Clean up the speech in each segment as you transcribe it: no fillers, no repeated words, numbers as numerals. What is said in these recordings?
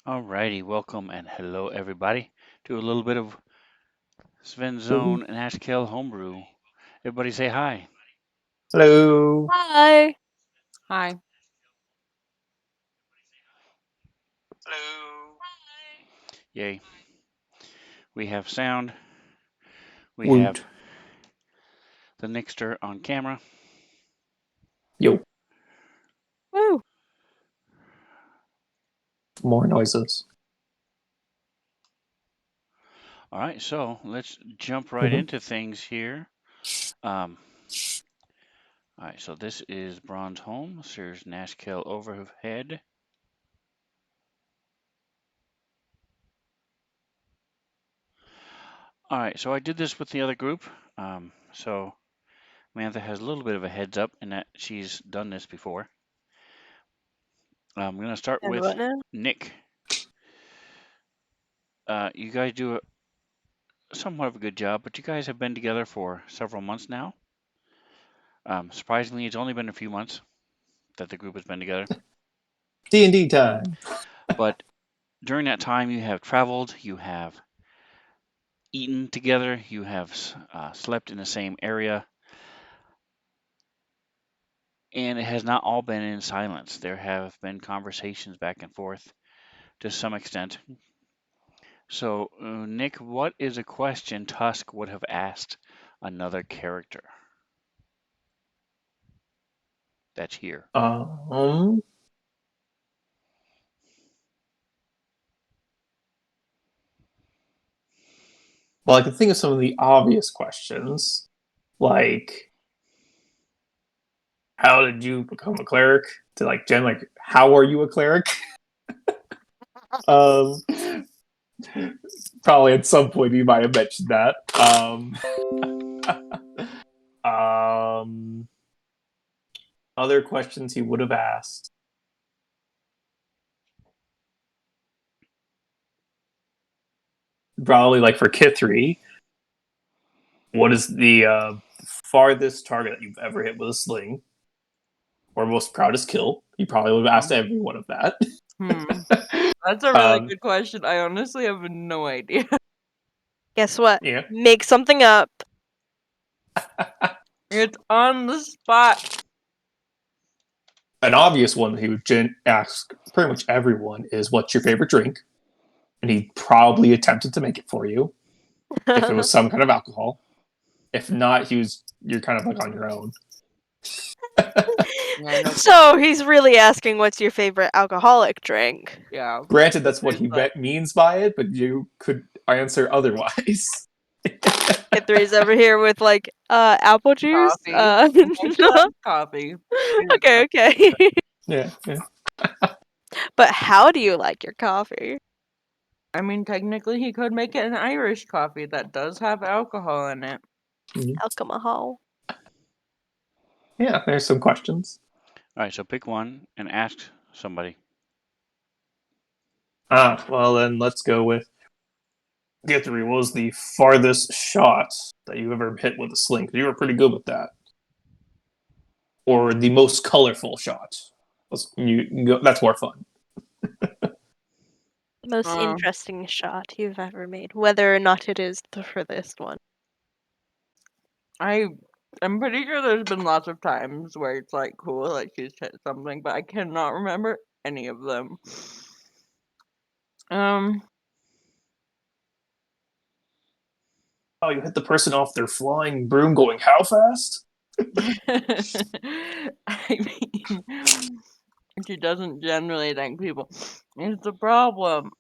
Alrighty, welcome and hello everybody to a little bit of Svenzone and Nashkel Homebrew. Everybody say hi. Hello. Hi. Hi. Hello. Yay. We have sound. We Woot. have the Nixter on camera. Yo. Woo. More noises. Alright, so let's jump right into things here. Alright, so this is Bronze Home. Here's Nashkel overhead. Alright, so I did this with the other group. So Samantha has a little bit of a heads up in that she's done this before. I'm going to start And with what now? Nick. You guys do somewhat of a good job, but you guys have been together for several months now. Surprisingly, it's only been a few months that the group has been together. D&D time. But during that time, you have traveled, you have eaten together, you have slept in the same area, and it has not all been in silence. There have been conversations back and forth to some extent. So, Nick, what is a question Tusk would have asked another character that's here? Well, I can think of some of the obvious questions, like, how did you become a cleric? To like Jen, like, how are you a cleric? Probably at some point you might have mentioned that. Other questions he would have asked. Probably like for Kithri, what is the farthest target that you've ever hit with a sling? Or most proudest kill? He probably would have asked everyone of that. That's a really good question. I honestly have no idea. Guess what? Yeah. Make something up. It's on the spot. An obvious one that he would ask pretty much everyone is, what's your favorite drink? And he probably attempted to make it for you if it was some kind of alcohol. If not, you're kind of like on your own. So he's really asking, what's your favorite alcoholic drink? Yeah. Granted, that's what he means by it, but you could answer otherwise. K3's over here with like apple juice. Coffee. Okay. Yeah. But how do you like your coffee? I mean, technically, he could make it an Irish coffee that does have alcohol in it. Alcohol. Yeah, there's some questions. All right, so pick one and ask somebody. Well then let's go with Guthrie. What was the farthest shot that you ever hit with a sling? You were pretty good with that. Or the most colorful shot. That's more fun. Most interesting shot you've ever made, whether or not it is the furthest one. I'm pretty sure there's been lots of times where it's like cool, like she's hit something, but I cannot remember any of them. Oh, you hit the person off their flying broom going how fast? I mean, she doesn't generally thank people. It's the problem.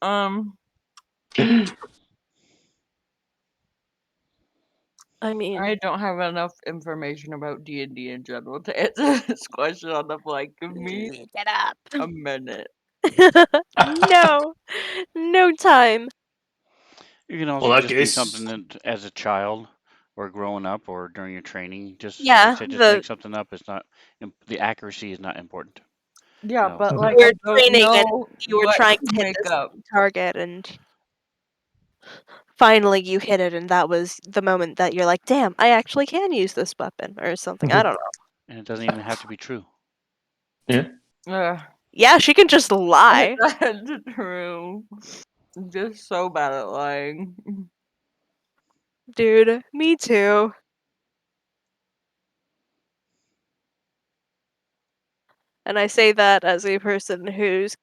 I mean, I don't have enough information about D&D in general to answer this question on the fly. Give me a minute. No time. You can also just be something that, as a child or growing up or during your training, just like I said, just make something up. It's not the accuracy is not important. Yeah, but like you were training and you were trying to hit this target, and finally you hit it, and that was the moment that you're like, "Damn, I actually can use this weapon," or something. I don't know. And it doesn't even have to be true. Yeah. Yeah, she can just lie. That's true. Just so bad at lying. Dude, me too. And I say that as a person whose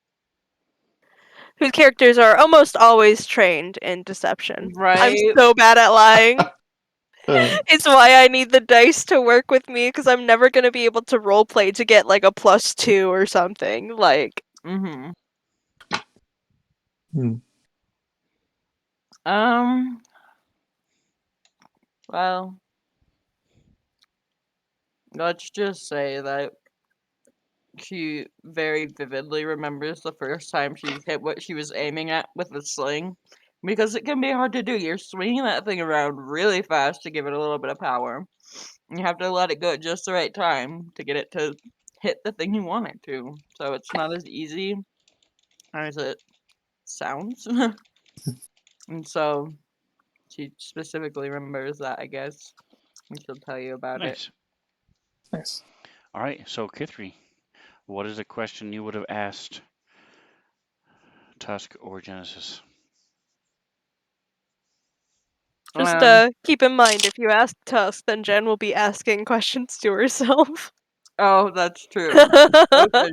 characters are almost always trained in deception. I'm Right? so bad at lying. Uh, It's why I need the dice to work with me, because I'm never gonna be able to roleplay to get like a +2 or something. Like, Mm-hmm. hmm. Well, let's just say that she very vividly remembers the first time she hit what she was aiming at with the sling. Because it can be hard to do. You're swinging that thing around really fast to give it a little bit of power. You have to let it go at just the right time to get it to hit the thing you want it to. So it's not as easy as it sounds. And so she specifically remembers that, I guess. And she'll tell you about it. Nice. Nice. All right. So, Kithri, what is a question you would have asked Tusk or Genesis? just Um, keep in mind, if you ask Tusk, then Jen will be asking questions to herself. oh, that's true. Okay.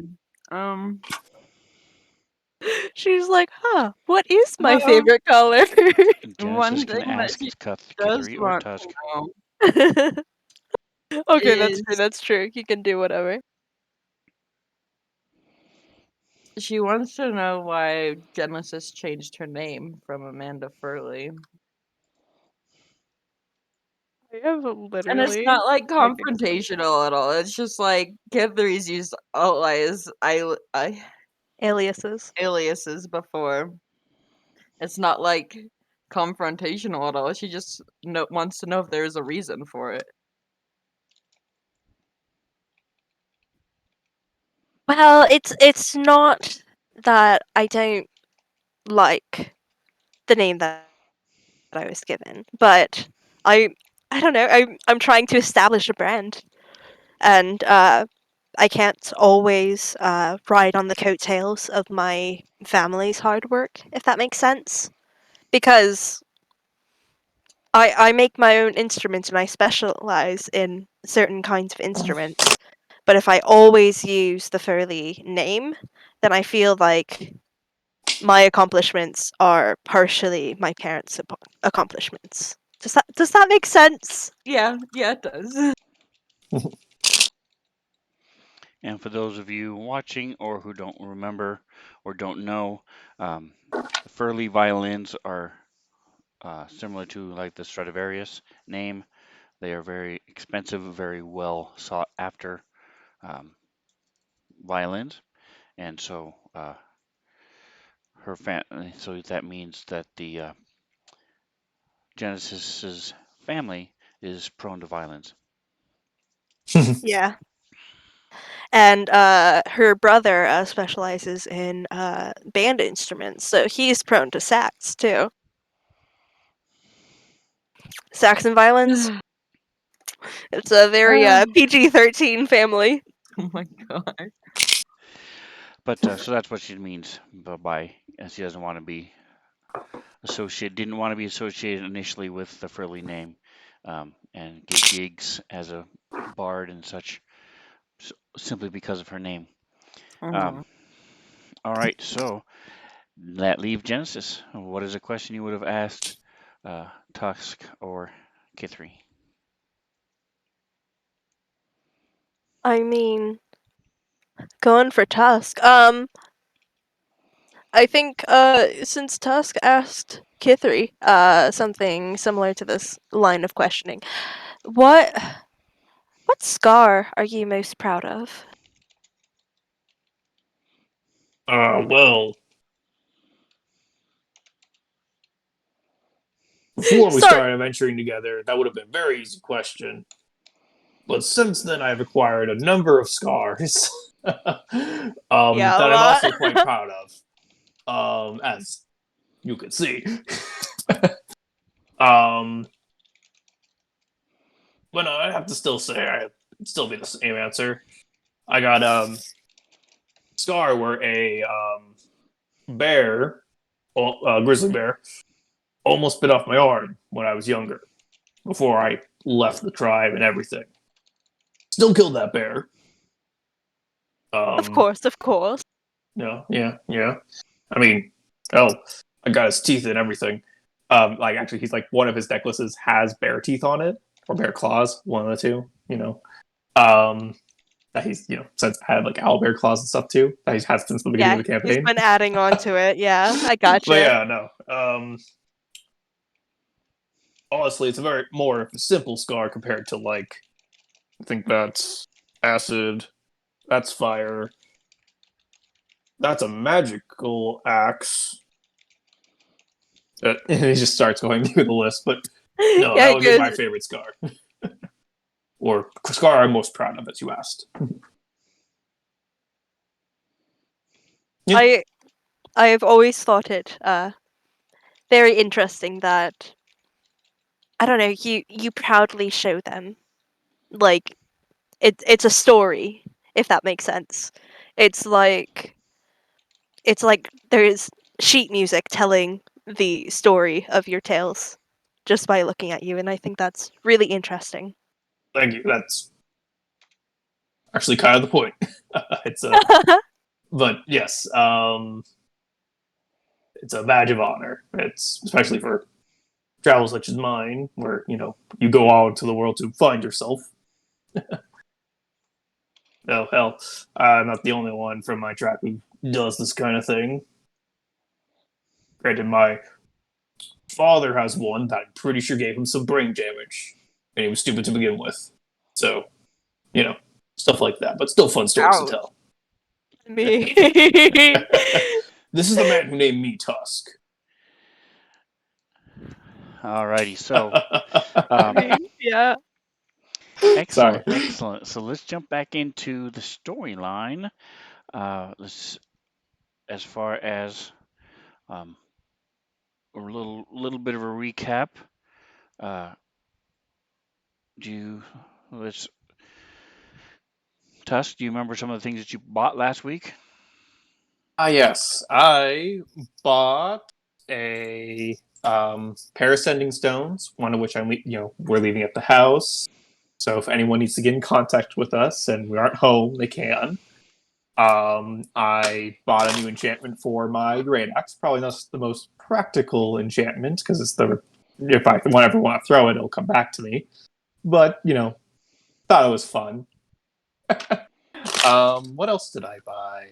Um, She's like, huh, what is my well, favorite color? Genesis one can thing that ask she does Kithri or want to Tusk. know Okay, is that's true. You can do whatever. she wants to know why Genesis changed her name from Amanda Furley. I have And it's literally not like like example. confrontational at all. It's just like Kithri's used Aliases. aliases before. It's not like confrontational at all. She just wants to know if there's a reason for it. Well, it's not that I don't like the name that I was given, but I don't know. I'm trying to establish a brand, and I can't always ride on the coattails of my family's hard work, if that makes sense. Because I make my own instruments and I specialize in certain kinds of instruments. But if I always use the Furley name, then I feel like my accomplishments are partially my parents' accomplishments. Does that make sense? Yeah, it does. And for those of you watching or who don't remember or don't know, um, the Furley violins are similar to like the Stradivarius name. They are very expensive, very well sought after um, violins, and so her family. So that means that the Genesis's family is prone to violence. Yeah. And her brother specializes in band instruments, so he's prone to sax too. Sax and violins. It's a very PG-13 family. Oh my god. But so that's what she means by she doesn't want to be didn't want to be associated initially with the Furley name, and get gigs as a bard and such, simply because of her name. Um, Mhm. all right, so that leaves Genesis. What is a question you would have asked Tusk or Kithri? I mean, going for Tusk. I think since Tusk asked Kithri something similar to this line of questioning, what scar are you most proud of? Well, before we Sorry. started venturing together, that would have been a very easy question. But since then, I've acquired a number of scars that Yeah, a I'm lot. also quite proud of, as you can see. um, but no, I have to still say, I'd still be the same answer. I got scar where a bear, grizzly bear, almost bit off my arm when I was younger, before I left the tribe and everything. Still killed that bear. Of course, of course. No, yeah. I mean, hell, I got his teeth and everything. Like actually, he's like one of his necklaces has bear teeth on it or bear claws, one of the two. That he's since had like owlbear claws and stuff too. That he's had since the beginning Yeah, of the he's campaign. been adding on to it. Yeah, I But gotcha. yeah, no. Honestly, it's a very more simple scar compared to like I think that's acid, that's fire, that's a magical axe. And he just starts going through the list, but no, Yeah, that would be my good. favorite scar. Or scar I'm most proud of, as you asked. Yeah. I have always thought it very interesting that I don't know, you proudly show them like it's a story, if that makes sense. It's like there's sheet music telling the story of your tales just by looking at you, and I think that's really interesting. Thank you. That's actually kind of the point. It's but yes, it's a badge of honor. It's especially for travels such as mine, where you go out into the world to find yourself. Oh hell, I'm not the only one from my tribe who does this kind of thing. Granted, my father has one that I'm pretty sure gave him some brain damage, and he was stupid to begin with. So, stuff like that, but still fun stories to Ouch. tell. Me. This is the man who named me Tusk. Alrighty, so Yeah. excellent, Sorry. excellent. So let's jump back into the storyline. Let's, as far as um, a little bit of a recap. Uh, do you let's Tusk? Do you remember some of the things that you bought last week? Yes, I bought a pair of sending stones, one of which we're leaving at the house. So if anyone needs to get in contact with us and we aren't home, they can. I bought a new enchantment for my great axe. Probably not the most practical enchantment because it's if I ever want to throw it, it'll come back to me. But thought it was fun. What else did I buy?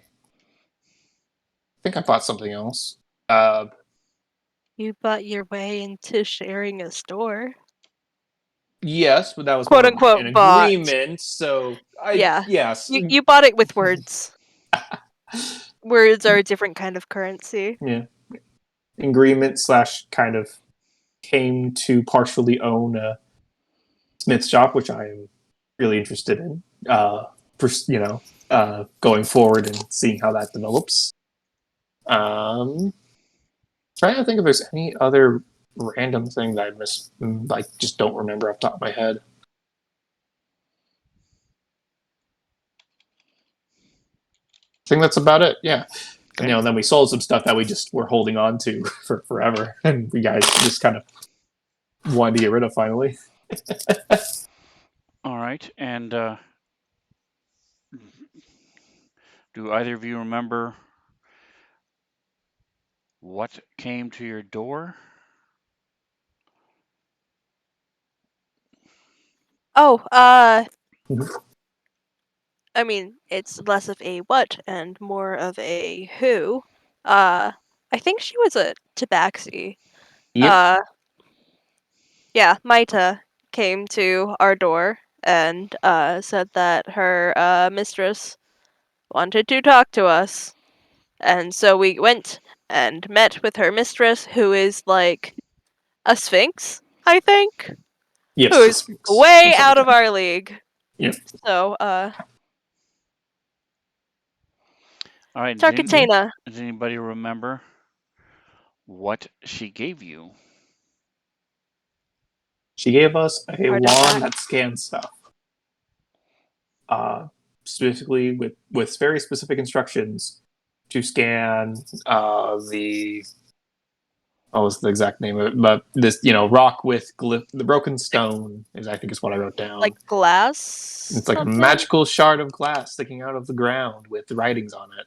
I think I bought something else. You bought your way into sharing a store. Yes, but that was Quote more of unquote an bought. agreement. So Yeah. yes, You bought it with words. Words are a different kind of currency. yeah, agreement slash kind of came to partially own a Smith shop, which I am really interested in. Going forward and seeing how that develops. Trying to think if there's any other random thing that I missed, like just don't remember off the top of my head. I think that's about it. Yeah. Okay. And then we sold some stuff that we just were holding on to for forever, and we guys just kind of wanted to get rid of finally. All right, and do either of you remember what came to your door? Oh, Mhm. I mean, it's less of a what and more of a who. I think she was a tabaxi. Yep. Yeah, Maita came to our door and said that her mistress wanted to talk to us. And so we went and met with her mistress, who is like a sphinx, I think, Yes, who the is Sphinx. way Most out of likely. our league. Yep. So, All right, Tarkatena. does anybody remember what she gave you? She gave us a Artifact. wand that scans stuff. specifically with very specific instructions to scan the what was the exact name of it? But this, rock with glyph, the broken stone is, I think, is what I wrote down. Like glass. It's like a something? magical shard of glass sticking out of the ground with the writings on it,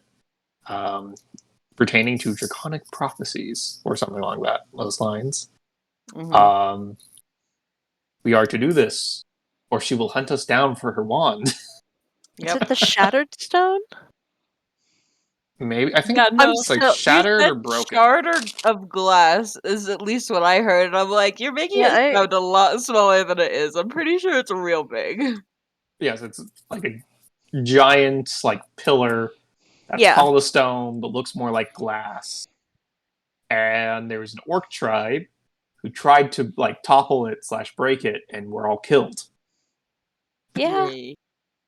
pertaining to draconic prophecies or something along those lines. Mhm. We are to do this, or she will hunt us down for her wand. Is Yep. it the shattered stone? Maybe I think Yeah, no. it's like still- You shattered said or broken. shard of glass is at least what I heard. And I'm like, you're making Yeah, it sound a lot smaller than it is. I'm pretty sure it's real big. Yes, it's like a giant like pillar that's Yeah. called a stone but looks more like glass. And there was an orc tribe who tried to like topple it / break it, and were all killed. Yeah. Yay.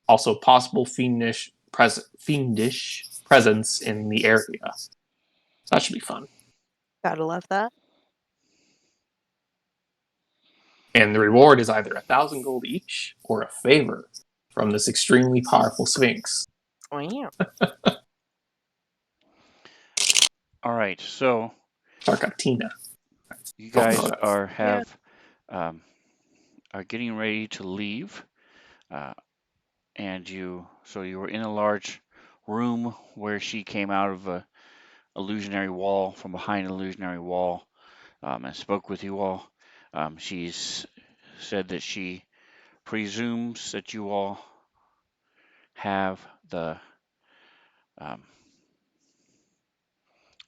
Also, possible fiendish presence in the area. So that should be fun. Gotta love that. And the reward is either 1,000 gold each or a favor from this extremely powerful sphinx. Wow. All right, so Tarkatina. you Don't know guys that. are getting ready to leave, and you were in a large room where she came out of a illusionary wall from behind an illusionary wall, and spoke with you all. She's said that she presumes that you all have the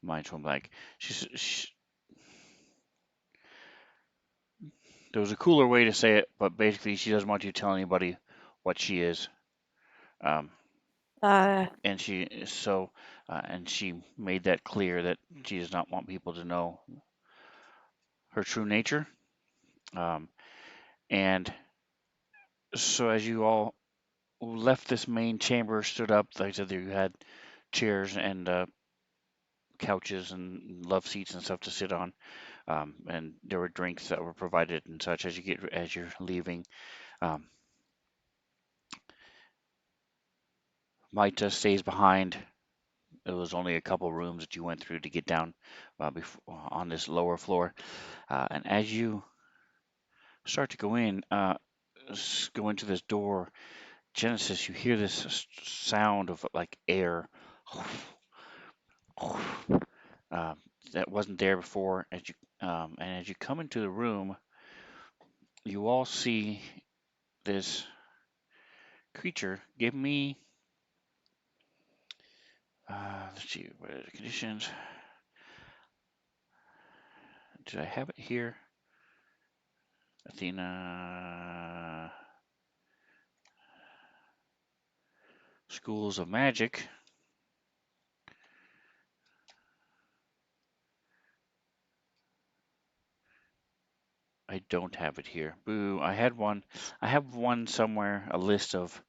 mind from blank. There was a cooler way to say it, but basically she doesn't want you to tell anybody what she is. And she made that clear that she does not want people to know her true nature. And so as you all left this main chamber, stood up, like I said, you had chairs and couches and love seats and stuff to sit on, and there were drinks that were provided and such as you're leaving. Maita stays behind. It was only a couple rooms that you went through to get down on this lower floor, and as you start to go into this door, Genesis, you hear this sound of like air. That wasn't there before. As you come into the room, you all see this creature. Give me, let's see, what are the conditions? Did I have it here? Athena, Schools of Magic. I don't have it here. Boo, I had one. I have one somewhere, a list of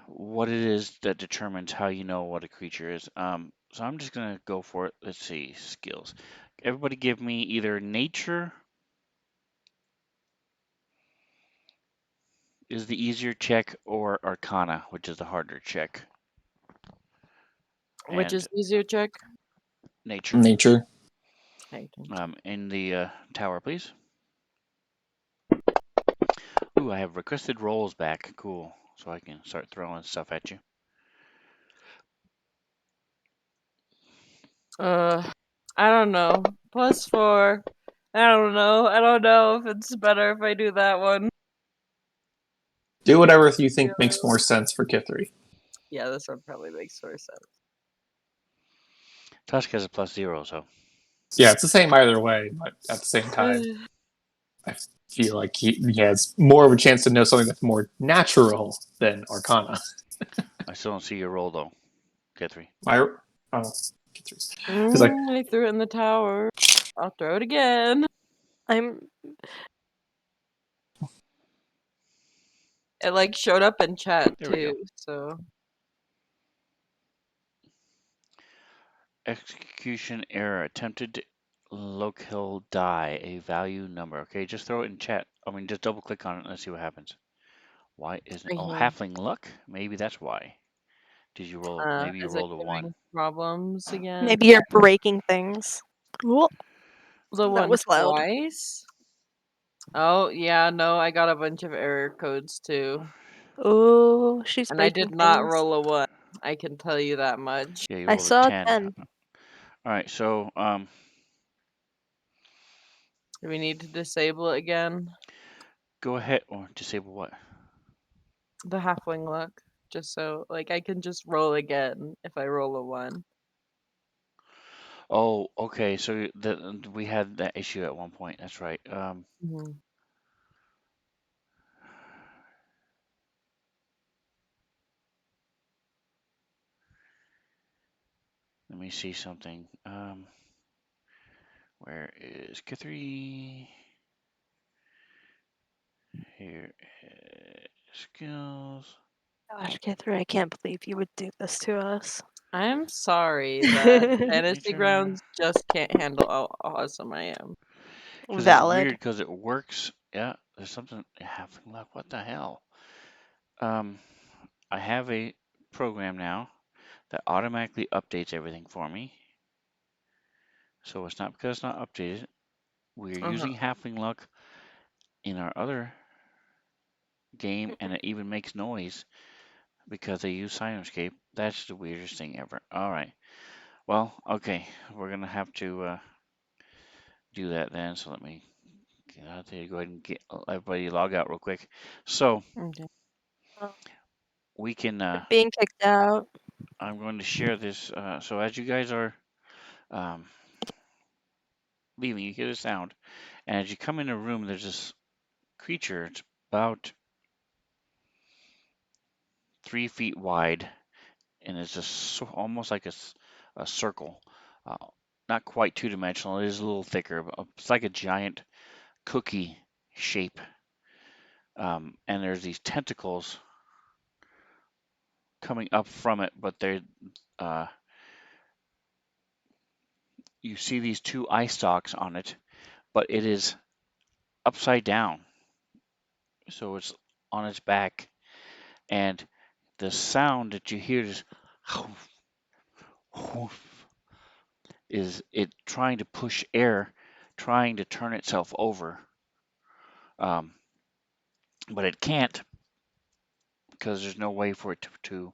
what it is that determines how you know what a creature is. So I'm just gonna go for it. Let's see, skills. Everybody give me either nature is the easier check or arcana, which is the harder check. Which is And easier check? nature. Nature. In the tower, please. Ooh, I have requested rolls back. Cool. So I can start throwing stuff at you. I don't know. +4. I don't know. I don't know if it's better if I do that one. Do whatever you think makes more sense for Kithri. Yeah, this one probably makes more sense. Tusk has a +0, so. Yeah, it's the same either way, but at the same time, I feel like he has more of a chance to know something that's more natural than Arcana. I still don't see your roll though, Kithri. Kithri's. I threw it in the tower. I'll throw it again. It like showed up in chat There we go. too, so Execution error. Attempted local die, a value number. Okay, just throw it in chat. I mean, just double click on it and let's see what happens. Why isn't? Oh, Mhm. halfling luck. Maybe that's why. Did you roll? Maybe you Is it rolled a one. giving problems again? Maybe you're breaking things. Whoa, The that one was loud. twice? Oh, yeah, no, I got a bunch of error codes too. Oh, she's And I breaking did not things. roll a 1. I can tell you that much. Yeah, you I rolled a saw 10. 10. All right, so Do we need to disable it again? go ahead or disable what? The halfling luck. Just so, like, I can just roll again if I roll a 1. Oh, okay. So we had that issue at one point. That's right. Mhm. Let me see something. Where is K3? Here is skills. Gosh, Catherine, I can't believe you would do this to us. I'm sorry that Fantasy Nature. Grounds just can't handle how awesome I am. Because it's weird Valid. because it works. Yeah, there's something happening. Like, what the hell? I have a program now that automatically updates everything for me. So it's not because it's not updated. We're using Halfling Luck in our other game, and it even makes noise because they use Sirenscape. That's the weirdest thing ever. All right. Well, okay. We're gonna have to do that then. So let me get out there. Go ahead and get everybody log out real quick. So Okay. Oh, we can. you're being kicked out. I'm going to share this. So as you guys are leaving, you hear the sound, and as you come in a room, there's this creature. It's about 3 feet wide, and it's just almost like a circle. Uh, Not quite two-dimensional. It is a little thicker. But it's like a giant cookie shape. And there's these tentacles coming up from it, but uh, you see these two eye stalks on it, but it is upside down, so it's on its back, and the sound that you hear is it trying to push air, trying to turn itself over, um, but it can't because there's no way for it to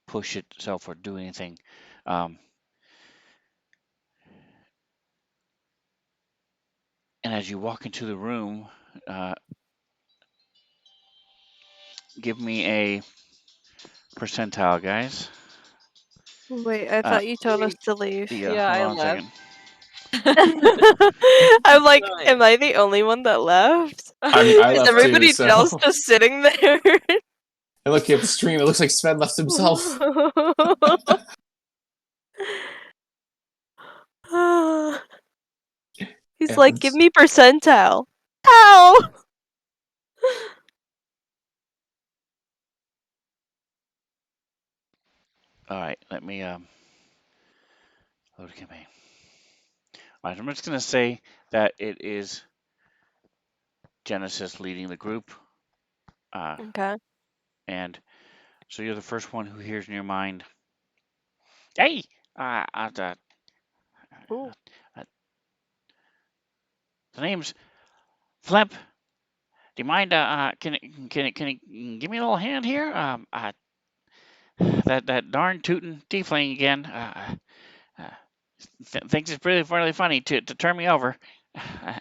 push itself or do anything. Um, and as you walk into the room, uh, give me a percentile, guys. Wait, I Uh, thought you told us to leave. yeah, Yeah, hold I on a left. second. I'm like, Nice. am I the only one that left? I Is left too, everybody so else just sitting there? and looking at the stream, it looks like Sven left himself. He's like, give Happens. me percentile. Ow! All right, let me load a campaign. All right, I'm just gonna say that it is Genesis leading the group, Okay. and so you're the first one who hears in your mind, "Hey, uh, Ooh. uh, the name's Flimp. Do you mind? Can you give me a little hand here? That darn tootin' tiefling again. Uh, thinks it's really funny to turn me over,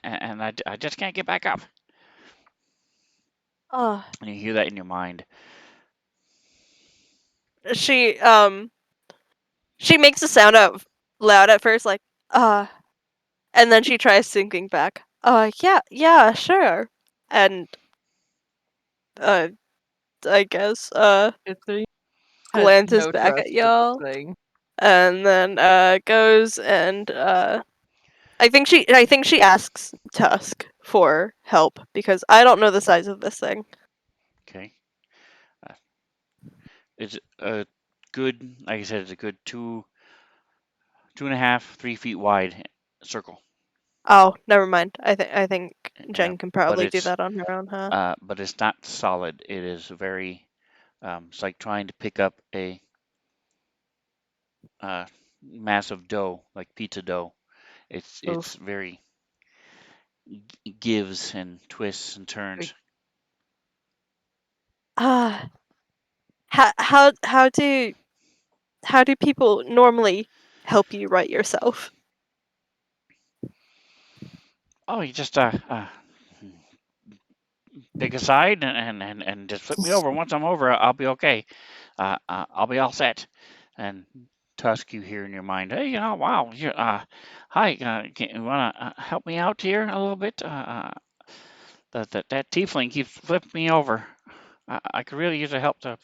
and I just can't get back up." Oh, And you hear that in your mind. she she makes a sound out loud at first, like and then she tries sinking back. Yeah, sure. And I guess Good thing had glances no back at trust in y'all, this thing. and then goes and I think she asks Tusk for help because I don't know the size of this thing. Okay. Uh, it's a good, like I said, it's a good 2.5, 3 feet wide circle. Oh, never mind. I think Yeah, Jen can but probably do it's that on her own, huh? but it's not solid. It is very it's like trying to pick up a uh, massive dough, like pizza dough. It's Oof. very gives and twists and Like, turns. Ah, how do people normally help you write yourself? Oh, you just pick a side and just flip me over. Once I'm over, I'll be okay. I'll be all set. And Tusk, you hear in your mind, hey, wow, hi, you want to help me out here a little bit? That tiefling keeps flipping me over. I could really use a help to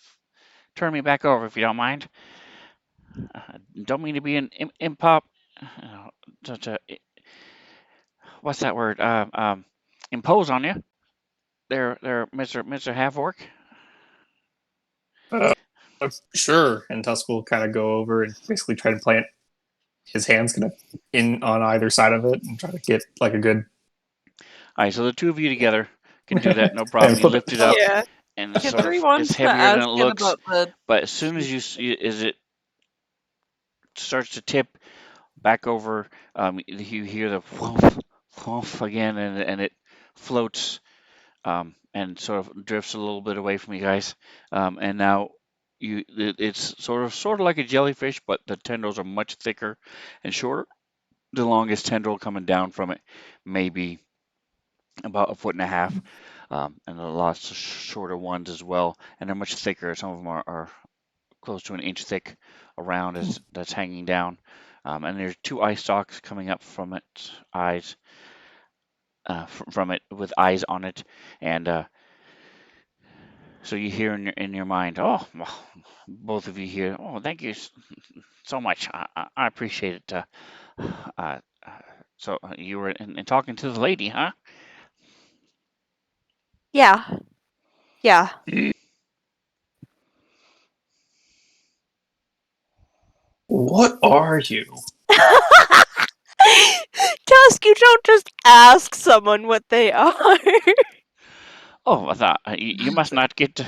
turn me back over if you don't mind. Don't mean to be an impop. To, what's that word? Impose on you. There, Mister Half Orc. Uh, sure. And Tusk will kind of go over and basically try to plant his hands kind of in on either side of it and try to get like a good All right, so the two of you together can do that, no and problem. You flip it. lift it up, Yeah. and it's sort Kithri of it's wants to heavier than ask it it looks. about the But as soon as as it starts to tip back over, you hear the whoof, whoof again, and it floats and sort of drifts a little bit away from you guys. And now it's sort of like a jellyfish, but the tendrils are much thicker and shorter. The longest tendril coming down from it may be about a foot and a half, and there are lots of shorter ones as well, and they're much thicker. Some of them are close to an inch thick around as that's hanging down. And there's two eye stalks coming up from its eyes, from it with eyes on it, and so you hear in your mind, oh, well, both of you hear, oh, thank you so much. I appreciate it. Uh, so you were in talking to the lady, huh? Yeah. Yeah. What are you? Tusk, you don't just ask someone what they are. Oh, I thought you must not get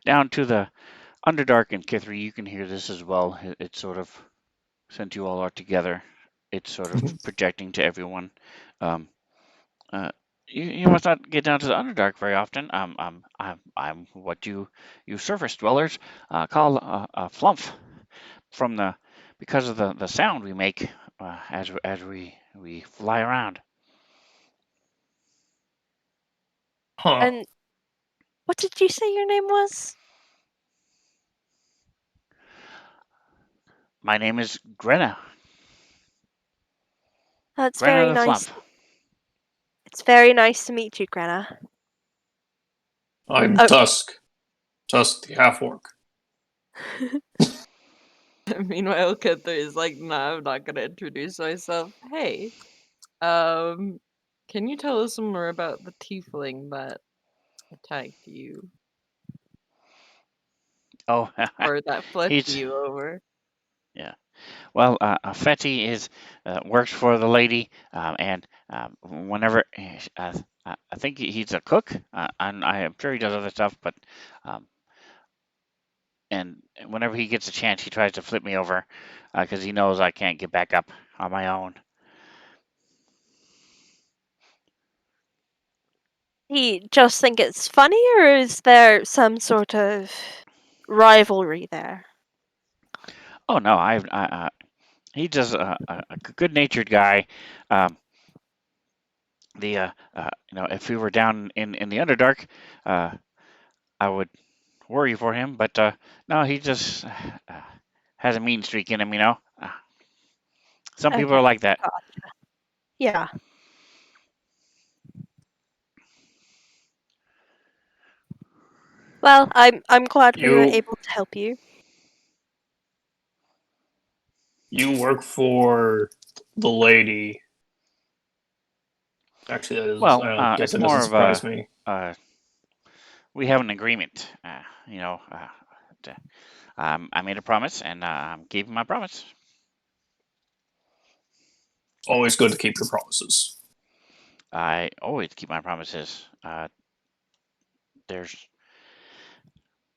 down to the Underdark and Kithri. You can hear this as well. It's sort of since you all are together, it's sort of projecting to everyone. Um, uh, you must not get down to the Underdark very often. I'm what you surface dwellers call a flumph from the because of the sound we make as we fly around. Huh. And what did you say your name was? My name is Grenna. That's Grenna very the nice. Flumph. It's very nice to meet you, Granna. I'm Oh, Tusk. Tusk the half orc. meanwhile Kithri is like, nah, I'm not gonna introduce myself. Hey, um, can you tell us some more about the tiefling that attacked you Oh, or that flipped he's you over? yeah. Well, Fetty is works for the lady, and whenever I think he's a cook, and I am sure he does other stuff, but um, and whenever he gets a chance, he tries to flip me over because he knows I can't get back up on my own. he just think it's funny, or is there some sort of rivalry there? Oh no, he's just a good-natured guy. Um, if we were down in the Underdark, uh, I would worry for him, but no, he just has a mean streak in him. Some people are Okay, like that. gotcha. Yeah. Well, I'm glad we were You able to help you. you work for the lady. Actually, Well, I guess it's that doesn't more of surprise me. we have an agreement. I made a promise and I'm keeping my promise. Always good to keep your promises. I always keep my promises. There's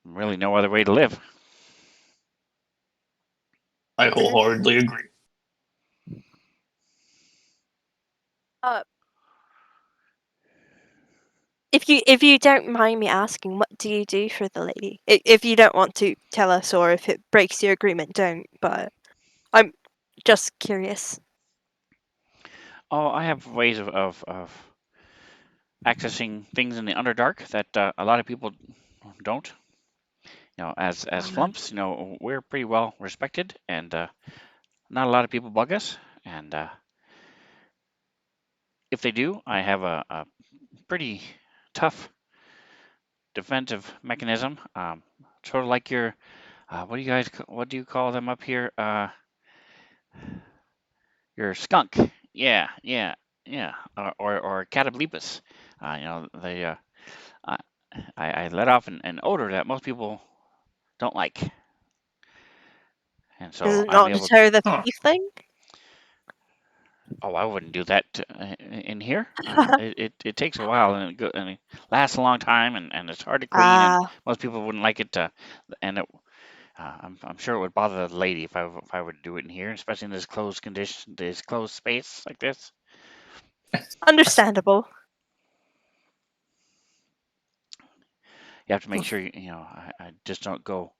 really no other way to live. I wholeheartedly agree. Uh, if you don't mind me asking, what do you do for the lady? If you don't want to tell us, or if it breaks your agreement, don't. But I'm just curious. Oh, I have ways of accessing things in the Underdark that a lot of people don't. As flumps, we're pretty well respected, and not a lot of people bug us. And if they do, I have a pretty tough defensive mechanism. Sort of like your what do you call them up here? Your skunk. Yeah, yeah, yeah. Or Catoblepus. They I, I let off an odor that most people don't like, and Does so it I'm not able. deter the Huh. thief thing? Oh, I wouldn't do that in here. It takes a while, and it lasts a long time, and it's hard to clean, and Ah, most people wouldn't like it. And I'm sure it would bother the lady if I would do it in here, especially in this closed condition, this closed space like this. understandable. You have to make sure I just don't go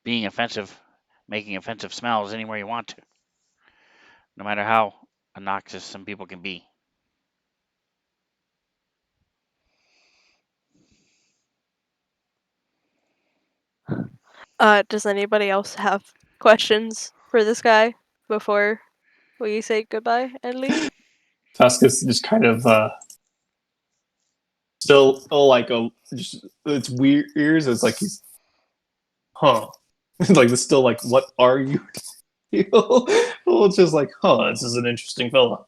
being offensive, making offensive smells anywhere you want to, no matter how obnoxious some people can be. Does anybody else have questions for this guy before we say goodbye and leave? Tuscus just kind of still like just it's weird ears. It's like he's like it's still like what are you? Well, it's just like this is an interesting fella.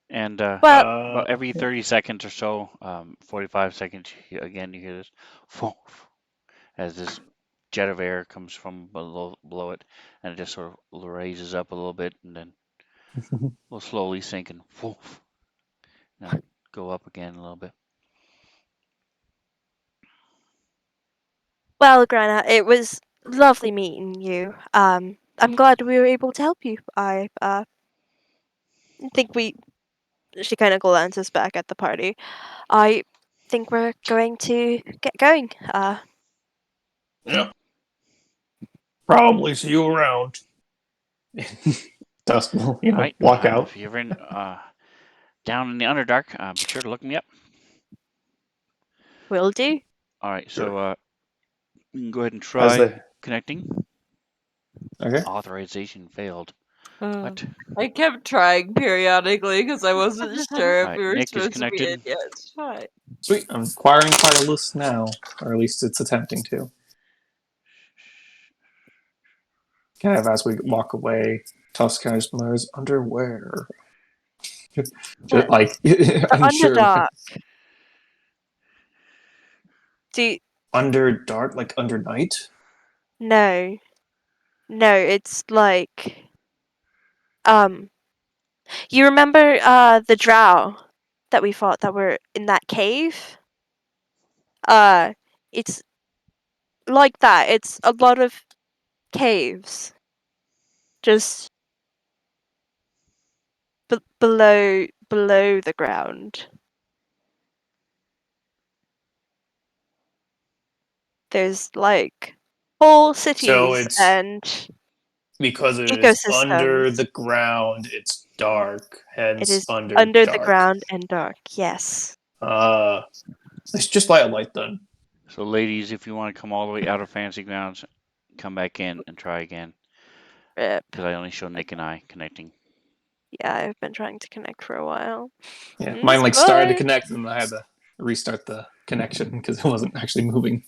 And Well, about every 30 seconds or so, 45 seconds, again, you hear this as this jet of air comes from below it, and it just sort of raises up a little bit, and then will slowly sink and then go up again a little bit. well, Grana, it was lovely meeting you. I'm glad we were able to help you. I think we. She kind of glances back at the party. I think we're going to get going. Yeah, probably see you around. Tusk will, All right, walk out. if you're in down in the Underdark, be sure to look me up. Will do. All right, Sure. so you can go ahead and As try they connecting. okay. Authorization failed. What? I kept trying periodically because I wasn't sure All if right, we were Nick is supposed to be in connected. yet. It's fine. Sweet. I'm acquiring wireless now, or at least it's attempting to. Kind of as we walk away, Tusk kind of smiles. Underwear. Just The, like the unsure. Underdark. Do Under dark, like under night. no, no. It's like um. You remember the drow that we fought that were in that cave? Uh, it's like that. It's a lot of caves just below the ground. There's like whole So cities it's and because it is ecosystems. under the ground. It's dark, It hence is under under the dark. ground and dark. Yes. It's just like a light then. So, ladies, if you want to come all the way out of Fancy Grounds, come back in and try again, Rip. because I only show Nick and I connecting. Yeah, I've been trying to connect for a while. Yeah, It's mine like started to fine. connect, and I had to restart the connection because it wasn't actually moving.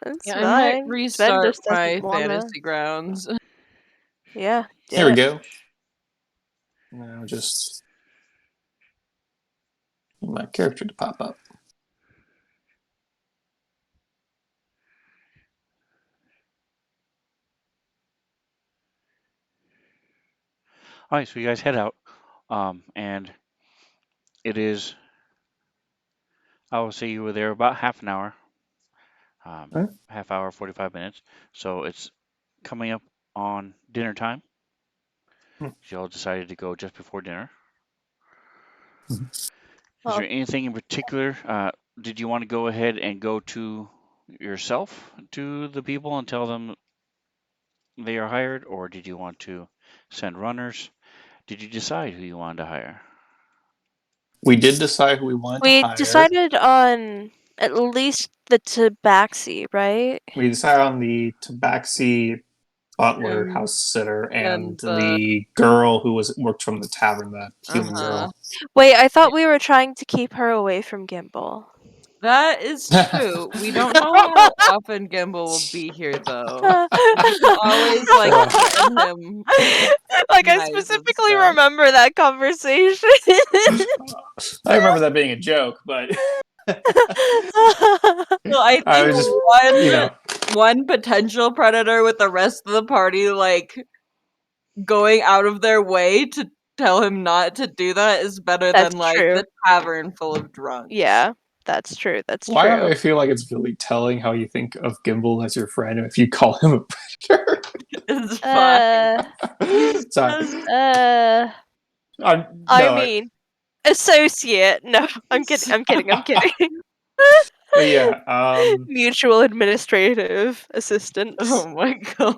It's Yeah, I might fine. Sven restart just doesn't my wanna. fantasy grounds. Yeah, do There we it. go. Now just need my character to pop up. All right, so you guys head out, and it is. I will say you were there about half an hour, Okay. half hour, 45 minutes. So it's coming up on dinner time. Hmm. You all decided to go just before dinner. Is Well, there anything in particular? Did you want to go ahead and go to yourself to the people and tell them they are hired, or did you want to send runners? Did you decide who you wanted to hire? We did decide who we wanted to we hire. decided on at least the tabaxi, right? We decided on the tabaxi butler, And house sitter, and the the girl who worked from the tavern, that human uh-huh. girl. Wait, I thought we were trying to keep her away from Gimbal. That is true. We don't know how often Gimbal will be here though. We can always like threaten him Like, I knives and specifically stuff. remember that conversation. I remember that being a joke, but So I I think was just, one potential predator with the rest of the party like going out of their way to tell him not to do that is better That's than like true. the tavern full of drunks. Yeah, that's true. That's why do true. I feel like it's really telling how you think of Gimbal as your friend if you call him a predator? It's fine. He's Sorry. just I No, mean, associate. No, I'm kidding. I'm kidding. I'm kidding. but yeah, Mutual administrative assistants. oh my god.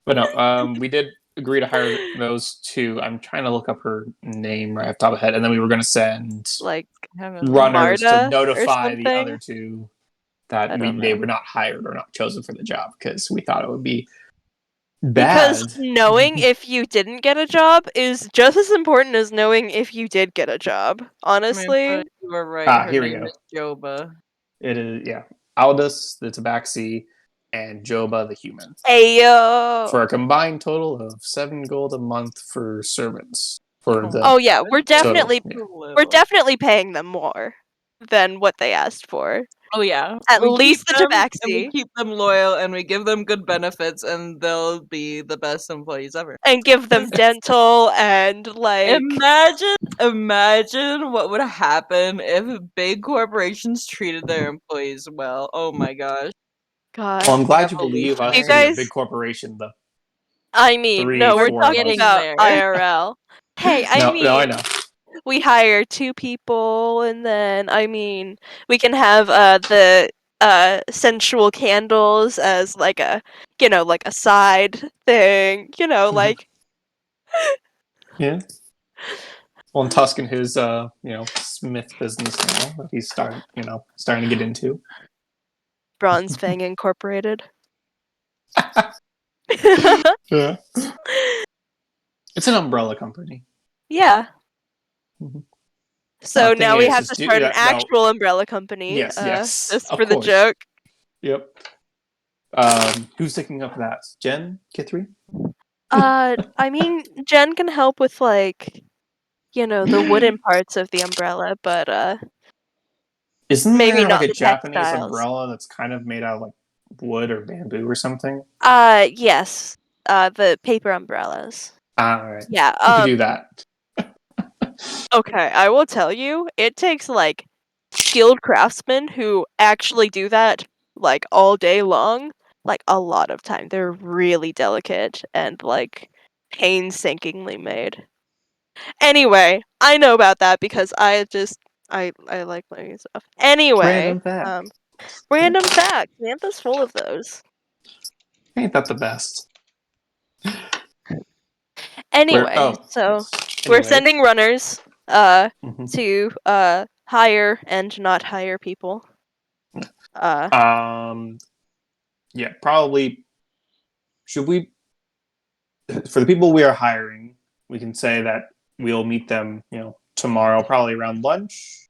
but no, we did agree to hire those two. I'm trying to look up her name right off the top of my head, and then we were going to send Like runners to Marta or notify the other something. two that I don't they know. were not hired or not chosen for the job because we thought it would be Because bad. knowing if you didn't get a job is just as important as knowing if you did get a job. Honestly. Samantha, you were right. Her Here we name go. is Joba. It is, yeah. Aldous, the tabaxi, and Joba, the human. Ayo. For a combined total of 7 gold a month for servants. For the Oh yeah, we're definitely total, we're definitely paying them more than what they asked for. Oh yeah. At We least keep the them, and we tabaxi. keep them loyal and we give them good benefits and they'll be the best employees ever. And give them dental and like Imagine what would happen if big corporations treated their employees well. Oh my gosh. God. Well, I'm glad you believe us You to be a guys, big corporation, the I mean, 3, no, we're 4 of talking us. getting about there. IRL. Hey, I mean, No, I know. we hire 2 people, and then I mean, we can have the sensual candles as like a like a side thing, like Yeah. Well, and Tusk and his, Smith business now that he's starting to get into. Bronze Fang Incorporated. Yeah. It's an umbrella company. Yeah. Mhm. So Thing now we is, have to start an actual umbrella company. Yes, Just of for the course. joke. Yep. Who's taking up that? Jen? Kithri? I mean, Jen can help with like, the wooden parts of the umbrella, but Isn't maybe there like not a the Japanese textiles. umbrella that's kind of made out of like wood or bamboo or something? Yes. The paper umbrellas. Alright. Yeah. You could do that. Okay, I will tell you, it takes like skilled craftsmen who actually do that like all day long, like a lot of time. They're really delicate and like painstakingly made. Anyway, I know about that because I like learning stuff. Anyway, Random fact. random facts. Samantha's full of those. Ain't that the best? Anyway, so yes. we're Anyway. sending runners Mhm. to hire and not hire people. Yeah, probably. Should we? For the people we are hiring, we can say that we'll meet them, tomorrow, probably around lunch,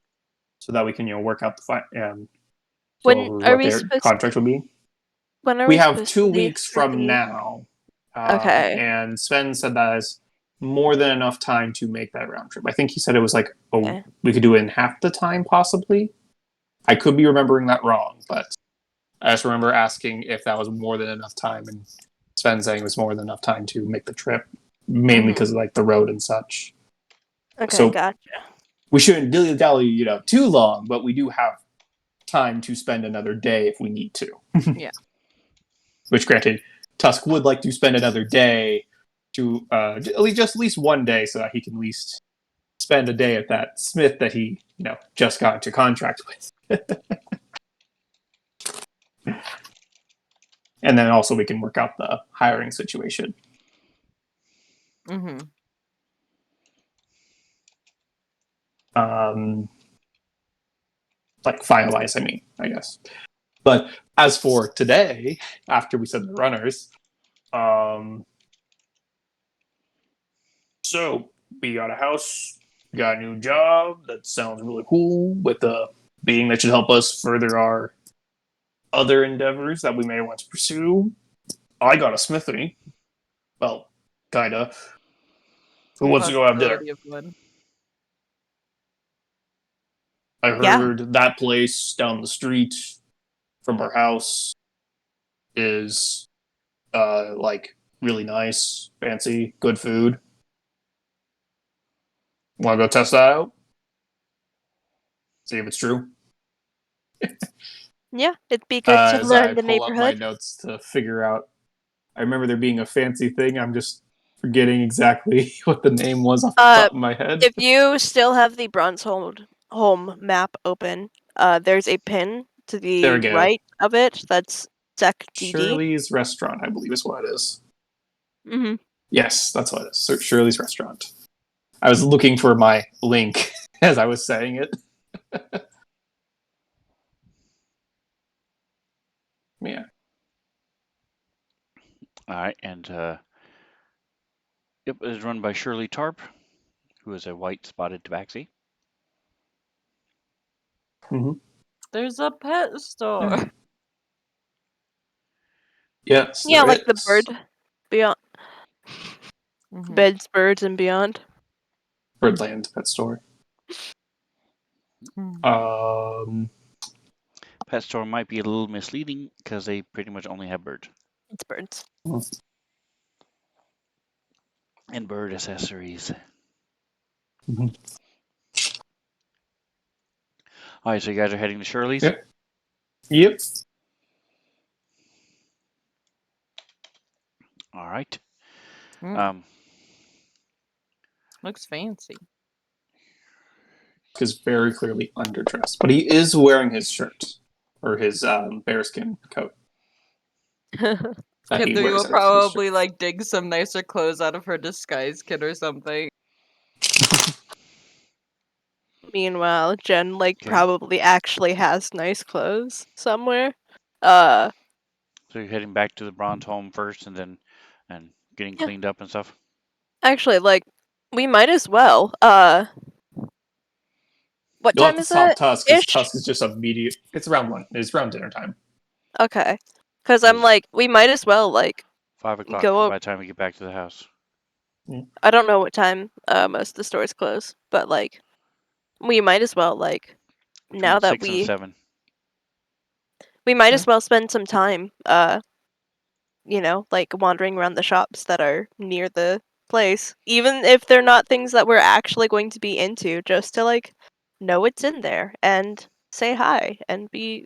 so that we can, work out When are what we their supposed contract will be. when are We we have supposed 2 to leave weeks for from the now, Okay. and Sven said that is more than enough time to make that round trip. I think he said it was like Okay. we could do it in half the time, possibly. I could be remembering that wrong, but I just remember asking if that was more than enough time, and Svenzone was more than enough time to make the trip, mainly because of like the road and such. Okay, So gotcha. we shouldn't dilly-dally, too long, but we do have time to spend another day if we need to. Yeah. Which, granted, Tusk would like to spend another day to at least one day, so that he can at least spend a day at that smith that he just got into contract with. And then also we can work out the hiring situation. Mm-hmm. Like finalize, I guess. But as for today, after we said the runners, so we got a house, got a new job. That sounds really cool. With a being that should help us further our other endeavors that we may want to pursue. I got a smithy. Well, kinda. Who wants to go have dinner? Possibility of one. I Yeah. heard that place down the street from our house is like really nice, fancy, good food. Want to go test that out? See if it's true. Yeah, it'd be good to As I learn the pull up my neighborhood. notes to figure out, I remember there being a fancy thing. I'm just forgetting exactly what the name was off the top of my head. If you still have the home map open, there's a pin to There the we go. right of it. That's Sec DD. Shirley's Restaurant, I believe is what it is. Mm-hmm. Yes, that's what it is. Shirley's Restaurant. I was looking for my link as I was saying it. Yeah. All right, and it is run by Shirley Tarp, who is a white spotted tabaxi. Mm-hmm. There's a pet store. Yes. Yeah, there like the is. bird beyond Mhm. beds, birds, and beyond. Birdland Pet Store. Mm. Pet store might be a little misleading because they pretty much only have birds It's birds. and bird accessories. Mhm. All right, so you guys are heading to Shirley's? Yep. Yep. All right. Mm. Looks fancy. Is very clearly underdressed, but he is wearing his shirt or his bearskin coat. That he Kithu wears will as his probably shirt. like dig some nicer clothes out of her disguise kit or something. Meanwhile, Jen Okay. probably actually has nice clothes somewhere. So you're heading back to the bronze home first, and then getting Yeah. cleaned up and stuff. Actually, we might as well. What You'll have time to is stop it? Tusk because Ish. Tusk is just immediate. It's around dinner time. Okay, because I'm we might as well 5 o'clock go. by the time we get back to the house. I don't know what time most of the stores close, but we might as well now Between that 6 and 7. we might as well spend some time wandering around the shops that are near the place, even if they're not things that we're actually going to be into, just to know what's in there and say hi and be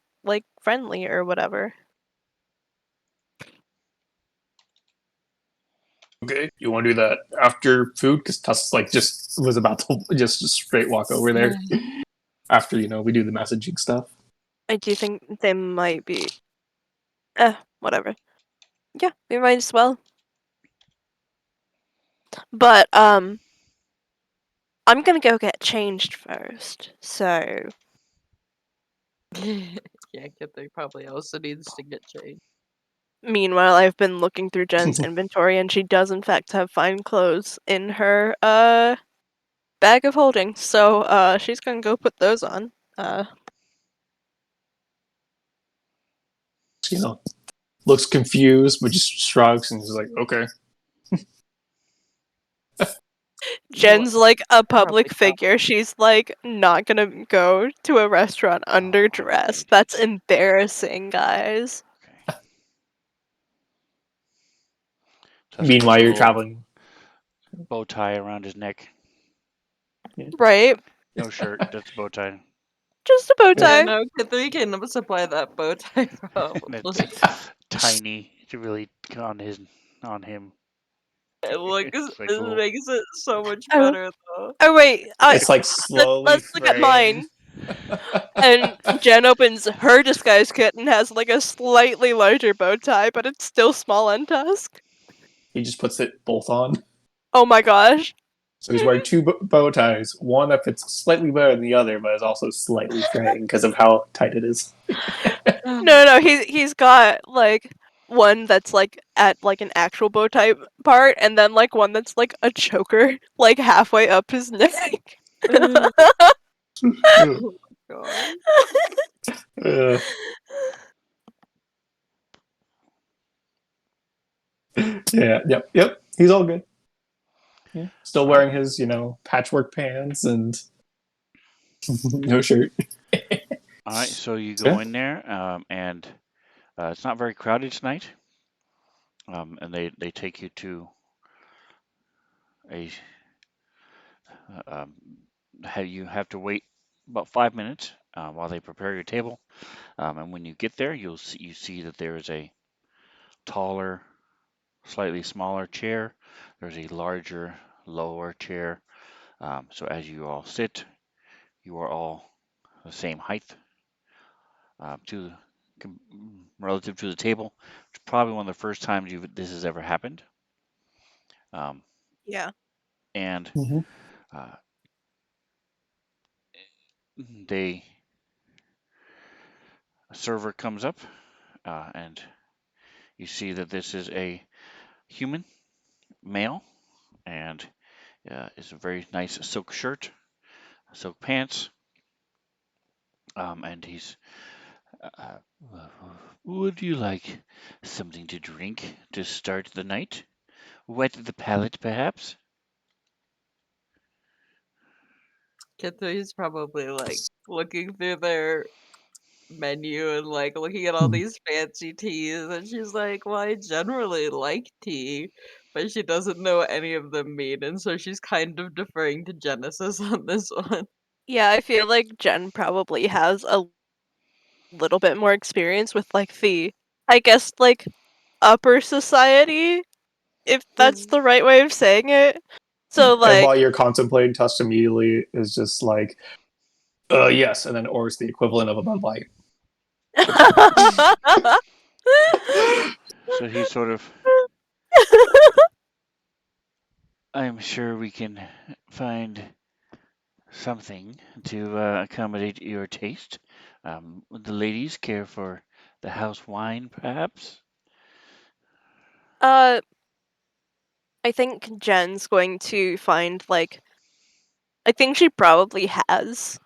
friendly or whatever. Okay, you want to do that after food? Because Tusk just was about to just straight walk over there after we do the messaging stuff. I do think they might be. Whatever. Yeah, we might as well. But I'm gonna go get changed first. So Yeah, Kithu probably also needs to get changed. meanwhile, I've been looking through Jen's inventory, and she does in fact have fine clothes in her bag of holding. So she's gonna go put those on. Looks confused but just shrugs and is like, okay. Jen's like a Probably public figure. She's not gonna go to a restaurant underdressed. right. That's embarrassing, guys. Okay. Tusk Meanwhile, puts a you're little traveling. bow tie around his neck. Right? No shirt, just a bow tie. Just a bow Yeah. Yeah, tie. no, Kithri can supply that bow tie And it's probably. tiny to really on him. It looks, It's like a it little. makes it so much Oh, better though. oh wait. It's like slowly Let's look at fraying. mine. And Jen opens her disguise kit and has like a slightly larger bow tie, but it's still small and tusk. He just puts it both on. Oh my gosh. So he's wearing two bow ties, one that fits slightly better than the other, but is also slightly fraying because of how tight it is. No, he's got like one that's like at like an actual bow tie part, and then like one that's like a choker, like halfway up his neck. Oh Yeah. god. Uh, yeah, yep. He's all good. Yeah. Still wearing his, patchwork pants and no shirt. All right, so you Yeah. go in there, and it's not very crowded tonight. And they take you to a. You have to wait about 5 minutes while they prepare your table. And when you get there, you see that there is a taller, slightly smaller chair. There's a larger, lower chair. So as you all sit, you are all the same height to relative to the table. It's probably one of the first times this has ever happened. Yeah. And Mhm. uh, a server comes up, and you see that this is a human male, and it's a very nice silk shirt, silk pants, and he's. Uh, would you like something to drink to start the night? Wet the palate, perhaps? Kithri's probably like looking through their menu and like looking at all these fancy teas, and she's like, well, I generally like tea, but she doesn't know what any of them mean, and so she's kind of deferring to Genesis on this one. Yeah, I feel like Jen probably has a little bit more experience with like the, I guess, like upper society, if that's the right way of saying it. So And like while you're contemplating, Tusk immediately is just like, yes, and then orders the equivalent of a Bud Light. So he's sort of. I'm sure we can find something to accommodate your taste. Would the ladies care for the house wine, perhaps? I think Jen's going to find like, I think she probably has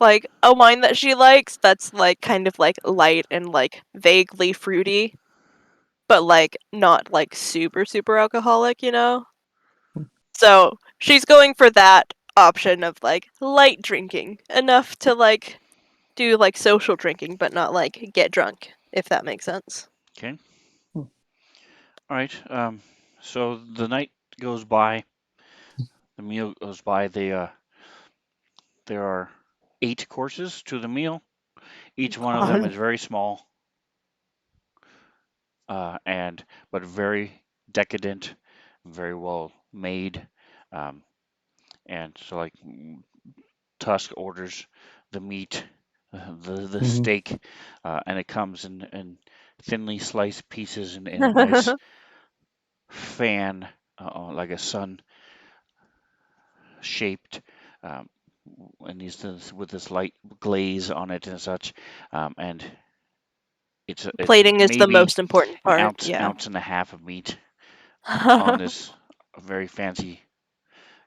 like a wine that she likes that's like kind of like light and like vaguely fruity, but like not like super alcoholic, you know? So she's going for that option of like light drinking, enough to like do like social drinking, but not like get drunk, if that makes sense. Okay. All right. So the night goes by. The meal goes by. There are 8 courses to the meal. Each one of them God. is very small, and but very decadent, very well made. Um, and so, like, Tusk orders the meat, the Mhm. steak, and it comes in thinly sliced pieces in a nice fan, like a sun shaped, um, and with this light glaze on it and such. And it's Plating is the maybe most important an part, yeah. ounce and a half of meat on this very fancy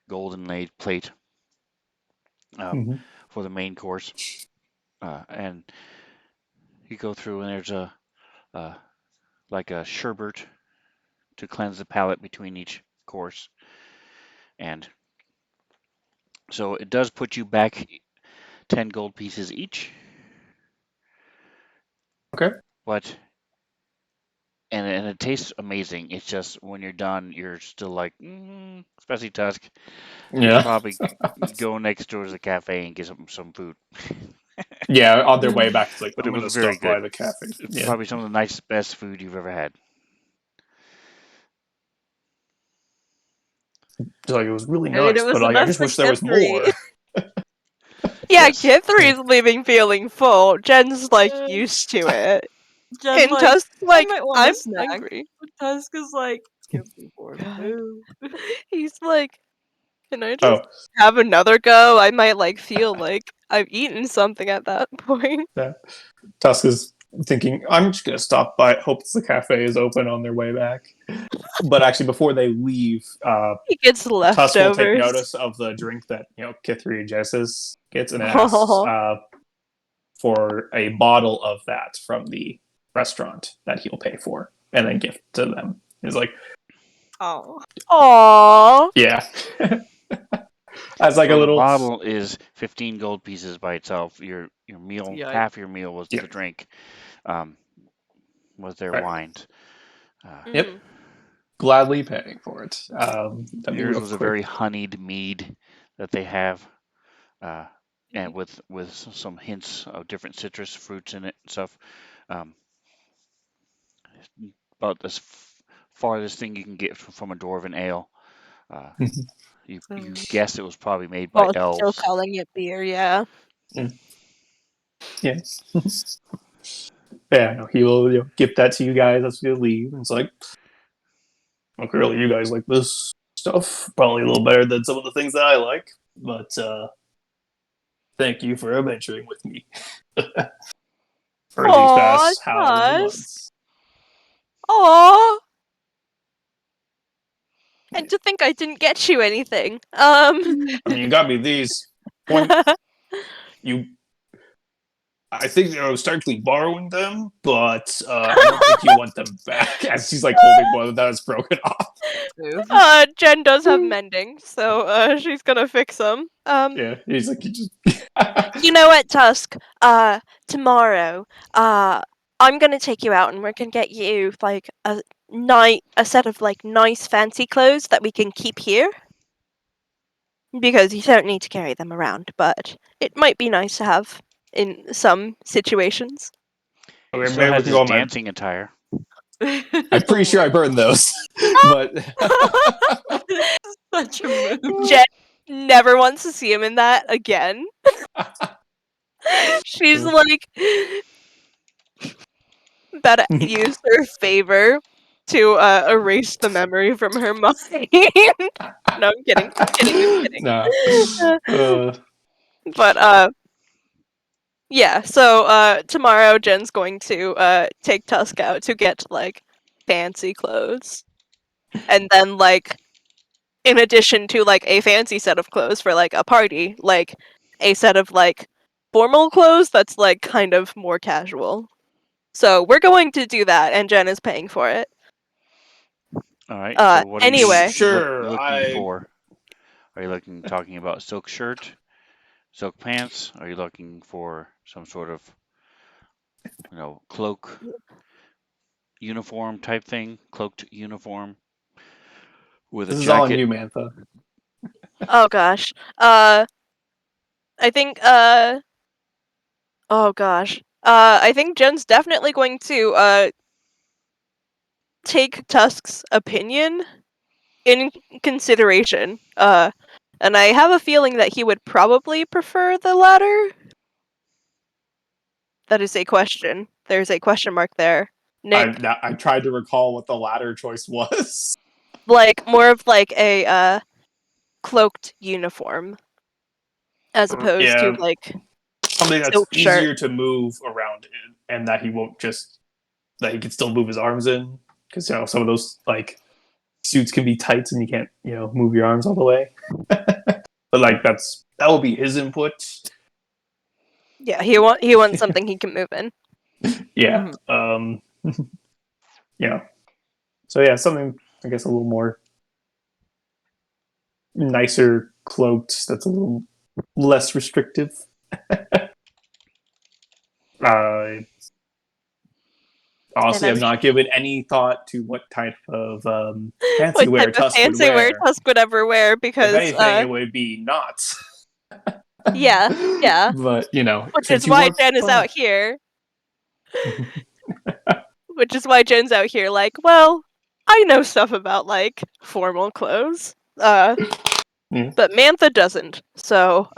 golden laid plate um, Mhm. for the main course. And you go through, and there's uh, like a sherbet to cleanse the palate between each course. And so it does put you back 10 gold pieces each. Okay. But and it tastes amazing. It's just when you're done, you're still like, especially Tusk. You should Yeah. probably go next door to the cafe and get some food. Yeah, on their way back, it's like, But I'm it going was to very stop by good. the cafe. It's Yeah. probably some of the nicest, best food you've ever had. It's like, it was really I mean, it nice, was but the like, I best just for wish there Kid was more. 3. Yeah, Yes. Kid 3 is leaving feeling full. Jen's like Uh, used to it. Jen, And like, Tusk's I like, might want I'm a snack. hungry. But Tusk is like, give me more God. food. He's like, can I Oh, just have another go? I might like feel like I've eaten something at that point. yeah. Tusk is thinking, I'm just going to stop by, hope the cafe is open on their way back. But actually, before they leave, He gets Tusk will take leftovers. notice of the drink that Kithri and Genesis gets and asks for a bottle of that from the restaurant that he'll pay for and then gift to them. He's like, Oh. Aww. yeah. As like So a the little, bottle is 15 gold pieces by itself. Your meal, Yikes. half your meal was Yeah. the drink, was their Right. wines. Yep. Gladly paying for it. Let me Yours real was a quick. very honeyed mead that they have, and with some hints of different citrus fruits in it and stuff. Um, about as farthest thing you can get from a dwarven ale. You guess it was probably made by While still elves. calling it beer, yeah. Yeah. Yeah, no, he will give that to you guys as you leave. It's like, well, clearly you guys like this stuff. Probably a little better than some of the things that I like. But thank you for adventuring with me for these Aw, past however many Tusk. months. Aw. And to think I didn't get you anything. I mean, you got me these. Point. You. I think I was technically borrowing them, but I don't think you want them back. As she's like holding one that is broken off. Jen does have mending, so she's gonna fix them. Yeah, he's like, you just. You know what, Tusk? Tomorrow, I'm gonna take you out and we're gonna get you like a set of like nice fancy clothes that we can keep here. Because you don't need to carry them around, but it might be nice to have in some situations. He Okay, still maybe we has can his go on my. dancing attire. I'm pretty sure I burned those, but Such a move. Jen never wants to see him in that again. She's like, better use her favor to erase the memory from her mind. No, I'm kidding. I'm kidding. I'm kidding. nah. But yeah. So tomorrow Jen's going to take Tusk out to get like fancy clothes, and then like in addition to like a fancy set of clothes for like a party, like a set of like formal clothes that's like kind of more casual. So we're going to do that, and Jen is paying for it. All right. So what are Anyway, Sure, looking for? Are you talking about silk shirt, silk pants? Are you looking for some sort of cloak uniform type thing, cloaked uniform with a this is all on jacket? you, Mantha. oh gosh, I think oh gosh, I think Jen's definitely going to take Tusk's opinion in consideration. And I have a feeling that he would probably prefer the latter. That is a question. There's a question mark there. Nick, I tried to recall what the latter choice was. like more of like a cloaked uniform as opposed to Yeah, like something that's silk shirt. easier to move around in, and that he won't just that he can still move his arms in, because some of those like suits can be tight and you can't move your arms all the way. But like that will be his input. Yeah, he wants something he can move in. Yeah. Yeah. So yeah, something I guess a little more nicer cloaked. That's a little less restrictive. Honestly, I'm I've not given any thought to what type of fancy what wear type of Tusk would fancy wear wear. Tusk would ever wear If because anything, it would be knots. yeah. But, Which since is you why want Jen is fun. out here. Which is why Jen's out here like, well, I know stuff about like formal clothes. Yeah. But Mantha doesn't. So,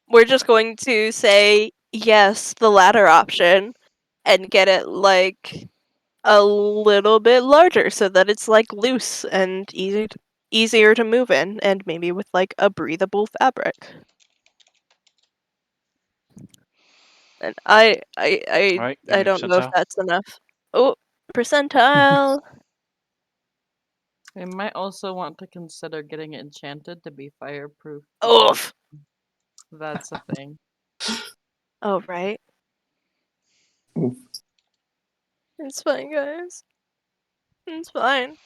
we're just going to say yes, the latter option, and get it like a little bit larger so that it's like loose and easier to move in, and maybe with like a breathable fabric. And All right, give I me a don't know if percentile. that's enough. Oh, percentile. We might also want to consider getting it enchanted to be fireproof. Oof. That's a thing. Oh right. Oof. It's fine, guys. It's fine.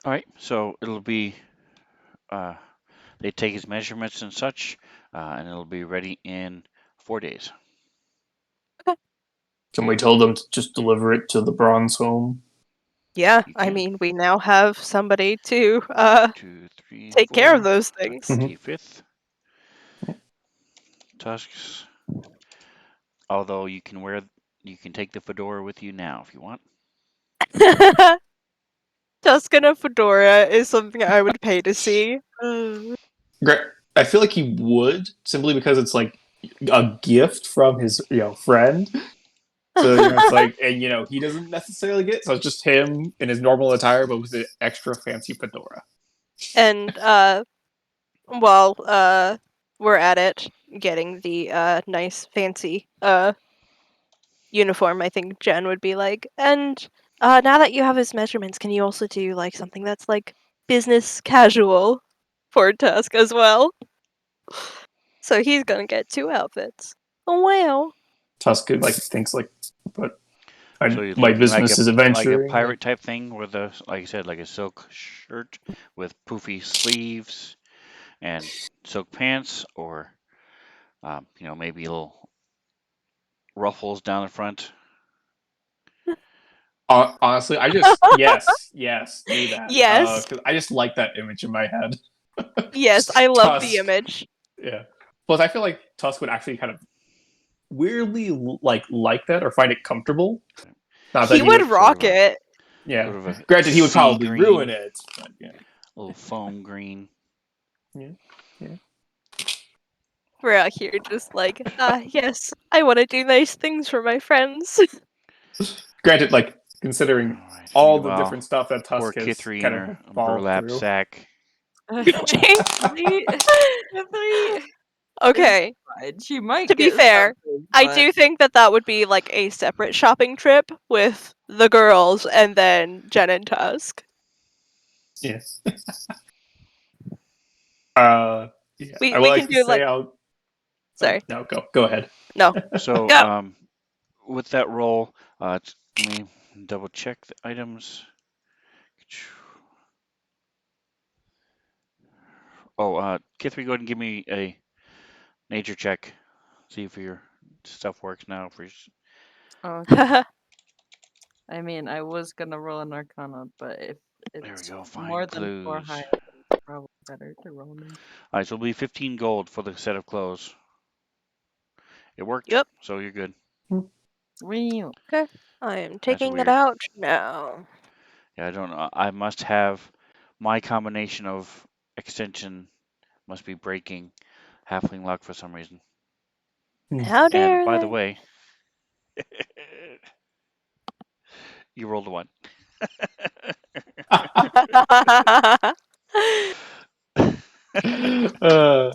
All right, so it'll be they take his measurements and such, and it'll be ready in 4 days. Can we tell them to just deliver it to the Bronze Home? Yeah, You I can. mean, we now have somebody to 2, 3, take care of 4. those things. 25th. Tusks. Although you can take the fedora with you now if you want. Tuscana fedora is something I would pay to see. Great. I feel like he would, simply because it's like a gift from his friend. So it's like, and he doesn't necessarily get it, so it's just him in his normal attire, but with an extra fancy fedora. And while we're at it, getting the nice fancy uniform, I think Jen would be like, and now that you have his measurements, can you also do like something that's like business casual for Tusk as well? So he's gonna get 2 outfits. Oh wow. Tusk thinks but So you're my thinking business is like a adventuring. pirate type thing with like I said, like a silk shirt with poofy sleeves and silk pants, or maybe little ruffles down the front. Honestly, I just yes, do that. Yes. 'Cause I just like that image in my head. Yes, I love the Tusk, image. yeah. Plus, I feel like Tusk would actually kind of weirdly like that or find it comfortable. Not He that he would would. rock it. Yeah. Sort of a Granted, he would sea probably ruin green, it. But yeah. little foam green. Yeah. Yeah. We're out here just like, yes, I want to do nice things for my friends. Granted, considering All right. all the Meanwhile, different stuff that poor Tusk has Kithri in kind of her evolved burlap through. sack. Definitely Okay, fine. She might to be get fair, something, I but do think that would be like a separate shopping trip with the girls and then Jen and Tusk. Yes. Yeah. I would We like can to do say like, I'll. sorry, No, go ahead. no, So, go. with that roll, let me double check the items. Oh, Kithri, go ahead and give me a nature check. See if your stuff works now. okay. I mean, I was gonna roll an Arcana, but if There we it's go. more Find than 4 clues. high, it's probably better to roll them. All right, so it'll be 15 gold for the set of clothes. It worked, Yep. so you're good. Real. Okay, I am That's taking it weird. out now. Yeah, I don't know. I must have my combination of extension must be breaking halfling luck for some reason. How And dare by the they? way, you rolled a 1.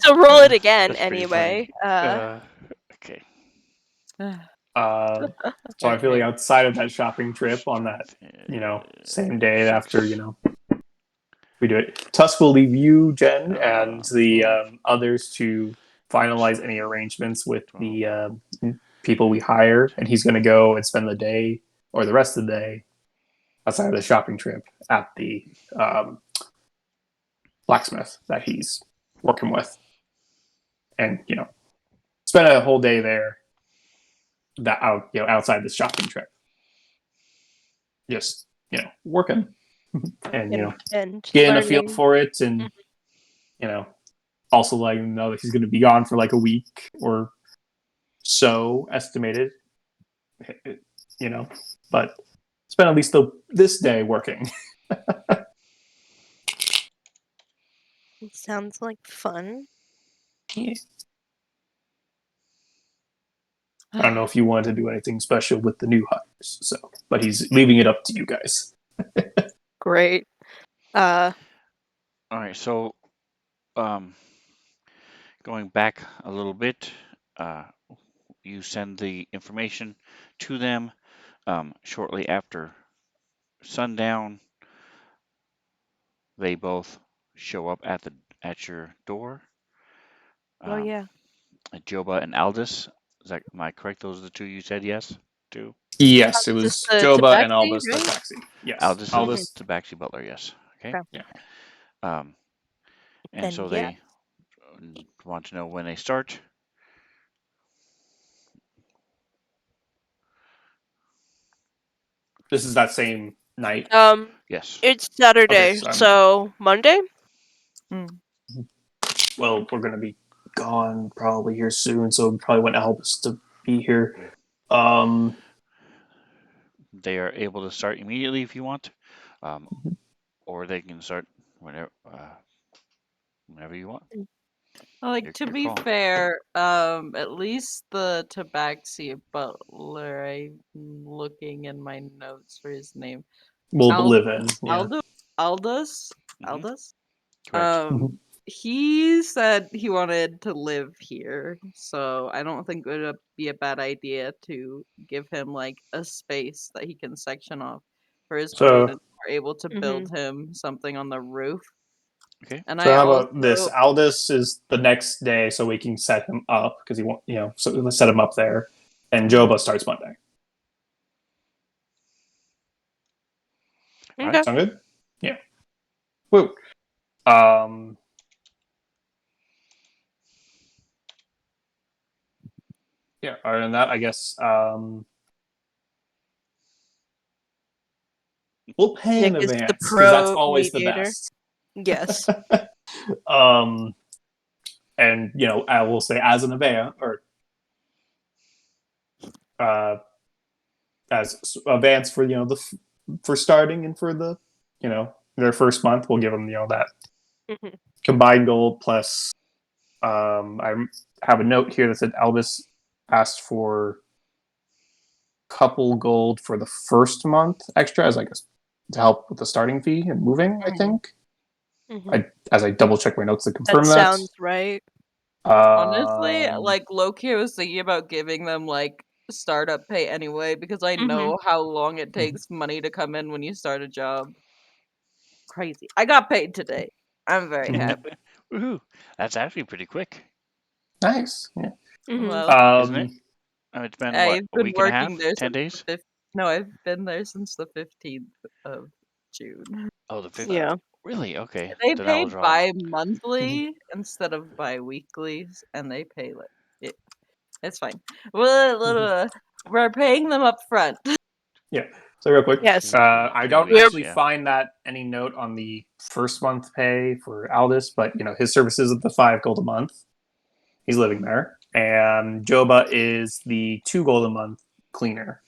So roll it again That's pretty funny. anyway. Okay. So I feel like outside of that shopping trip on that, same day after, 6. we do it, Tusk will leave you, Jen, and the 12, others to finalize any arrangements with 12. the people we hire, and he's going to go and spend the day or the rest of the day outside of the shopping trip at the blacksmith that he's working with, and spend a whole day there outside the shopping trip. just working and and getting a feel learning. for it, and also letting him know that he's going to be gone for like a week or so estimated. But spend at least this day working. It sounds like fun. Yeah. I don't know if you wanted to do anything special with the new hires, but he's leaving it up to you guys. Great. All right, so going back a little bit, you send the information to them shortly after sundown. They both show up at your door. Oh yeah. Joba and Aldous. Am I correct? Those are the two you said yes to? Yes, it Just was the Joba and tabaxi, Albus the right? taxi. Yes, Aldous is Albus. the Tabaxi Butler, yes. Okay. Okay. Yeah. And Then so yeah. they want to know when they start. This is that same night. Yes. It's Saturday, sorry. so Monday. Well, we're gonna be gone probably here soon, so we probably want Albus to be here. They are able to start immediately if you want, or they can start whenever you want. Like, to Your be call. fair, at least the Tabaxi Butler, I'm looking in my notes for his name. We'll Al- live in. Yeah. Aldous? Mhm. Aldous? Correct. He said he wanted to live here, so I don't think it would be a bad idea to give him like a space that he can section off for his food, and So we're able to Mhm. build him something on the roof. Okay. And So I how also about this? Aldous is the next day, so we can set him up because he won't. So let's set him up there, and Joba starts Monday. All Okay. right. Sound good? Yeah. Woo. Yeah. Other than that, I guess we'll pay in Nick is the advance because that's pro always the mediator. best. Yes. And I will say as an Avea or as advance for for starting and for the their first month, we'll give them that Mhm. combined gold plus. I have a note here that said Albus asked for couple gold for the first month extra as to help with the starting fee and moving. I think Mhm. as I double check my notes to That confirm sounds right. honestly, Um, like Loki, I was thinking about giving them like startup pay anyway because I Mhm. know how long it takes money to come in when you start a job. Crazy. I got paid today. I'm very Mhm. happy. Woohoo! That's actually pretty quick, nice. Yeah. Mhm. Well, isn't it? It's been what, I've a been week and a working half, there 10 since days? no, I've been there since the 15th of June. Oh, the 5th. Yeah. Really? Okay. They Then I pay was wrong. bi-monthly instead of bi-weekly, and they pay like it's fine. We're paying them up front. Yeah. So real quick, Yes. I 2 don't weeks, actually yeah. find that any note on the first month pay for Aldous, but his services at the 5 gold a month. He's living there, and Joba is the 2 gold a month cleaner.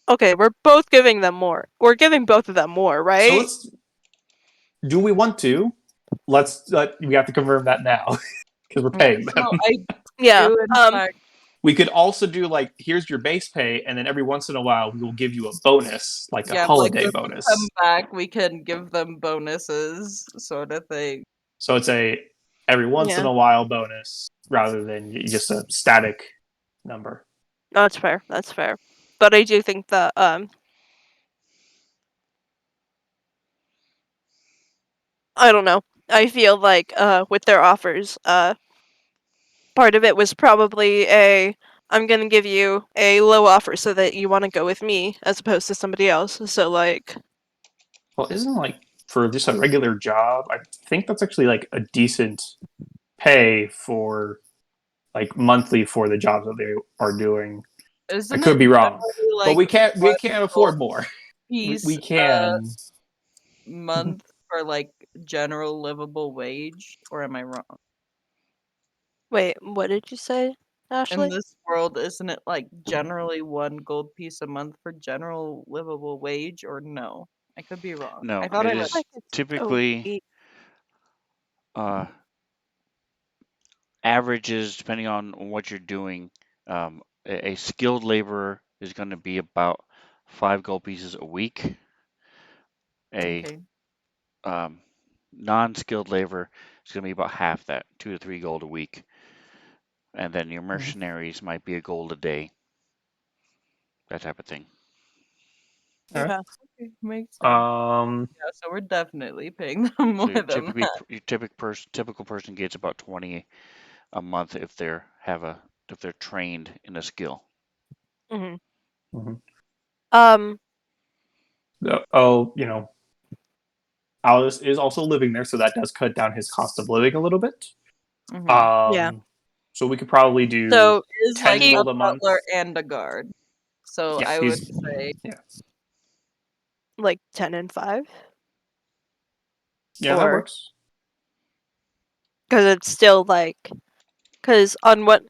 Okay, we're both giving them more. We're giving both of them more, right? So do we want to? We have to confirm that now because we're paying them. No, I Yeah. do in fact. We could also do here's your base pay, and then every once in a while we will give you a bonus, like a Yeah, like holiday when we bonus. come back, we can give them bonuses, sort of thing. So it's a every once in Yeah. a while bonus rather than just a static number. That's fair. That's fair. But I do think that I don't know. I feel like with their offers, part of it was probably I'm gonna give you a low offer so that you want to go with me as opposed to somebody else. So like, Well, isn't for just a regular job? I think that's actually a decent pay for monthly for the jobs that they are doing. Isn't I could it be wrong, generally, but like, we can't one afford gold more. piece We a can. month for like general livable wage, or am I wrong? Wait, what did you say, In Ashley? this world, isn't it like generally one gold piece a month for general livable wage, or no? I could be wrong. No, I thought it I read. is It's typically week. uh, averages depending on what you're doing. A skilled laborer is going to be about 5 gold pieces a week. A Okay. non-skilled laborer is going to be about half that, 2 to 3 gold a week. And then your mercenaries might be a gold a day, that type of thing. Alright. Okay. Okay, makes sense. Yeah, so we're definitely paying them more So than that. your typical person gets about 20 a month if they're trained in a skill. hmm Mhm. Um. Oh, Alice is also living there, so that does cut down his cost of living a little bit. Mm-hmm. Yeah. So we could probably do So Is 10 like a gold a month. butler and a guard. So Yes, I would say like 10 and 5, yeah, that or works. because it's still like, because on what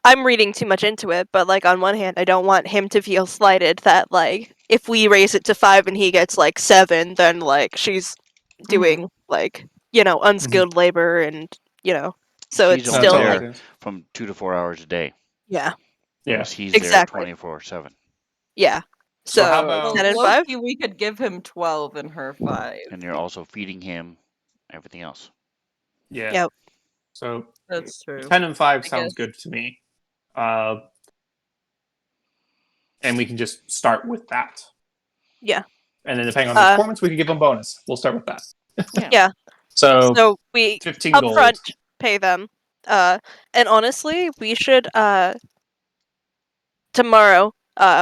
I'm reading too much into it, but like on one hand, I don't want him to feel slighted that like if we raise it to 5 and he gets like 7, then like she's doing like unskilled labor and so She's it's only still Totally like there makes sense. from 2 to 4 hours a day, yeah, Yeah. whereas he's there exactly, 24/7, yeah. So how So about 10 well, and 5. Loki, we could give him 12 and her 5. and you're also feeding him everything else. yeah? Yep. So That's true. 10 and 5 I sounds guess. good to me. And we can just start with that. Yeah. And then depending on his performance, we can give him bonus. We'll start with that. Yeah. Yeah. So So we 15 gold. upfront pay them. And honestly, we should tomorrow,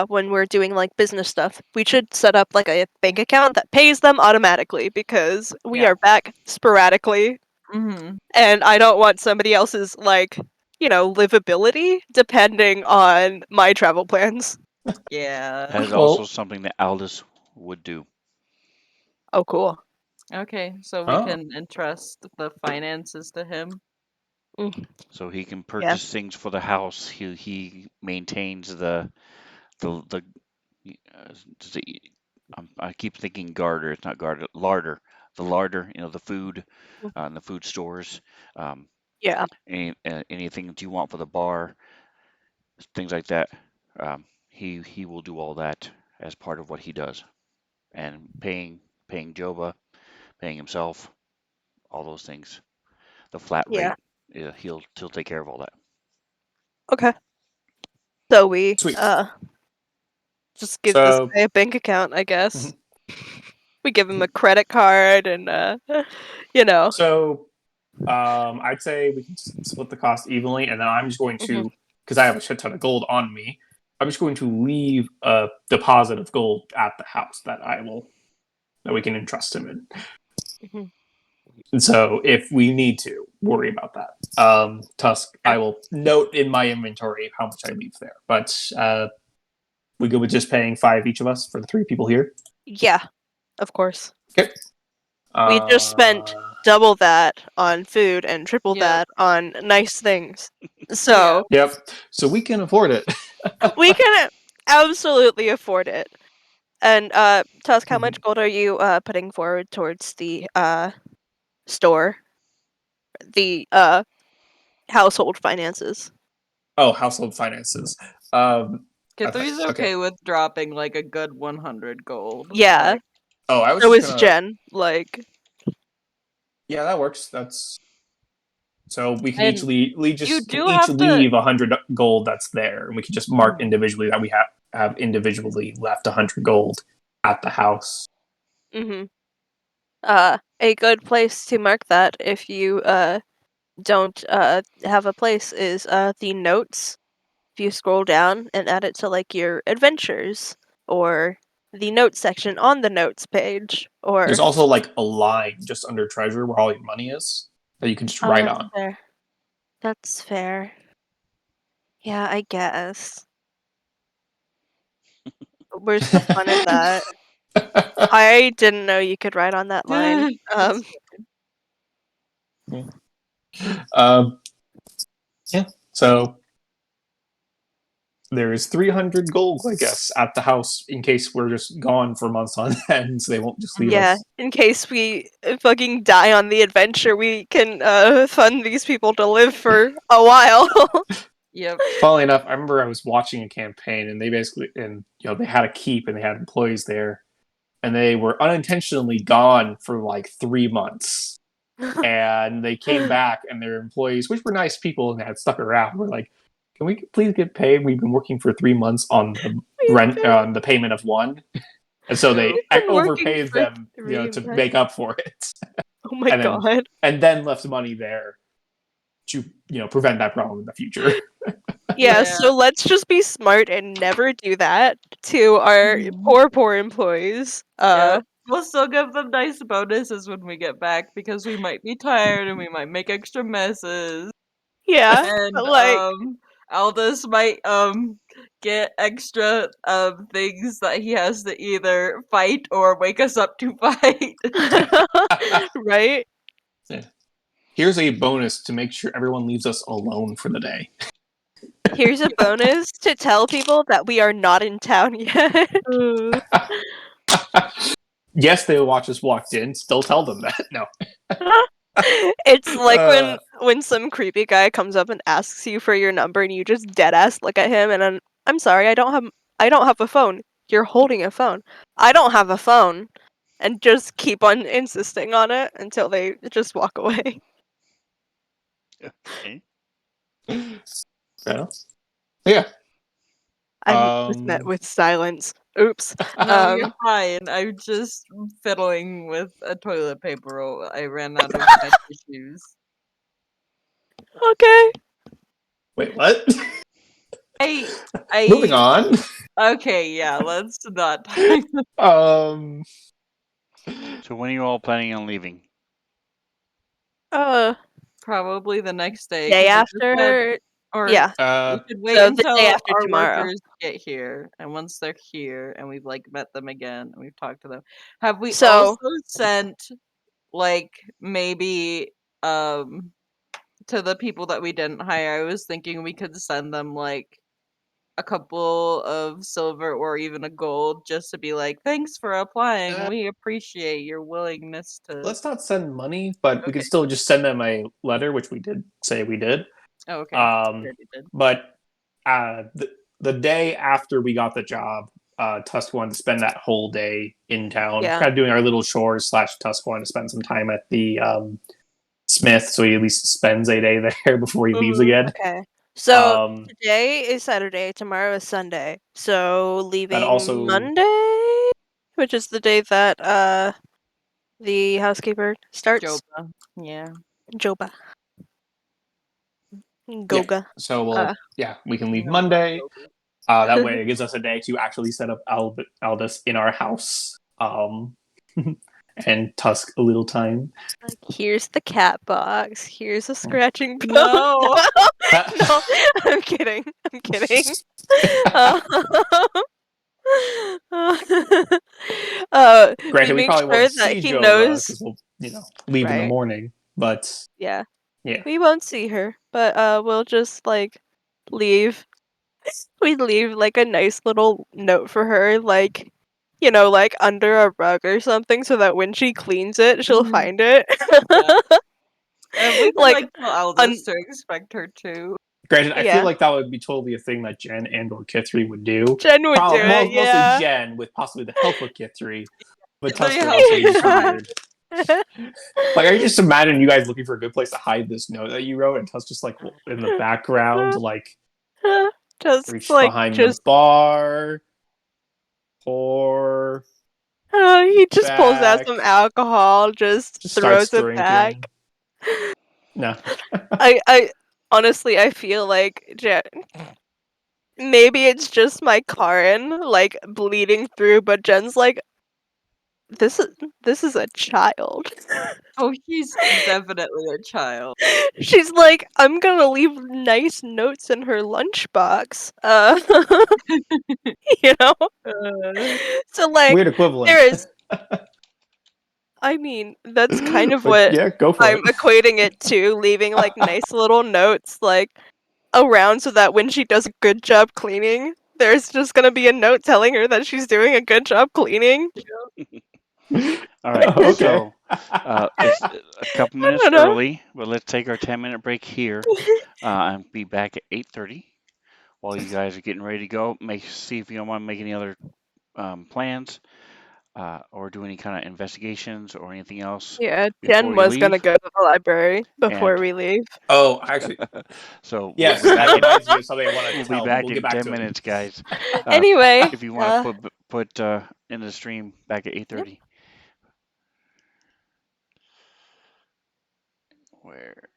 when we're doing like business stuff, we should set up like a bank account that pays them automatically because we Yeah. are back sporadically, Mm-hmm. and I don't want somebody else's like livability depending on my travel plans. Yeah. That is Well, also something that Aldous would do. Oh, cool. Okay, so we can entrust the finances to him. So he can Yeah. purchase things for the house. He maintains the the I keep thinking garter. It's not garter. Larder. The larder. The food, and the food stores. Um, Yeah. anything that you want for the bar, things like that. He will do all that as part of what he does, and paying Joba, paying himself, all those things. The flat Yeah. rate, he'll take care of all that. Okay. So we sweet. just give this So guy a bank account, I guess. Mhm. We give him a credit card and you know. so I'd say we can split the cost evenly, and then I'm just going Mhm. to, because I have a shit ton of gold on me, I'm just going to leave a deposit of gold at the house that we can entrust him in. Mhm. And so if we need to worry about that, Tusk, Yeah. I will note in my inventory how much I leave there. But we go with just paying 5 each of us for the 3 people here. Yeah, of course. Okay. We just spent double that on food and triple Yep. that on nice things. So Yep. So we can afford it. we can absolutely afford it. And Tusk, how much gold are you putting forward towards the store? The household finances. Oh, household finances. K3's Okay. okay with dropping like a good 100 gold. Yeah. Like, Oh, I was So just is gonna. Jen. Like Yeah, that works. That's so we can And you do each have to. leave 100 gold that's there, and we can just mark individually that we have individually left 100 gold at the house. mhm. A good place to mark that if you don't have a place is the notes. If you scroll down and add it to like your adventures or the notes section on the notes page There's or also like a line just under treasure where all your money is that you can just write that's on. fair. That's fair. Yeah, I guess. Where's the fun in that? I didn't know you could write on that line. Yeah. So there is 300 gold, I guess, at the house in case we're just gone for months on end, so they won't just leave Yeah, us. in case we fucking die on the adventure, we can fund these people to live for a while. Yep. Funnily enough, I remember I was watching a campaign, and they basically, and they had a keep, and they had employees there, and they were unintentionally gone for like 3 months, and they came back, and their employees, which were nice people and had stuck around, were like, "Can we please get paid? We've been working for 3 months on the rent, on the payment of one." And so they We've been working overpaid for them, 3 to months. make up for it, Oh my and god. then left money there to prevent that problem in the future. Yeah, Yeah. so let's just be smart and never do that to our Mhm. poor employees. Yep. We'll still give them nice bonuses when we get back because we might be tired and we might make extra messes. Yeah, And but like Aldous might get extra things that he has to either fight or wake us up to fight. right? Here's a bonus to make sure everyone leaves us alone for the day. Here's a bonus to tell people that we are not in town yet. Yes, they will watch us walked in. Still tell them that. No. It's like Uh, when some creepy guy comes up and asks you for your number and you just dead ass look at him and I'm sorry, I don't have a phone. You're holding a phone. I don't have a phone. And just keep on insisting on it until they just walk away. Okay. yeah. Yeah. I'm just met with silence. Oops. No, you're fine. I'm just fiddling with a toilet paper roll. I ran out of my tissues. Okay. Wait, what? I Moving on. Okay, yeah, let's not Um. So when are you all planning on leaving? probably the next day. Day 'Cause like I said, after. or Yeah. Uh. we should wait So the day until after our tomorrow. workers get here, and once they're here and we've like met them again and we've talked to them, have we So also sent like maybe to the people that we didn't hire? I was thinking we could send them like a couple of silver or even a gold just to be like, thanks for applying. We appreciate your willingness to. Let's not send money, but we Okay. could still just send them a letter, which we did say we did. Oh, okay. We already did. But the day after we got the job, Tusk wanted to spend that whole day in town, Yeah. kind of doing our little chores. / Tusk wanted to spend some time at the Smith, so he at least spends a day there before he leaves again. Okay. So Um, today is Saturday, tomorrow is Sunday. So leaving also- Monday, which is the day that the housekeeper starts. Joba. Yeah. Joba. Goga. so we can leave No, Monday. not That way, it gives us a day to actually set up Aldous in our house. And Tusk a little time. Like, here's the cat box. Here's a scratching post. No. No, I'm kidding. I'm kidding. Granted, we make probably sure won't that see he Joba knows. because we'll, leave in the Right. morning. But Yeah. Yeah. We won't see her, but we'll just like leave. We leave like a nice little note for her, like like under a rug or something, so that when she cleans it, she'll Mhm. find it. And we can Like, tell Aldous to expect her to. Granted, I feel Yeah. like that would be totally a thing that Jen and or Kithri would do. Jen would do it, Mostly yeah. Jen, with possibly the help of Kithri. But They Tusk would help also be each just other. weird. Like, I just imagine you guys looking for a good place to hide this note that you wrote, and Tusk just like in the background, like Just reach like behind the bar, pour, he just pulls out back, some alcohol, just starts throws it back. drinking. No. I honestly I feel like maybe it's just my Karen like bleeding through, but Jen's like this is a child. Oh, he's definitely a child. She's like, I'm gonna leave nice notes in her lunchbox. You know? Uh, So like Weird equivalent. there is I mean, that's kind of But what yeah, go for I'm it. equating it to, leaving like nice little notes like around so that when she does a good job cleaning, there's just gonna be a note telling her that she's doing a good job cleaning. All right, Okay. so it's a couple I minutes don't know. early, but let's take our 10-minute break here and be back at 8:30. While you guys are getting ready to go, see if you don't want to make any other plans or do any kind of investigations or anything else Yeah, before Jen you was gonna leave. go to the library before And we leave. Oh, actually, so we'll yes, be back that in reminds me of something I want to we'll be tell, but back we'll get in back 10 to it. minutes, guys. Anyway, If you want to put in the stream back at 8:30. Where?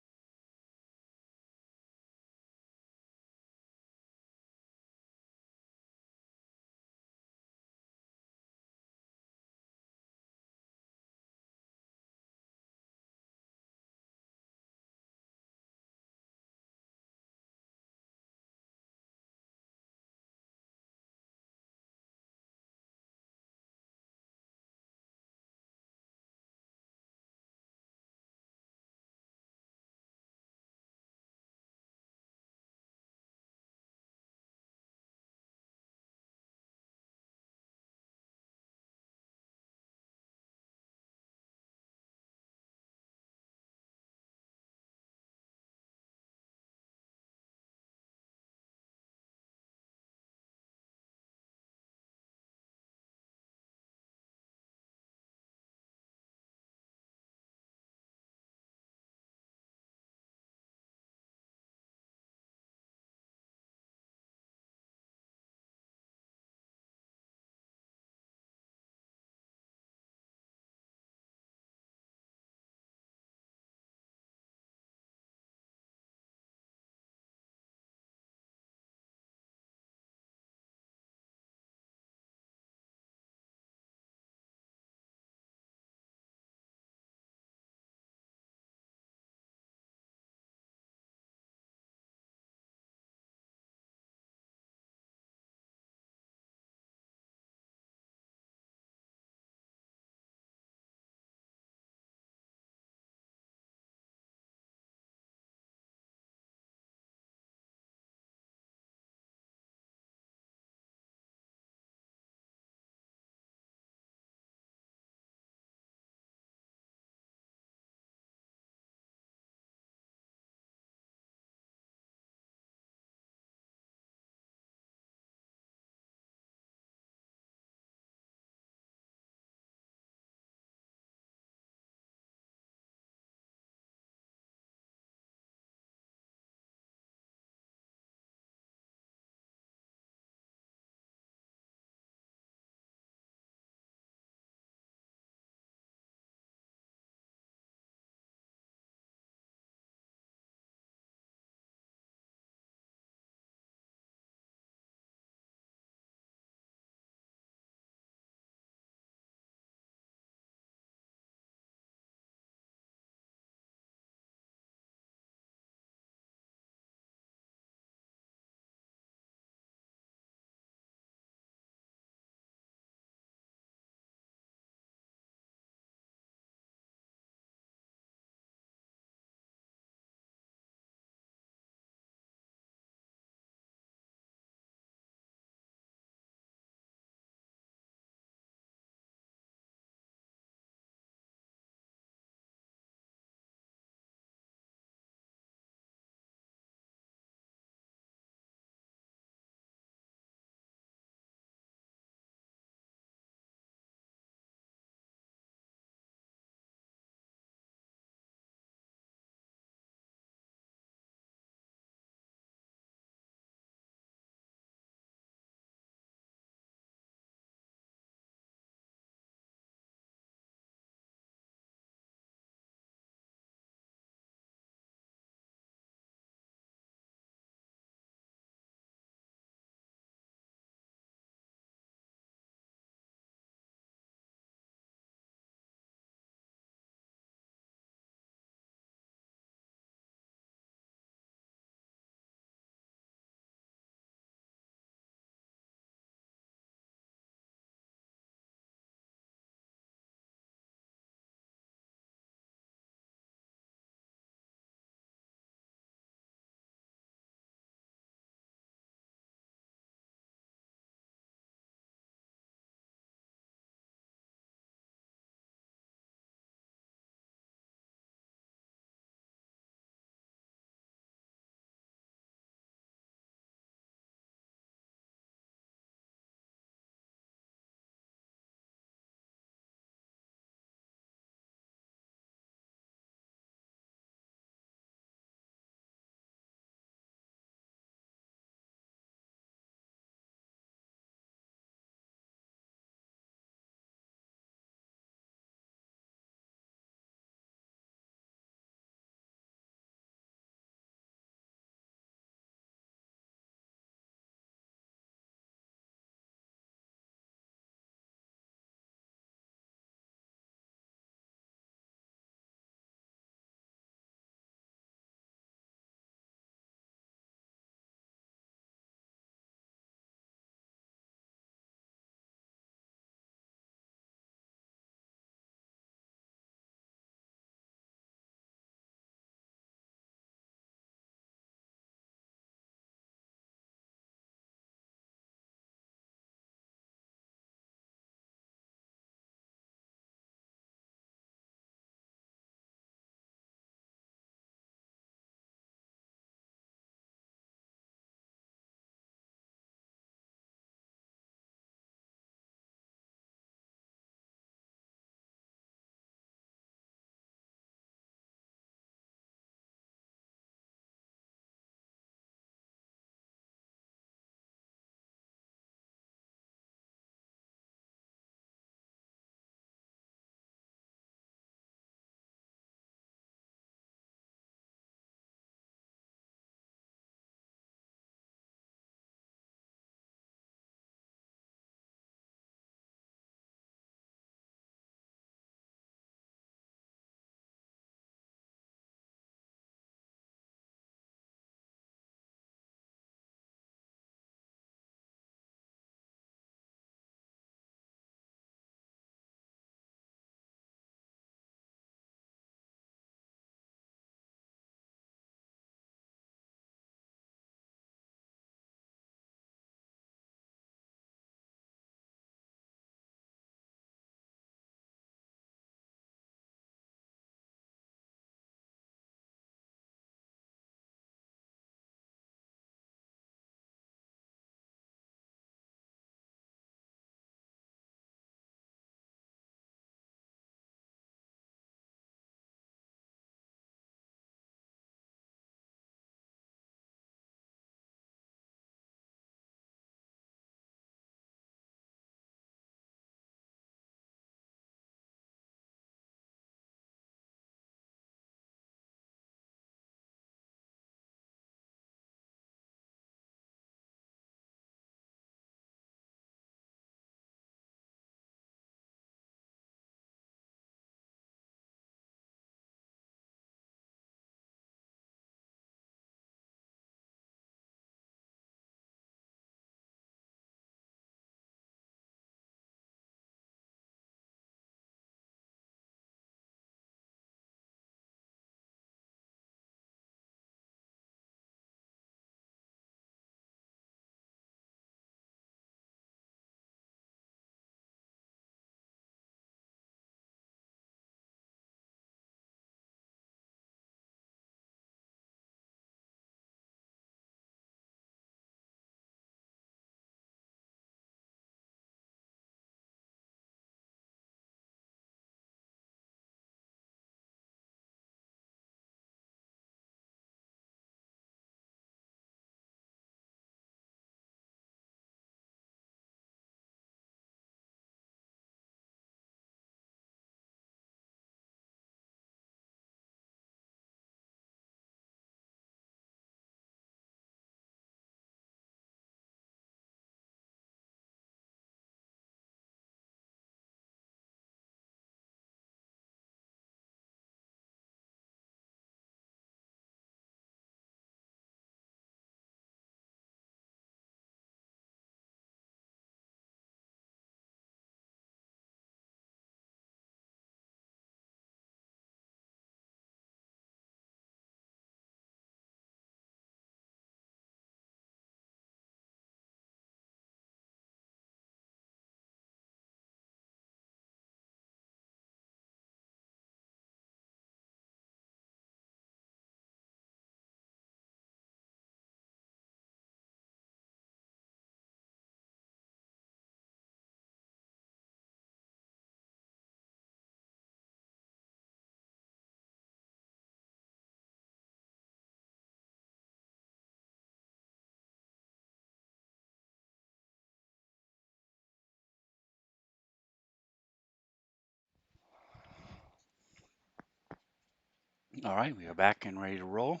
All right, we are back and ready to roll.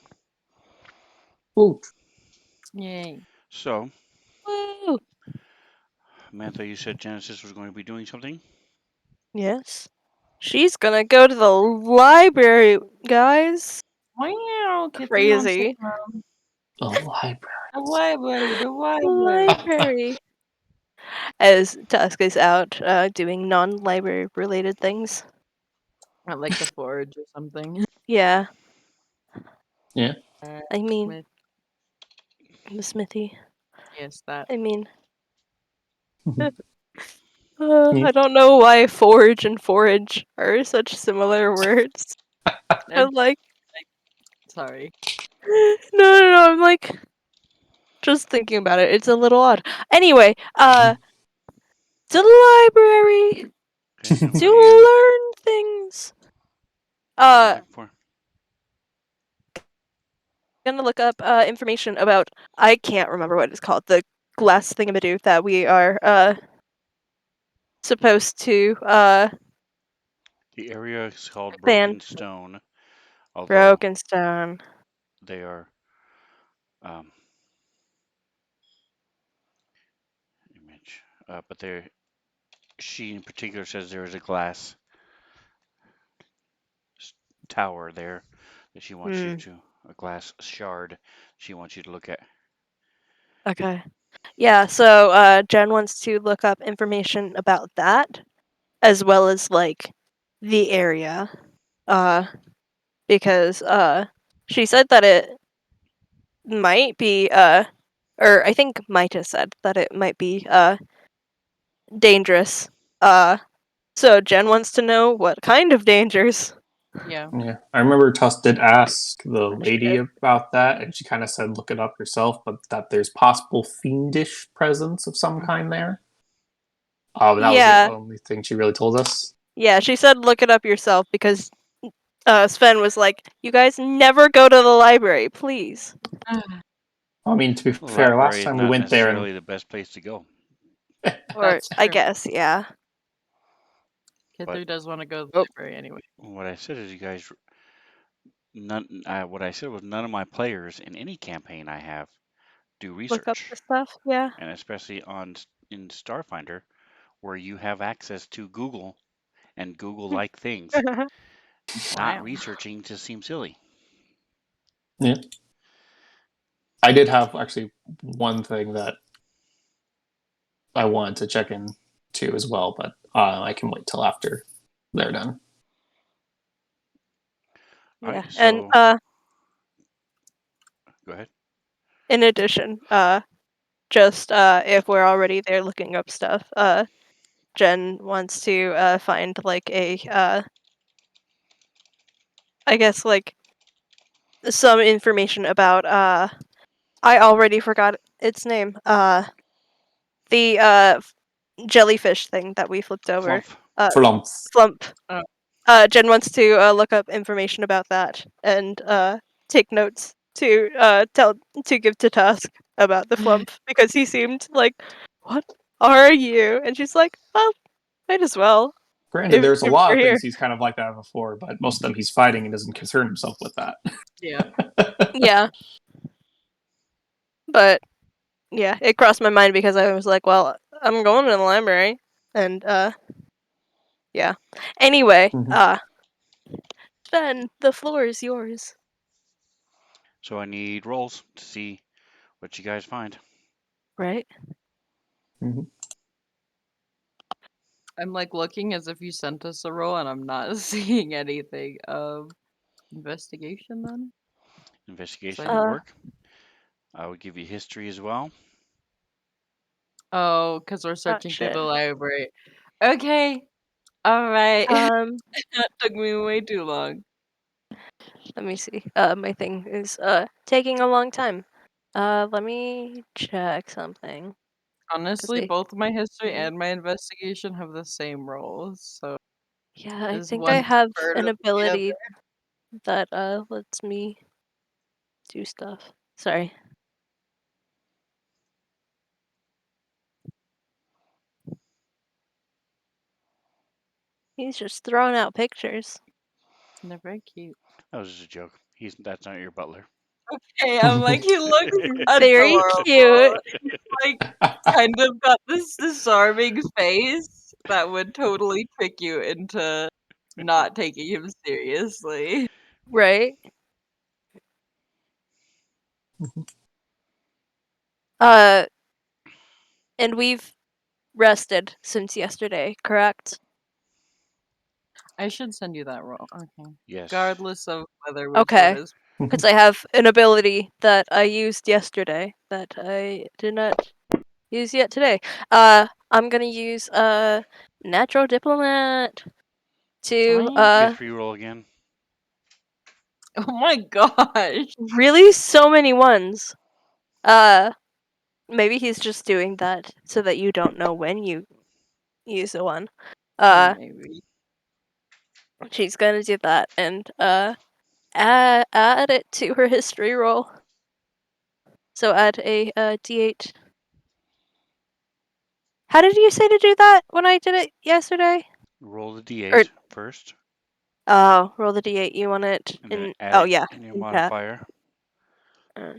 Ooh. Yay. So, Woo! Mantha, you said Genesis was going to be doing something? Yes. She's gonna go to the library, guys. Wow, Kitten Crazy. The library. The library, the library. Library. As Tusk is out doing non-library related things. At like the forge or something. Yeah, Yeah. I mean, Smith. the smithy. Yes, that. I mean, Yeah. I don't know why forge and forage are such similar words. I'm like, Sorry. no, I'm like, just thinking about it. It's a little odd. Anyway, to the library Okay, and what to are you learn things. looking for? Gonna look up information about. I can't remember what it's called. The glass thingamadoo that we are supposed to The area is called ban. Broken Stone, although Broken stone. they are um, image, but they're she in particular says there is a glass tower there that she wants you to a glass shard she wants you to look at. Okay. Yeah, so Jen wants to look up information about that as well as like the area. Because she said that it might be or I think Maita said that it might be dangerous. So Jen wants to know what kind of dangers. Yeah. Yeah. I remember Tuss did ask the She lady did. about that, and she kind of said, look it up yourself, but that there's possible fiendish presence of some kind there. But that was the Yeah, only thing she really told us. yeah, she said look it up yourself because Sven was like, you guys never go to the library, please. I mean, to be The fair, last library is time we not went there and necessarily the best place to go, Or That's I true. guess, yeah. but Kithu does want to go to the Oh. library anyway. what I said is you guys what I said was none of my players in any campaign I have do Look up research, the stuff, yeah. and especially in Starfinder where you have access to Google and Google like things. Not Wow. researching just seems silly. yeah, I did have actually one thing that I wanted to check in to as well, but I can wait till after they're done. All Yeah. right, And so go ahead. in addition, just if we're already there looking up stuff, Jen wants to find like a I guess like some information about I already forgot its name. The jellyfish thing that we flipped over. Flump. Flump. Flump. Oh. Jen wants to look up information about that and take notes to give to Tusk about the flump because he seemed like, what are you? And she's like, well, might as well. Granted, there's a If lot we're of here. things he's kind of like that before, but most of them he's fighting and doesn't concern himself with that. Yeah. Yeah, but yeah, it crossed my mind because I was like, well, I'm going to the library, and yeah. Anyway, Mhm. Ben, the floor is yours. So I need rolls to see what you guys find. Right? Mhm. I'm like looking as if you sent us a roll and I'm not seeing anything. Investigation then? Investigation would Uh, work. I would give you history as well. Oh, because we're searching through shit. the library. Okay. All right. That took me way too long. Let me see. My thing is taking a long time. Let me check something. Honestly, they- both my history Mhm. and my investigation have the same rolls. So Yeah, I is think I one have preferred an over the other? ability that lets me do stuff. Sorry. He's just throwing out pictures. They're very cute. That was just a joke. That's not your butler. Hey, I'm like, he looks Very adorable. cute. Like, kind of got this disarming face that would totally trick you into not taking him seriously. Right? And we've rested since yesterday, correct? I should send you that roll. Okay. Yes. Regardless of whether which Okay. one is. Because I have an ability that I used yesterday that I did not use yet today. I'm gonna use natural diplomat to Sweet. History roll again. Oh my gosh. really so many ones. Maybe he's just doing that so that you don't know when you use the one. Maybe. She's gonna do that and add it to her history roll. So add a d8. How did you say to do that when I did it yesterday? Roll the Or d8 first, oh, roll the d8. You want it and then in? add Oh it yeah, in your in chat. modifier. Uh,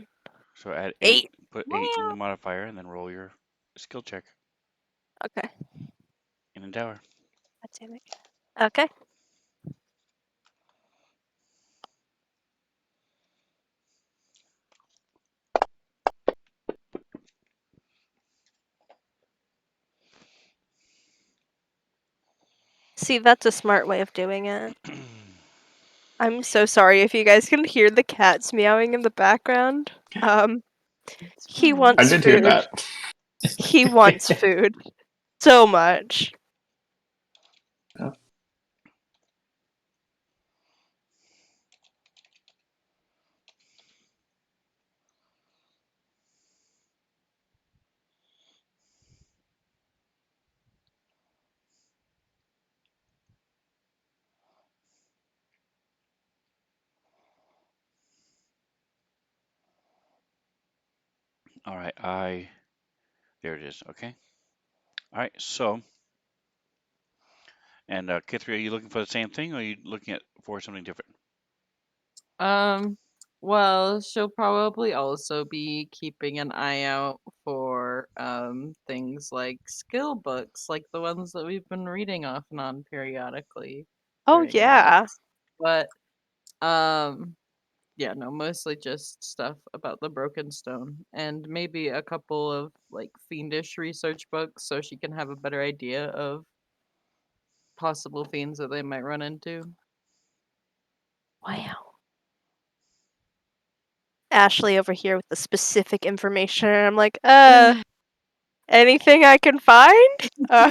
So add 8. 8. Put 8 in the modifier, and then roll your skill check Okay. in Endower. God damn it. Okay. See, that's a smart way of doing it. I'm so sorry if you guys can hear the cats meowing in the background. He fine. I wants did hear food. that. He wants food so much. All right, there it is. Okay. All right. So, and Kithri, are you looking for the same thing, or are you looking for something different? Well, she'll probably also be keeping an eye out for things like skill books, like the ones that we've been reading off and on periodically Oh during yeah. nights. But yeah, no, mostly just stuff about the Broken Stone and maybe a couple of like fiendish research books so she can have a better idea of possible fiends that they might run into. Wow. Ashley over here with the specific information. I'm like, anything I can find? I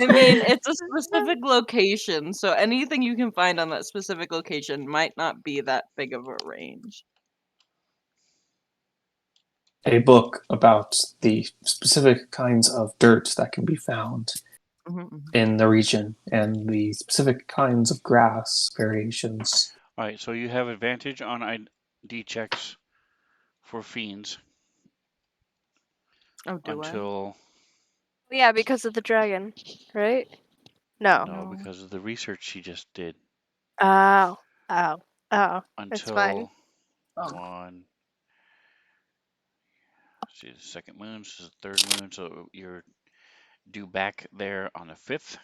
mean, it's a specific location, so anything you can find on that specific location might not be that big of a range. A book about the specific kinds of dirt that can be found in the region and the specific kinds of grass variations. All right. So you have advantage on ID checks for fiends Oh, do I? until Yeah, because of the dragon, right? No. no, No. because of the research she just did. Oh. Oh. Oh. It's fine. Until Oh. one. See the second moon. This is the third moon, so you're due back there on the 5th.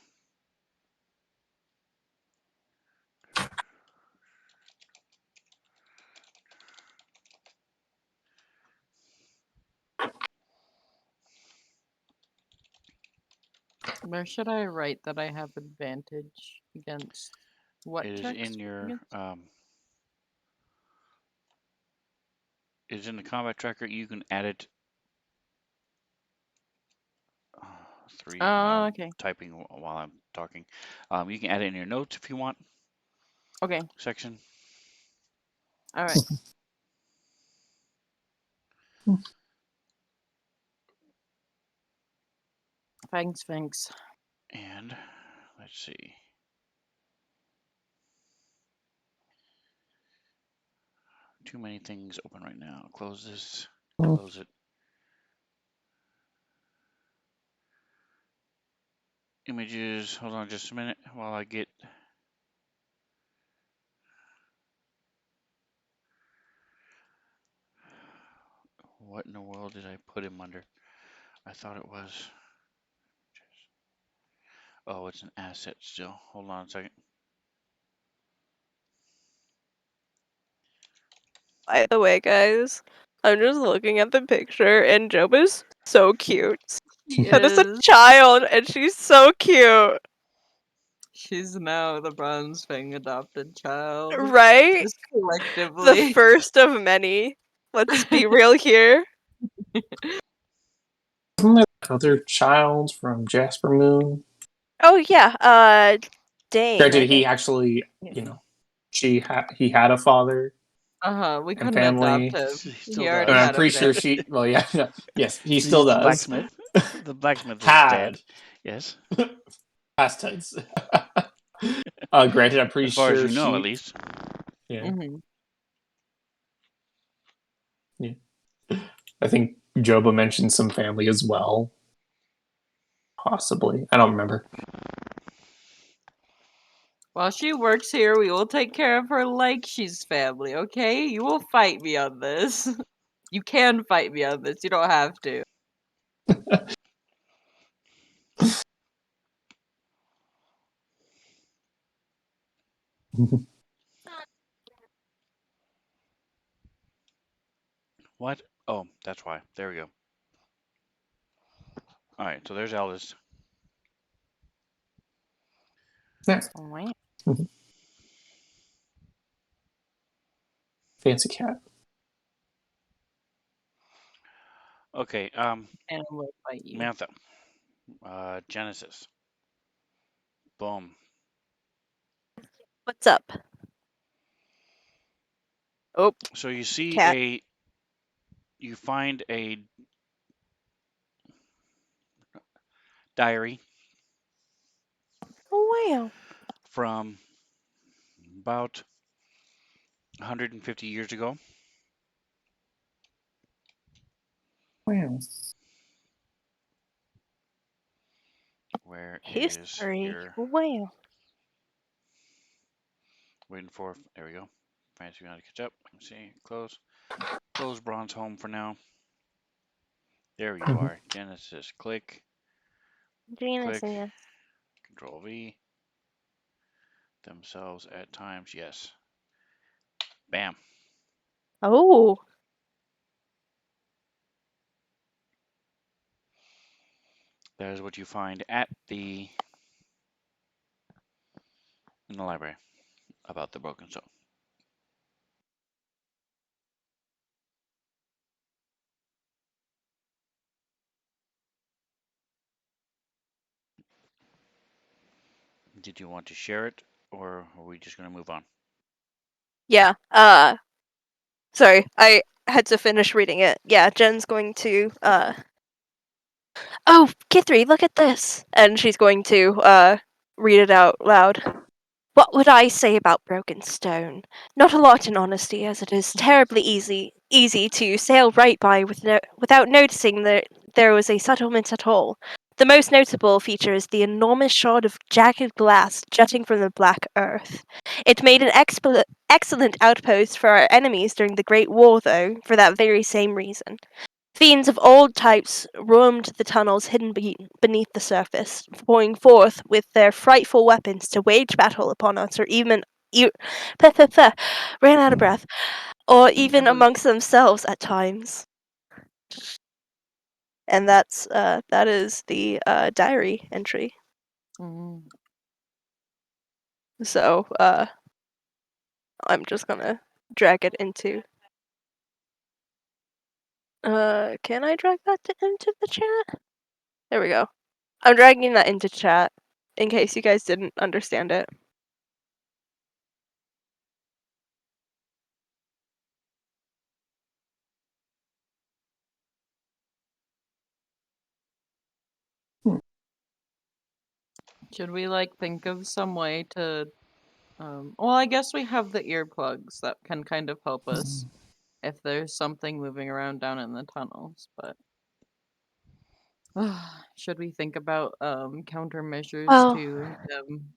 Where should I write that I have advantage against what It is checks? in your Against? it is in the combat tracker. You can add it. Three. Oh, okay. Typing while I'm talking. You can add it in your notes if you want. Okay. Section. All right. Thanks. And let's see. Too many things open right now. Close this. Close it. Images. Hold on just a minute while I get. What in the world did I put him under? I thought it was. Oh, it's an asset still. Hold on a second. By the way, guys, I'm just looking at the picture, and Job is so cute. She That is a is. child, and she's so cute, She's now the Bronze Fang adopted child. right? Just The collectively. first of many. Let's be real here. Isn't there other child from Jasper Moon? Oh yeah, Dane. I Granted, he think. actually, he had a father We and couldn't family. adopt him. He He still already And does. I'm had a pretty sure family. well, yes, he still He's the does. blacksmith. The blacksmith is Had dead. Yes. past tense. Granted, I'm pretty As far as sure you know, at she. least. Yeah, Hmm. yeah. I think Joba mentioned some family as well. Possibly, I don't remember. While she works here, we will take care of her like she's family, okay? You will fight me on this. You can fight me on this. You don't have to. What? Oh, that's why. There we go. All right, so there's Eldest. Yeah. Wow. Fancy cat. Okay, And I will fight you. Mantha. Genesis. Boom. What's up? Oh, So you see cat. you find a diary Oh wow. from about 150 years ago. Wow. Where is History. your Wow. waiting for? There we go. Fancy got to catch up. Let me see. Close bronze home for now. There you Mhm. are. Genesis. Click. Click. Genesis. Control V. Themselves at times. Yes. Bam. Oh. That is what you find at in the library about the broken stone. Did you want to share it, or are we just going to move on? Yeah. Sorry, I had to finish reading it. Yeah, Jen's going to oh, Kithri, look at this. And she's going to read it out loud. What would I say about broken stone? Not a lot in honesty, as it is terribly easy to sail right by without noticing that there was a settlement at all. The most notable feature is the enormous shard of jagged glass jutting from the black earth. It made an excellent outpost for our enemies during the Great War, though, for that very same reason. Fiends of all types roamed the tunnels hidden beneath the surface, pouring forth with their frightful weapons to wage battle upon us, or even ran out of breath, or even was- amongst themselves at times. And that is the diary entry. Mm. So I'm just gonna drag it into. Can I drag that into the chat? There we go. I'm dragging that into chat in case you guys didn't understand it. Should we think of some way to well, I guess we have the earplugs that can kind of help us if there's something moving around down in the tunnels, but should we think about countermeasures Well, to them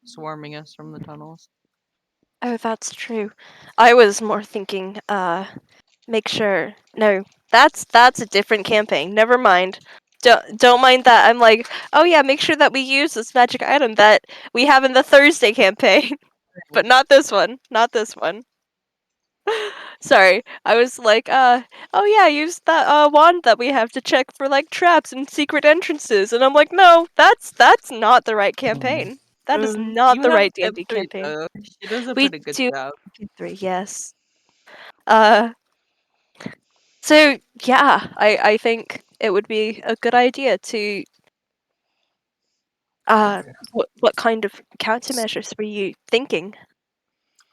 swarming us from the tunnels? oh, that's true. I was more thinking, make sure. No, That's a different campaign. Never mind. Don't mind that. I'm like, oh yeah, make sure that we use this magic item that we have in the Thursday campaign, but not this one. Not this one. Sorry, I was like, oh yeah, use that wand that we have to check for like traps and secret entrances, and I'm like, no, that's not the right campaign. That is not You the have right tip D&D 3 campaign. though. She does a We pretty good do job. tip 3, yes. So yeah, I think it would be a good idea to what kind of countermeasures were you thinking?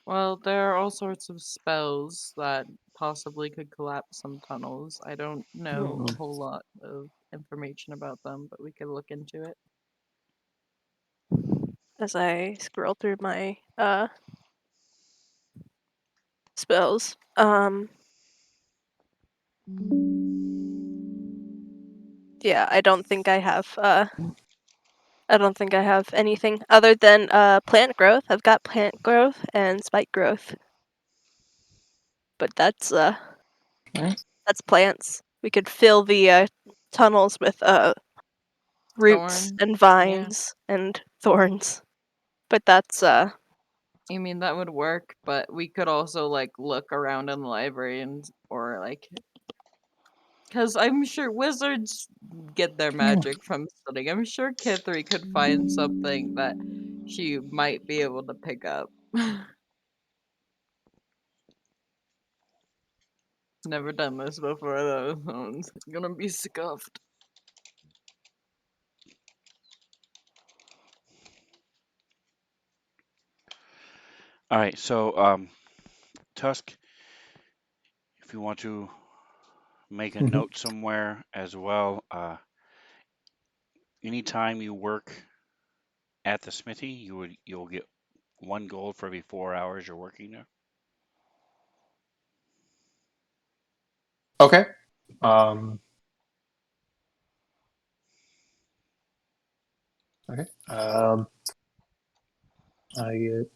Well, there are all sorts of spells that possibly could collapse some tunnels. I don't know a whole lot of information about them, but we could look into it. As I scroll through my spells. Yeah, I don't think I have anything other than plant growth. I've got plant growth and spike growth. But that's plants. We could fill the tunnels with roots Thorn. and Yeah. vines and thorns. But that's I mean, that would work, but we could also like look around in the library or like, because I'm sure wizards get their magic from studying. I'm sure Kithri could find something that she might be able to pick up. Never done this before though. So it's gonna be scuffed. All right, so Tusk, if you want to make a note somewhere as well, anytime you work at the smithy, you'll get 1 gold for every 4 hours you're working there. Okay. Okay. I get.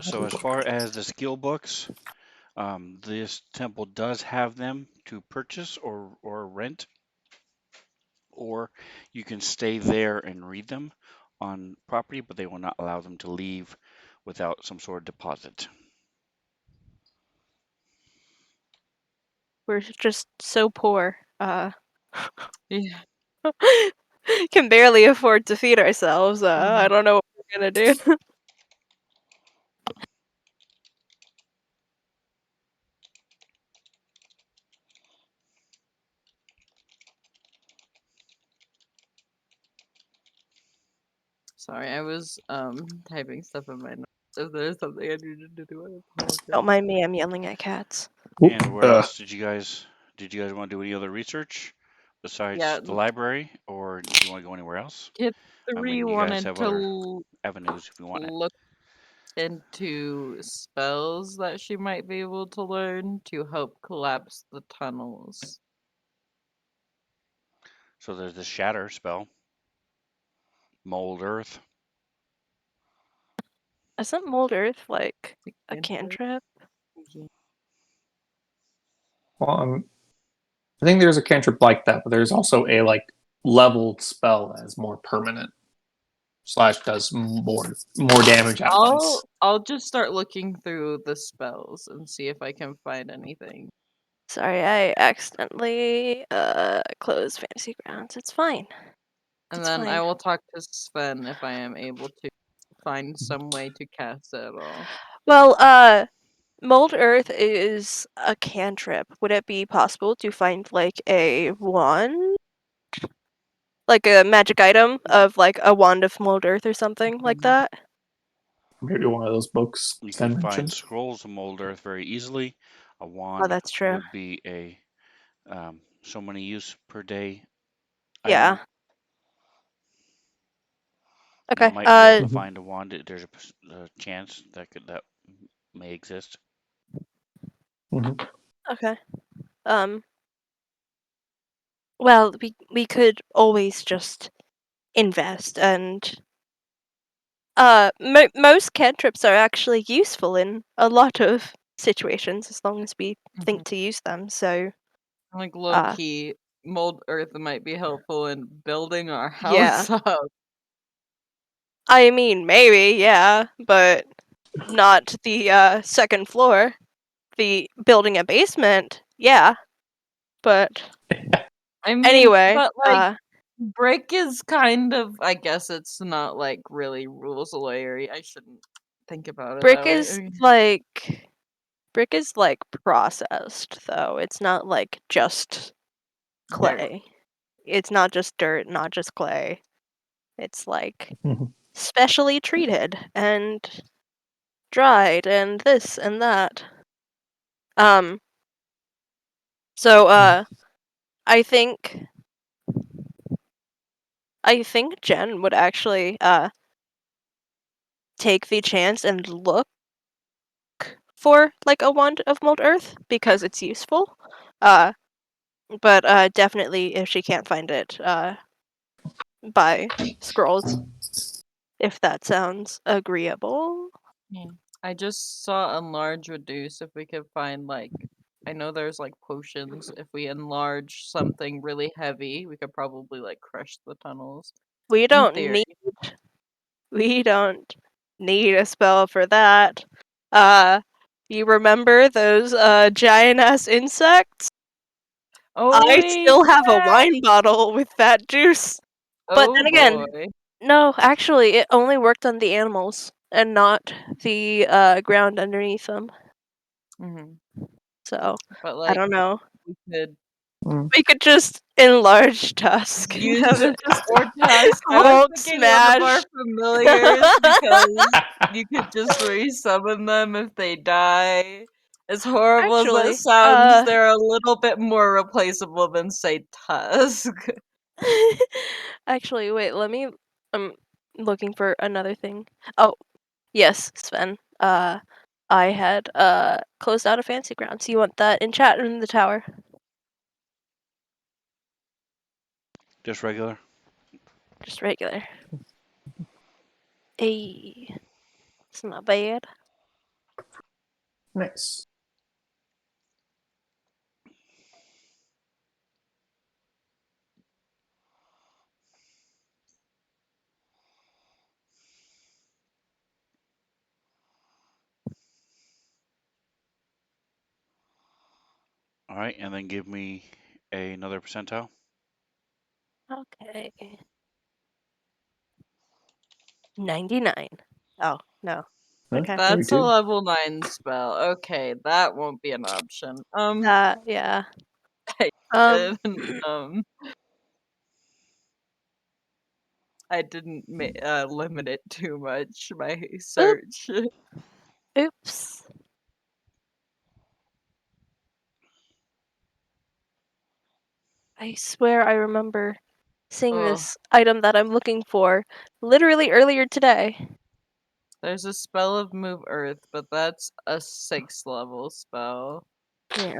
So as far as the skill books, this temple does have them to purchase or rent, or you can stay there and read them on property, but they will not allow them to leave without some sort of deposit. we're just so poor. Yeah. Can barely afford to feed ourselves. I Mhm. don't know what we're gonna do. Sorry, I was typing stuff in my notes. If there's something I needed to do, I apologize. Don't mind me, I'm yelling at cats. And where else did you guys want to do any other research besides Yeah, the library, or do you want to go anywhere else? Kid I 3 mean, you guys wanted have to other avenues if you want it. look into spells that she might be able to learn to help collapse the tunnels. So there's the shatter spell, mold earth. Isn't mold earth like a Cantrip? cantrip? Yeah. Well, I think there's a cantrip like that, but there's also a like leveled spell that is more permanent / does more damage at once. I'll just start looking through the spells and see if I can find anything. Sorry, I accidentally closed Fantasy Grounds. It's fine. And It's then I fine. will talk to Sven if I am able to find some way to cast it at all. Well, mold earth is a cantrip. Would it be possible to find like a wand? Like a magic item of like a wand of mold earth or something like that? Maybe one of those books You can Sven find mentioned. scrolls of mold earth very easily. A Oh, wand that's true. would be a so many use per day Yeah. item. You Okay. might be able to find a wand. There's a chance that may exist. Okay. Well, we could always just invest and most cantrips are actually useful in a lot of situations as long as we think to use them. So Like low key, mold earth might be helpful in building our yeah. house up. I mean, maybe, yeah, but not the second floor. The building a basement, yeah, but I mean, anyway, but like brick is kind of, I guess it's not like really rules layery. I shouldn't think about it brick that way. is like processed though. It's not like just clay. It's not just dirt, not just clay. It's like Mhm. specially treated and dried and this and that. So I think Jen would actually take the chance and look for like a wand of mold earth because it's useful. But definitely if she can't find it, buy scrolls if that sounds agreeable. I just saw enlarge reduce if we could find like, I know there's like potions. If we enlarge something really heavy, we could probably like crush the tunnels. We In don't theory. need a spell for that. You remember those giant ass insects? Oh, I wait, still have a yeah. wine bottle with that juice. But Oh then again, boy. no, actually, it only worked on the animals and not the ground underneath them. So But I like, don't know. we could We could just enlarge Tusk and use have it just or task. I was Hulk thinking one of our smash. familiars because you could just resummon them if they die. As horrible as that Actually, sounds, they're a little bit more replaceable than say Tusk. actually, wait. I'm looking for another thing. Oh, yes, Sven. I had closed out a fancy ground. So you want that in chat or in the tower? Just regular. Just regular. Hey, it's not bad. Nice. All right, and then give me another percentile. Okay. 99. Oh, no. Okay. That's a level 9 spell. Okay, that won't be an option. Yeah. I didn't limit it too much, my search. Oops. I swear I remember seeing this item that I'm looking for literally earlier today. There's a spell of move earth, but that's a 6th level spell. Yeah.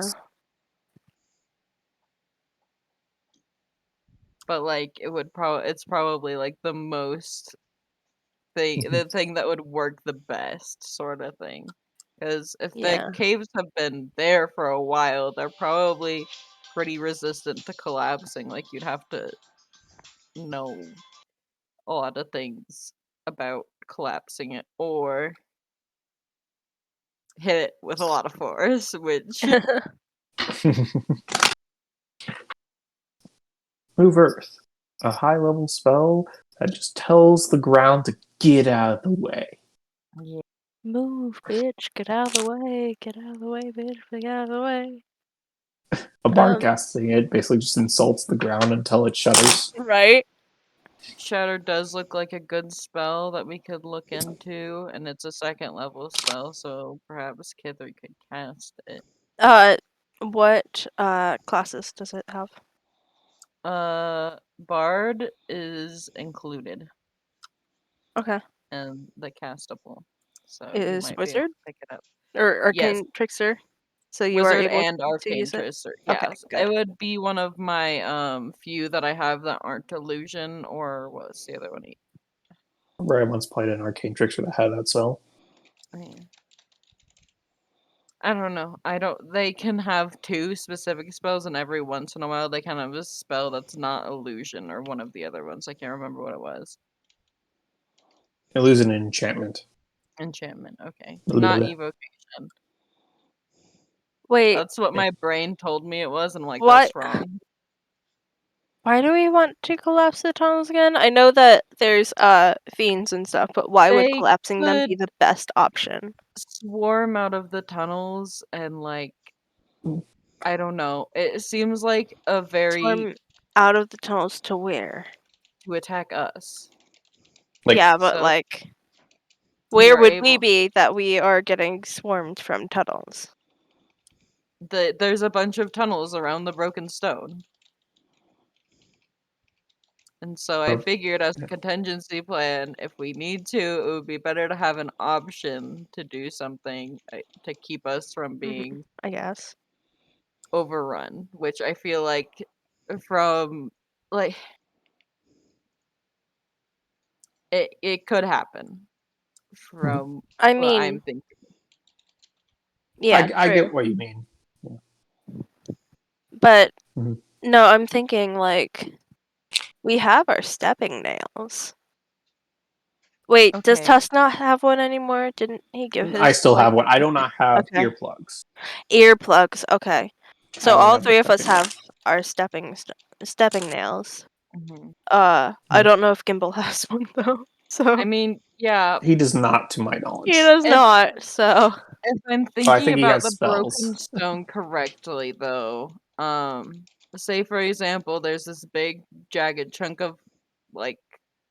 But like it's probably like the most the thing that would work the best sort of thing. Because if the Yeah. caves have been there for a while, they're probably pretty resistant to collapsing. Like you'd have to know a lot of things about collapsing it or hit it with a lot of force, which Move Earth. A high level spell that just tells the ground to get out of the way. yeah. Move, bitch. Get out of the way. Get out of the way, bitch. Get out of the way. A bard casting it basically just insults the ground until it shudders. Right? Shatter does look like a good spell that we could look into, and it's a 2nd level spell, so perhaps Kithri could cast it. What classes does it have? Bard is included. Okay. And the castable. So It you is might be able wizard to pick it up. or Yes. arcane trickster. So you are Wizard able and to arcane use it. trickster. Okay, Yes. good. It would be one of my few that I have that aren't illusion, or what was the other one? remember I once played an arcane trickster that had that spell. I don't know. They can have 2 specific spells, and every once in a while they can have a spell that's not illusion or one of the other ones. I can't remember what it was. It loses an enchantment. Enchantment, okay. Blah, blah, Not blah. evocation. Wait, That's what my brain told me it was, and I'm like, What? that's wrong. why do we want to collapse the tunnels again? I know that there's fiends and stuff, but why would They collapsing them be could the best option? swarm out of the tunnels and, like, I don't know. It seems like a very Swarm out of the tunnels to where? to attack us. Like, Yeah, but So like, where you're would we able be that we are getting swarmed from tunnels? there's a bunch of tunnels around the broken stone. And so I Oh, figured as a yeah. contingency plan, if we need to, it would be better to have an option to do something to keep us from being I guess. overrun, which I feel like from like it could happen from I what I'm mean, thinking. yeah, I true. get what you mean. But Mhm. no, I'm thinking like we have our stepping nails. Wait, does Okay. Tusk not have one anymore? Didn't he give his? I still like, have one. I do not have Okay. earplugs. Earplugs. Okay. I So only all have the 3 of us stepping have our stepping nails. Mhm. I don't know if Gimbal has one though. So I mean, yeah, He does not, to my he knowledge. does If- not. So if I'm So I thinking think he about has the broken spells. stone correctly though, say for example, there's this big jagged chunk of like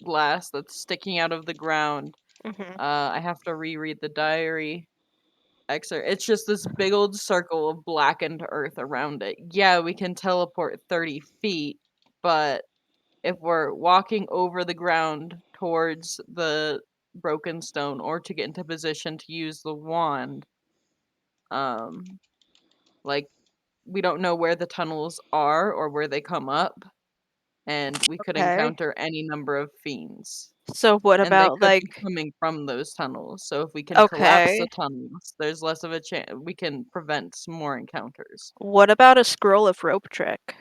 glass that's sticking out of the ground. mhm. I have to reread the diary excerpt. It's just this big old circle of blackened earth around it. Yeah, we can teleport 30 feet, but if we're walking over the ground towards the broken stone or to get into position to use the wand, um, like we don't know where the tunnels are or where they come up, and we could Okay. encounter any number of fiends. So what And they about could be like coming from those tunnels. So if we can collapse the okay. tunnels, there's less of a chance we can prevent some more encounters. What about a scroll of rope trick?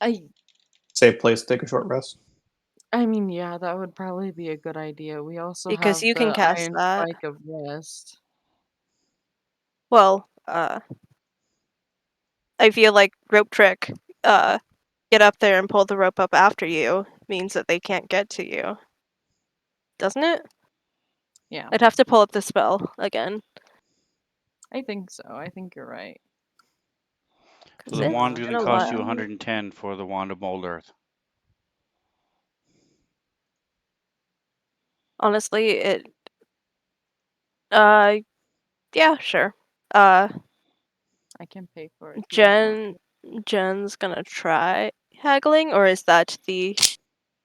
I Safe place to take a short rest. I mean, yeah, that would probably be a good idea. We also Because have you can the cast Iron that. Spike of Rest. Well, I feel like rope trick, get up there and pull the rope up after you means that they can't get to you. Doesn't it? Yeah, I'd have to pull up the spell again. I think so. I think you're right. So 'Cause the it's wand's been going to a cost you while. 110 for the wand of mold earth. Honestly, yeah, sure. Uh, I can pay for it if you don't want Jen's gonna try haggling, or is that the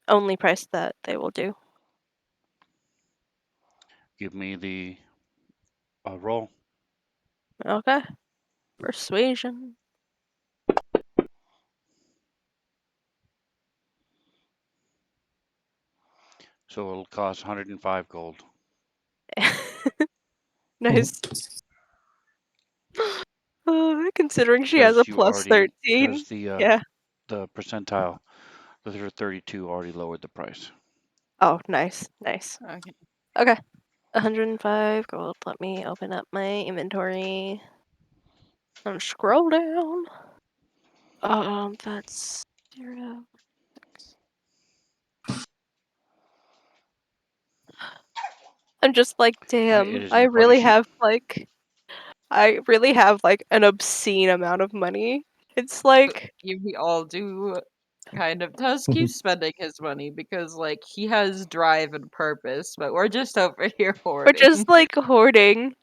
only price that they will do? Give me the roll. Okay. Persuasion. So it'll cost 105 gold. Nice. Considering she has a Because you plus already, 13. because Yeah. the percentile, the 32 already lowered the price. Oh, nice. Nice. to. Okay. Okay. 105 gold. Let me open up my inventory and scroll down. That's 0, 6. I'm just like, Alright, it damn, is in the party sheet. I really have like an obscene amount of money. It's like We all do kind of. Tusk keeps spending his money because, like, he has drive and purpose, but we're just over here we're hoarding. just like hoarding.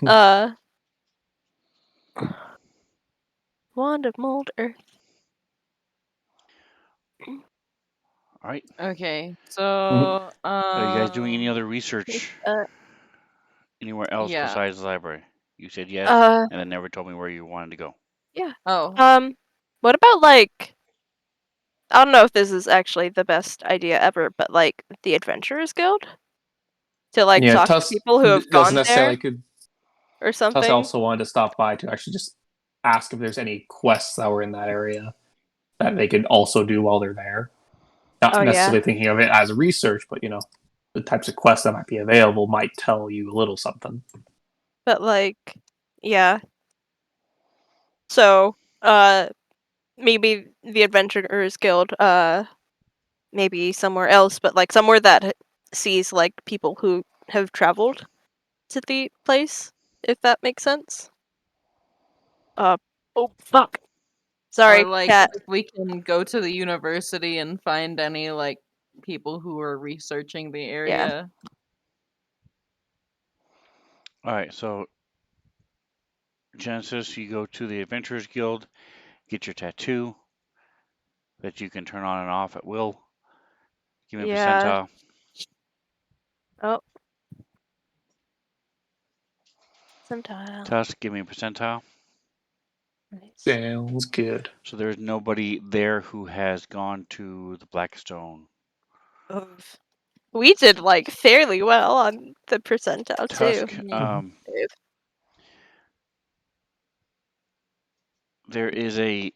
Uh, Wand of Mold Earth. Alright. Okay, so Are you guys doing any other research Uh, anywhere else yeah. besides the library? You said yes, uh, and then never told me where you wanted to go. yeah. Oh, What about like I don't know if this is actually the best idea ever, but like the Adventurers Guild to like Yeah, talk to Tusk people who have doesn't gone necessarily there could. or Tusk something. also wanted to stop by to actually just ask if there's any quests that were in that area that they could also do while they're there. Not Oh yeah, necessarily thinking of it as a research, but the types of quests that might be available might tell you a little something. but like, yeah. So, maybe the Adventurers Guild, maybe somewhere else, but like somewhere that sees like people who have traveled to the place, if that makes sense. Oh fuck. Or Sorry, like cat. if we can go to the university and find any like people who are researching the Yeah. area. All right, so Genesis, you go to the Adventurers Guild, get your tattoo that you can turn on and off at will. Give me a Yeah. percentile. Oh. Percentile. Tusk, give me a percentile. Nice. Sounds good. So there's nobody there who has gone to the Blackstone. Oof. We did like fairly well on the percentile too. Tusk, Mhm. there is a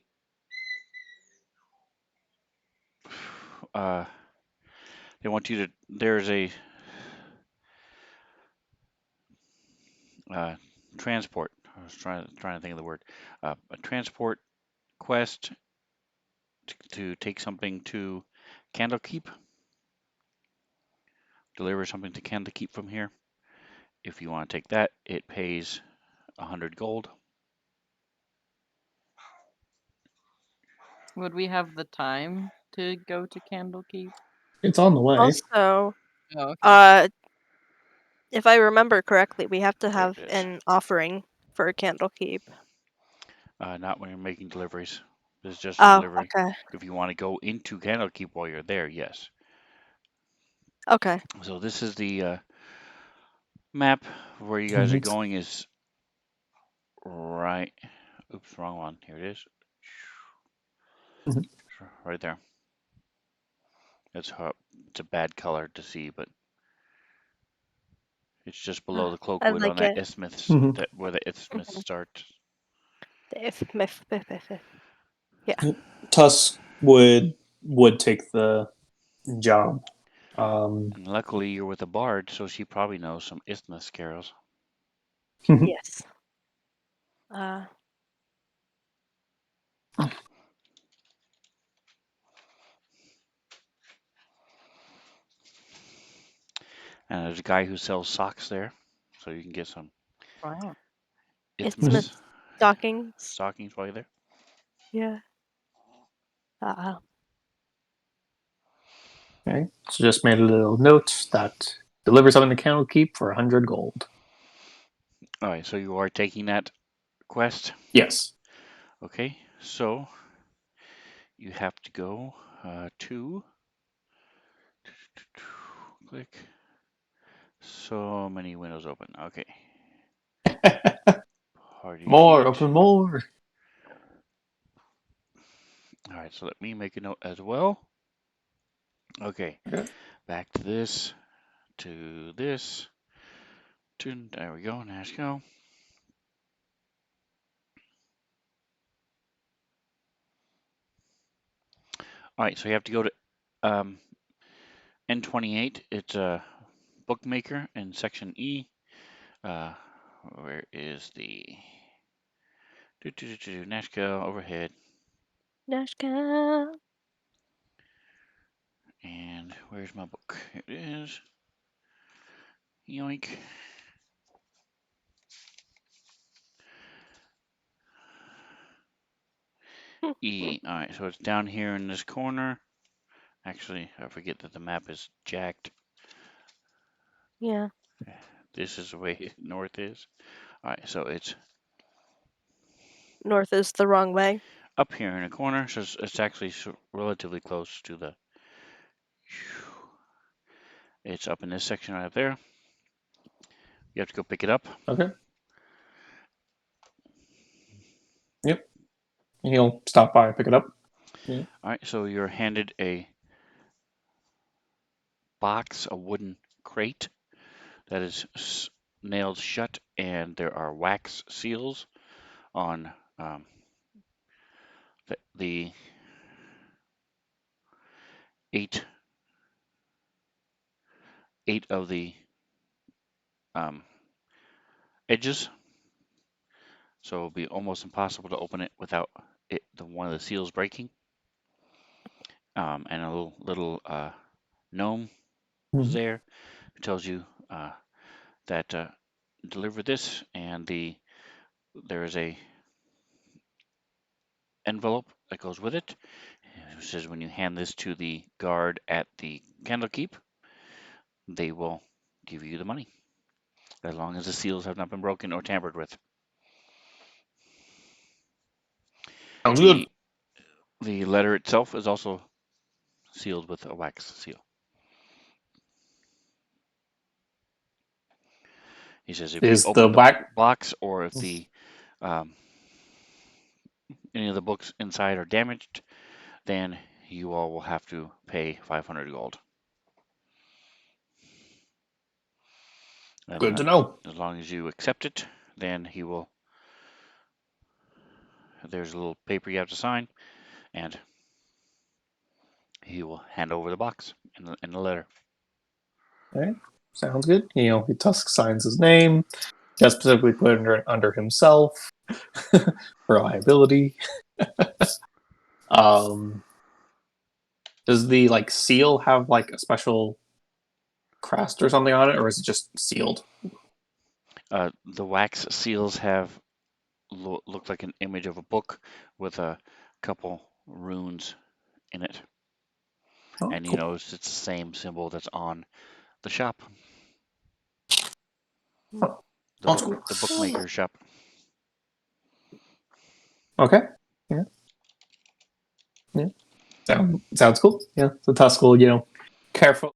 they want you to. There's a transport. I was trying to think of the word. A transport quest to take something to Candlekeep. Deliver something to Candlekeep from here. If you want to take that, it pays 100 gold. Would we have the time to go to Candlekeep? It's on the way. Also, Oh, okay. if I remember correctly, we have to There have it is. an offering for Candlekeep. Not when you're making deliveries. This is just a Oh, delivery. okay. If you want to go into Candlekeep while you're there, yes. Okay. So this is the map where you guys are going is right. Oops, wrong one. Here it is. Mhm. Right there. It's a bad color to see, but it's just below the I cloakwood on like that it. isthmus Mhm. that where the isthmus Mhm. starts. Yeah. Tusk would take the job. And luckily you're with a bard, so she probably knows some isthmus carols. Yes. And there's a guy who sells socks there, so you can get some Wow. Isthmus isthmus stockings. stockings while you're there. Yeah. Okay, so just made a little note that deliver something to Candlekeep for 100 gold. All right, so you are taking that quest. Yes. Okay, so you have to go to click. So many windows open. Okay. Party More, sheet. open more. All right, so let me make a note as well. Okay, Okay. back to this, to this, there we go, Nashkel. All right, so you have to go to N28. It's a bookmaker in section E. Where is the Nashkel overhead? Nashkel. And where's my book? Here it is. Yoink. E. All right, so it's down here in this corner. Actually, I forget that the map is jacked. Yeah. This is the way north is. All right, so it's North is the wrong way. up here in a corner, so it's actually relatively close to the. It's up in this section right up there. You have to go pick it up. Okay. Yep. He'll stop by and pick it up. Yeah. All right, so you're handed a box, a wooden crate that is nailed shut, and there are wax seals on the eight of the um, edges, so it'll be almost impossible to open it without one of the seals breaking. And a little gnome is Mhm. there who tells you that deliver this, and there is a envelope that goes with it. It says when you hand this to the guard at the Candlekeep, they will give you the money, as long as the seals have not been broken or tampered with. Sounds good. The letter itself is also sealed with a wax seal. He says if you Is the open the wax box or if the um, any of the books inside are damaged, then you all will have to pay 500 gold. good to And know? as long as you accept it, then he will. There's a little paper you have to sign, and he will hand over the box in the letter. Okay, sounds good. Tusk signs his name. Just specifically put under himself for liability. um, does the seal have a special crest or something on it, or is it just sealed? The wax seals have look like an image of a book with a couple runes in it, Oh, and cool. it's the same symbol that's on the shop, Oh, sounds cool. the bookmaker's shop. Okay. Yeah. Yeah. Sounds cool. Yeah. So Tusk will, careful.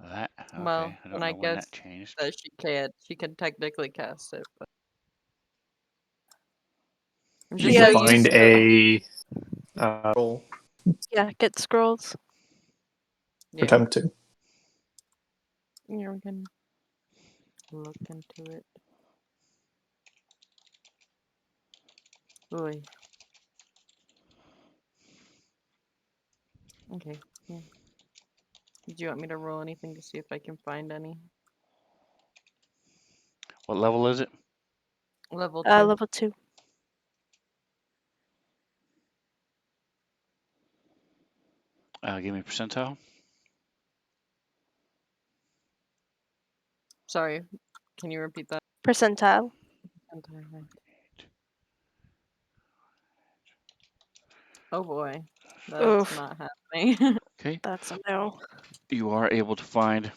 That Well, okay? I and don't I know when guess that changed. that she can technically cast it, but I'm You just Yeah, can so you find used to. a roll. get scrolls. Yeah, Attempt to. yeah, we can look into it. Oy. Okay. Yeah. Do you want me to roll anything to see if I can find any? What level is it? Level 2. Level 2. Give me a percentile. Sorry, can you repeat that? Percentile. Entirely. Oh boy, that's Oof. not happening. Okay, That's a no. you are able to find.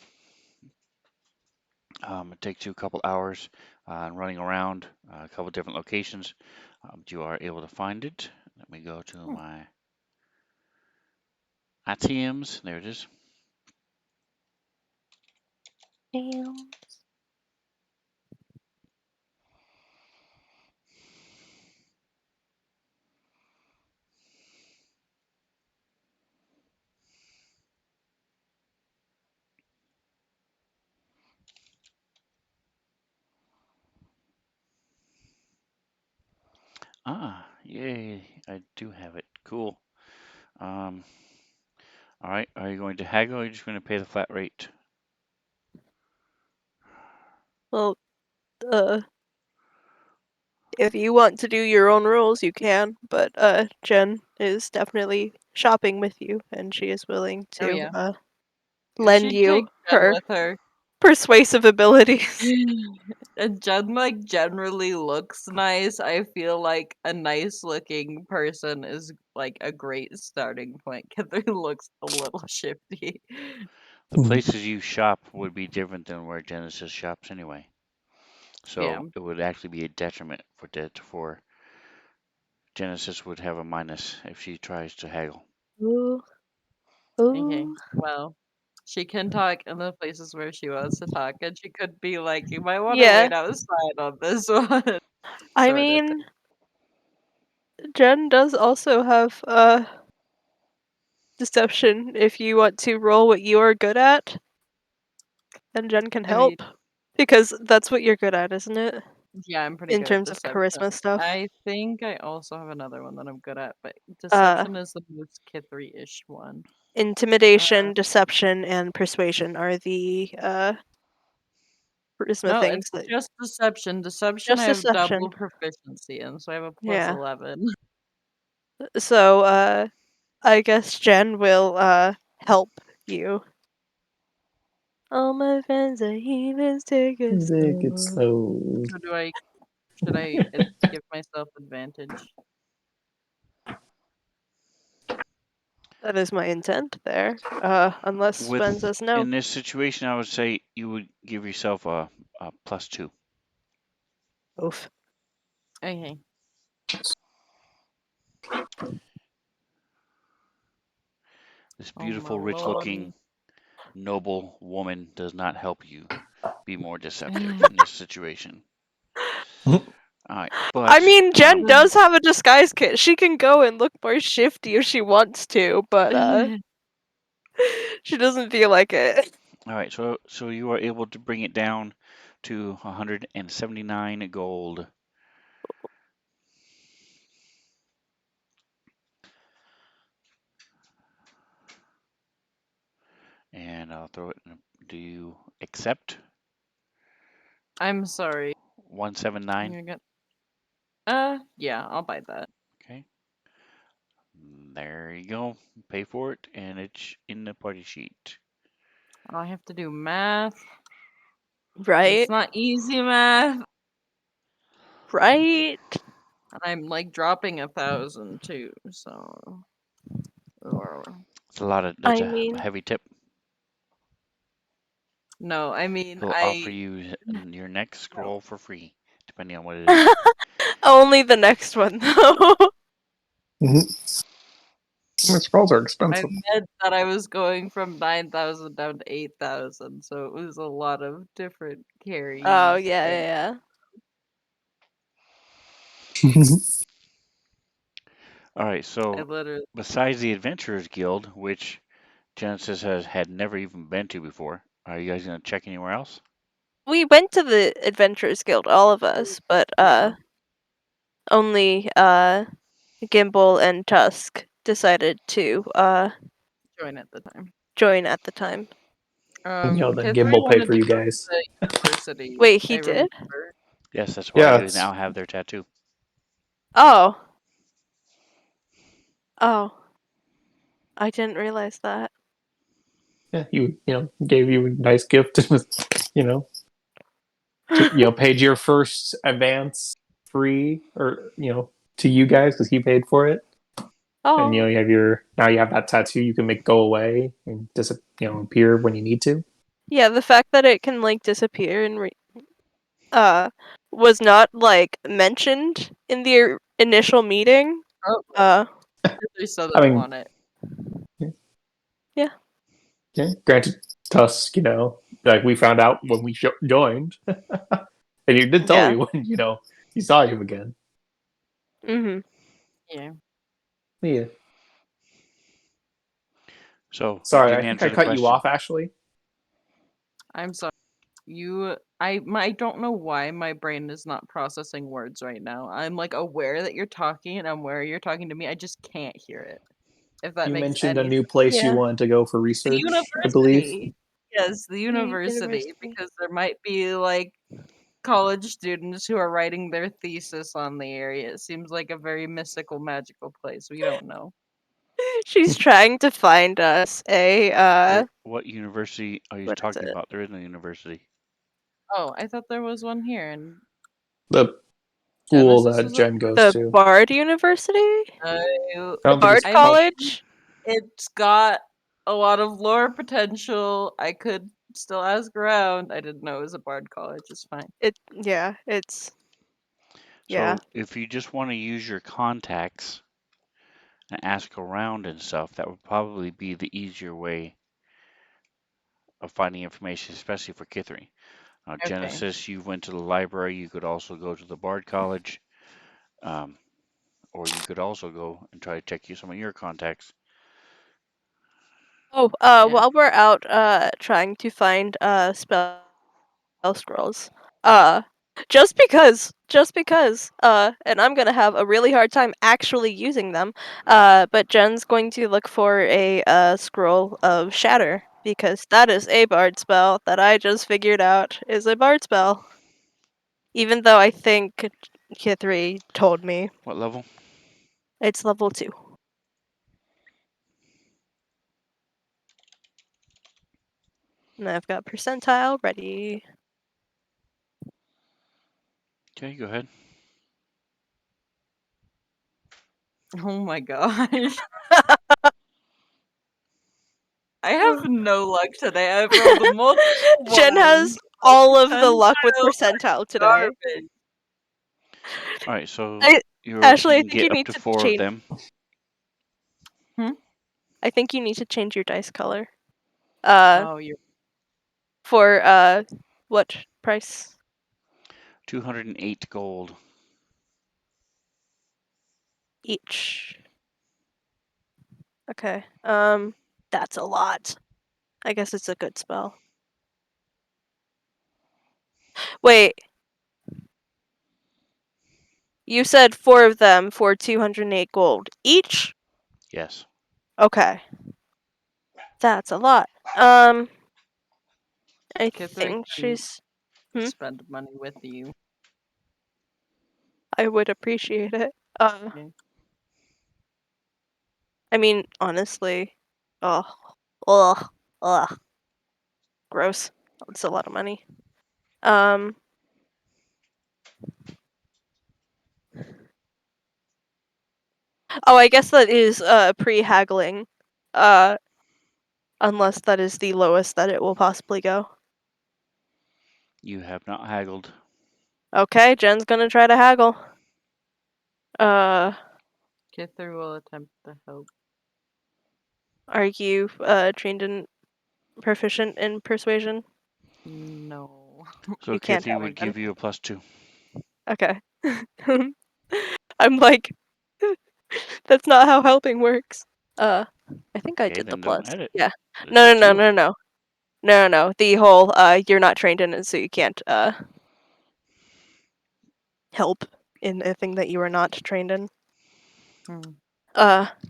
It takes you a couple hours running around a couple different locations. You are able to find it. Let me go to my items. There it is. Damn. Yay! I do have it. Cool. All right. Are you going to haggle or are you just going to pay the flat rate? Well, if you want to do your own rules, you can. But Jen is definitely shopping with you, and she is willing Oh to yeah. lend She'd take you Jen her with her. persuasive abilities. And Jen like generally looks nice. I feel like a nice looking person is like a great starting point. Catherine looks a little shifty. The places you shop would be different than where Genesis shops anyway. Yeah. So it would actually be a detriment for Genesis would have a minus if she tries to haggle. Ooh, Okay. ooh. Well, she can talk in the places where she wants to talk, and she could be like, "You might want to Yeah, wait outside on this one." I Sort of. mean, Jen does also have deception if you want to roll what you are good at, and Jen can I mean, help. Because that's what you're good at, isn't it? yeah, I'm pretty In good at terms of deception. charisma stuff. I think I also have another one that I'm good at, but Uh, deception is the most Kithri-ish one. Intimidation, deception, and persuasion are the charisma No, things it's that just deception. Deception, I just have deception. double proficiency in, so I have a plus Yeah. 11. So I guess Jen will help you. All my friends are heathens, take it Music, it's slow. so. So should I give myself advantage? That is my intent there. Unless Sven says no. In this situation, I would say you would give yourself a +2. Oof. Okay. This Oh my beautiful, lord. rich-looking, noble woman does not help you be more deceptive in this situation. All right, I but mean, Jen does have a disguise kit. She can go and look more shifty if she wants to, but she doesn't feel like it. all right, so you are able to bring it down to 179 gold. And I'll throw it in. Do you accept I'm sorry. 179? You got yeah, I'll buy that. Okay. There you go. Pay for it, and it's in the party sheet. I have to do math. And it's Right? not easy math. Right? And I'm like dropping 1,000 too, so It's a lot of. That's I a mean, heavy tip. no, I mean He'll offer I you your next no. scroll for free, depending on what it is. only the next one, though. Scrolls are I expensive. meant that I was going from 9,000 down to 8,000, so it was a lot of different Oh, carries. yeah, And yeah. All right. I So literally besides the Adventurers Guild, which Genesis has had never even been to before, are you guys gonna check anywhere else? We went to the Adventurers Guild, all of us, but yeah, only Gimbal and Tusk decided to join at the time. join at the time. Then Kithri Gimbal paid wanted for to you go to guys. the university. Wait, I he did? remember. Yes, that's why Yeah, you it's, now have their tattoo. Oh. Oh. I didn't realize that. yeah, gave you a nice gift. you know, paid your first advance free, or to you guys because he paid for it. And Oh. you have you have that tattoo you can make go away and appear when you need to. Yeah, the fact that it can like disappear and uh was not like mentioned in the initial meeting. Oh, Uh Kithri still I doesn't mean, want it. yeah. yeah, granted, Tusk, like we found out when we joined, and you did tell Yeah. me when you saw him again. Mhm. Yeah. Yeah. So you Sorry, didn't I think I answer the cut you question. off, Ashley. I'm sorry. I don't know why my brain is not processing words right now. I'm like aware that you're talking and I'm aware you're talking to me. I just can't hear it. If that You makes mentioned a any new sense. place you Yeah. wanted to go for The research, I believe. university. Yes, the university, University. because there might be like college students who are writing their thesis on the area. It seems like a very mystical, magical place. We don't know. She's trying to find us a What university are you what is talking it? about? There is no university. Oh, I thought there was one here in The school Genesis. that Is it? Jen goes The to. Bard University? I The don't think Bard it's I called. mean, College? it's got a lot of lore potential. I could still ask around. I didn't know it was a bard college. It's fine. It's yeah. So if you just want to use your contacts and ask around and stuff, that would probably be the easier way of finding information, especially for Kithri. Okay. Genesis, you went to the library. You could also go to the Bard College, um, or you could also go and try to check you some of your contacts. Oh, Yeah. while we're out trying to find spell scrolls, just because and I'm gonna have a really hard time actually using them, but Jen's going to look for a scroll of shatter because that is a bard spell that I just figured out is a bard spell. Even though I think Kithri told me What level? it's level 2. And I've got percentile ready. Okay, go ahead. Oh my gosh. I have no luck today. I've rolled multiple Jen has ones. all of the luck with Percentiles are percentile today. garbage. All right, so I, you Ashley, I can think you get up need to to 4 of change. them. I think you need to change your dice color. Oh, you're For what price? 208 gold. Each. Okay. That's a lot. I guess it's a good spell. Wait. You said 4 of them for 208 gold each? Yes. Okay. That's a lot. I Kithri think can she's Hmm? spend money with you. I would appreciate it. Yeah. I mean, honestly, oh, ugh, ugh, gross. That's a lot of money. Um, oh, I guess that is pre-haggling, uh, unless that is the lowest that it will possibly go. You have not haggled. Okay, Jen's gonna try to haggle. Kithri will attempt to help. Are you trained in proficient in persuasion? No. So You can't Kithy help would then. give you a +2. Okay. I'm like, that's not how helping works. I think I Okay, did the then don't plus. add it. Yeah. It's up to you. No. The whole you're not trained in it, so you can't help in a thing that you are not trained in. Hmm.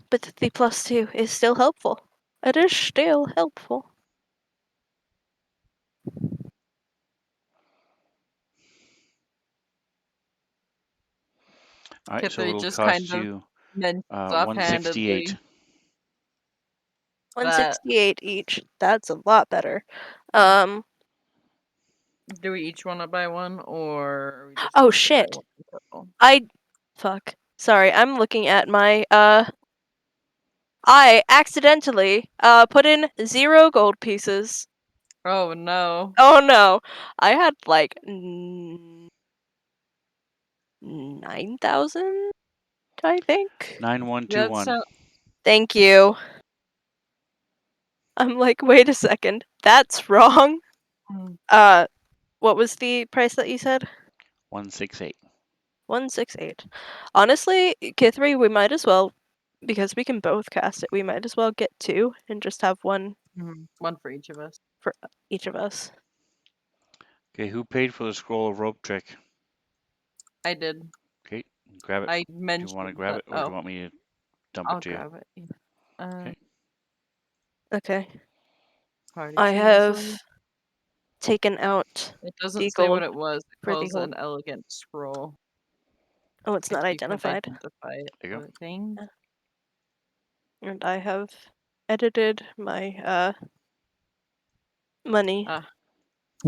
But the +2 is still helpful. It is still helpful. All right, so Kithri it'll just kind cost of you mentions 168. offhandedly that 168 each. That's a lot better. Um. do we each want to buy one or are we just Oh going to buy shit. one in total? Fuck. Sorry, I'm looking at my I accidentally put in 0 gold pieces. Oh no. Oh no. I had like 9,000, I think. 9121. That's Thank you. I'm like, wait a second. That's wrong. What was the price that you said? 168. 168. Honestly, Kithri, we might as well, because we can both cast it, we might as well get 2 and just have one one for each of us. for each of us. Okay, who paid for the scroll of rope trick? I did. Okay, grab it. I Do you mentioned want to grab that. it, or do you want me to dump I'll it to you? grab it. Yeah. Okay. Okay. Party I have chainsaw. taken out It the doesn't say gold what it was. It for the calls it whole. an elegant scroll. Oh, it's not If you could identified. identify it, There you go. I think. And I have edited my money. Ah,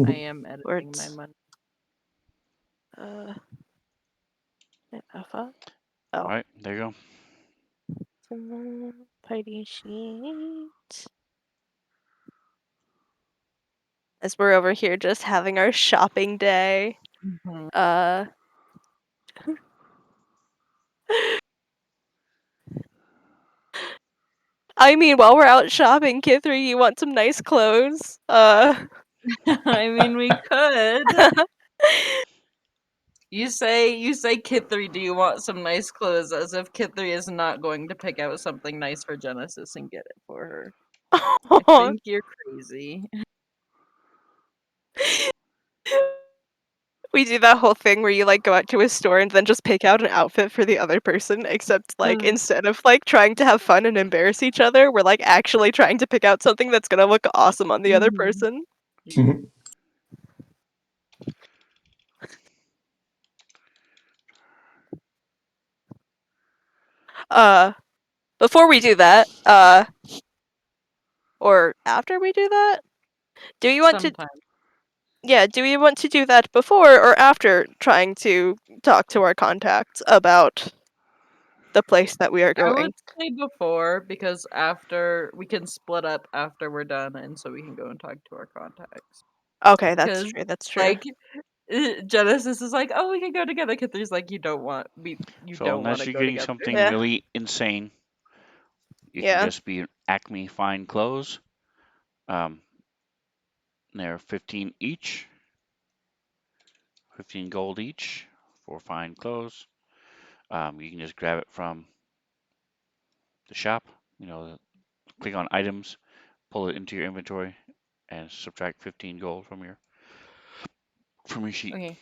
I am Or editing my it's money. alpha. All Oh. right, there you go. Party sheet. As we're over here just having our shopping day. Mhm. I mean, while we're out shopping, Kithri, you want some nice clothes? I mean, we could. You say, Kithri, do you want some nice clothes? As if Kithri is not going to pick out something nice for Genesis and get it for her. I think you're crazy. We do that whole thing where you like go out to a store and then just pick out an outfit for the other person, except like instead of like trying to have fun and embarrass each other, we're like actually trying to pick out something that's gonna look awesome on the other person. Before we do that, or after we do that, do you want to? Sometime. Yeah, do we want to do that before or after trying to talk to our contacts about the place that we are I going? would say before, because after we can split up after we're done, and so we can go and talk to our contacts. Okay, that's 'Cause, true. That's true. like, Genesis is like, "Oh, we can go together." Kithri's like, "You don't want you So don't want unless to you're go getting together." something Yeah. really insane, it can Yeah. just be Acme fine clothes. They're 15 each, 15 gold each for fine clothes. You can just grab it from the shop. You know, click on items, pull it into your inventory, and subtract 15 gold from your sheet. Okay.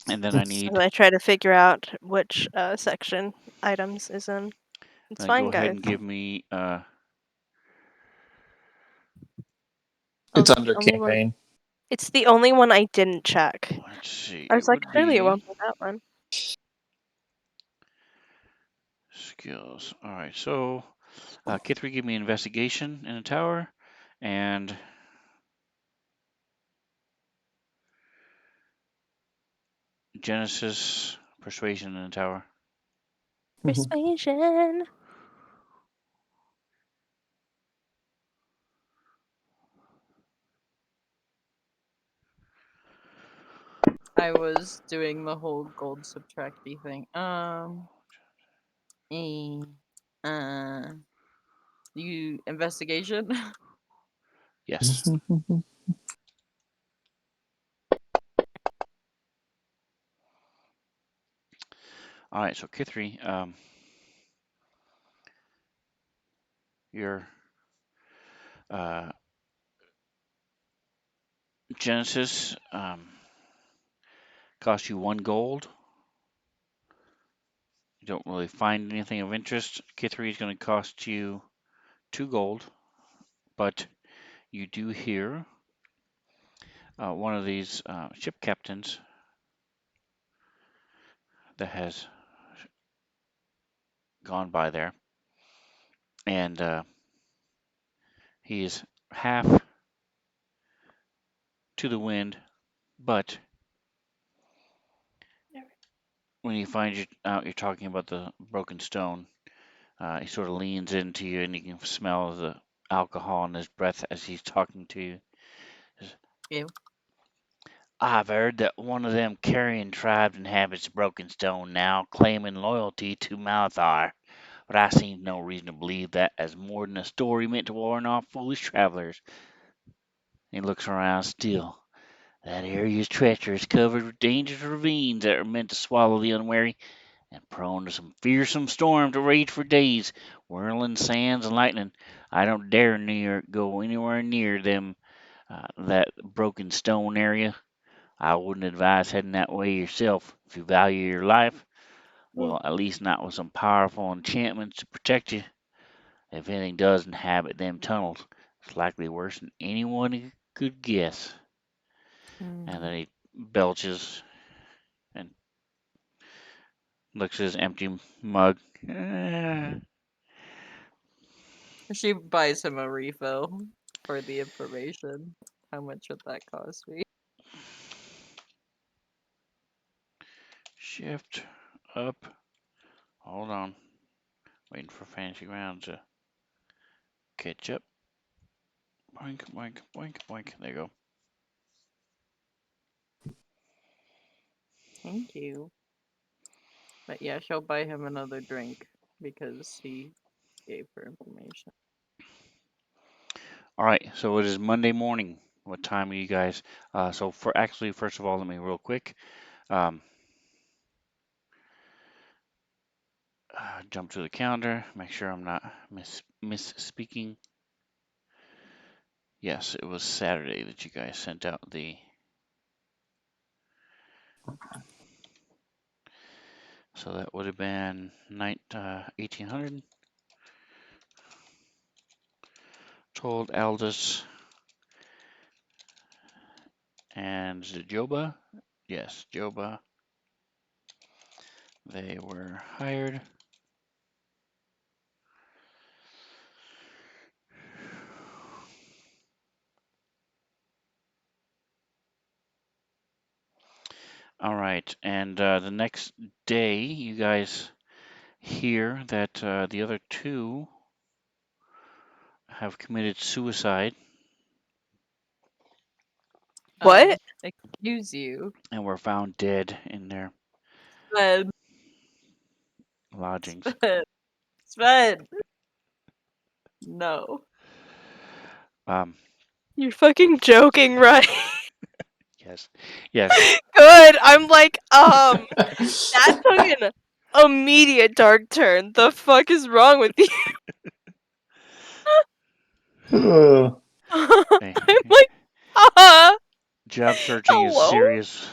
And then I So need. I try to figure out which section items is in. It's Then fine, go ahead guys. and give me. Oh, It's it's the under only one. campaign. It's the only one I didn't check. Let's see. I It was like, would surely it be won't be that one. skills. All right. So, Kithri, give me investigation in a tower, and Genesis persuasion in a tower. Persuasion. I was doing the whole gold subtracty thing. You investigation? Yes. All right. So Kithri, your Genesis cost you 1 gold. You don't really find anything of interest. Kithri is going to cost you 2 gold, but you do hear one of these ship captains that has gone by there, and he is half to the wind, but when you find you out, you're talking about the broken stone. He sort of leans into you, and you can smell the alcohol in his breath as he's talking to you. Ew. I've heard that one of them carrion tribes inhabits Broken Stone now, claiming loyalty to Malthar. But I see no reason to believe that as more than a story meant to warn off foolish travelers. He looks around still. That area's treacherous, covered with dangerous ravines that are meant to swallow the unwary, and prone to some fearsome storm to rage for days, whirling sands and lightning. I don't dare go anywhere near them that broken stone area. I wouldn't advise heading that way yourself. If you value your life, well, at least not with some powerful enchantments to protect you. If anything does inhabit them tunnels, it's likely worse than anyone could guess. And then he belches and looks at his empty mug. She buys him a refill for the information. How much would that cost me? Shift up. Hold on. Waiting for Fantasy Round to catch up. Boink, boink, boink, boink. There you go. Thank you. But yeah, she'll buy him another drink because he gave her information. All right, so it is Monday morning. What time are you guys? So first of all, let me real quick jump to the calendar. Make sure I'm not misspeaking. Yes, it was Saturday that you guys sent out the. So that would have been 1800. Told Aldous and Joba. Yes, Joba. They were hired. All right, and the next day, you guys hear that the other two have committed suicide What? Excuse you. and were found dead in their Sven. lodgings. Sven. Sven. No. Um, You're fucking joking, right? yes, yes. Good. I'm like, that took an immediate dark turn. The fuck is wrong with you? I'm like, Job searching is hello? serious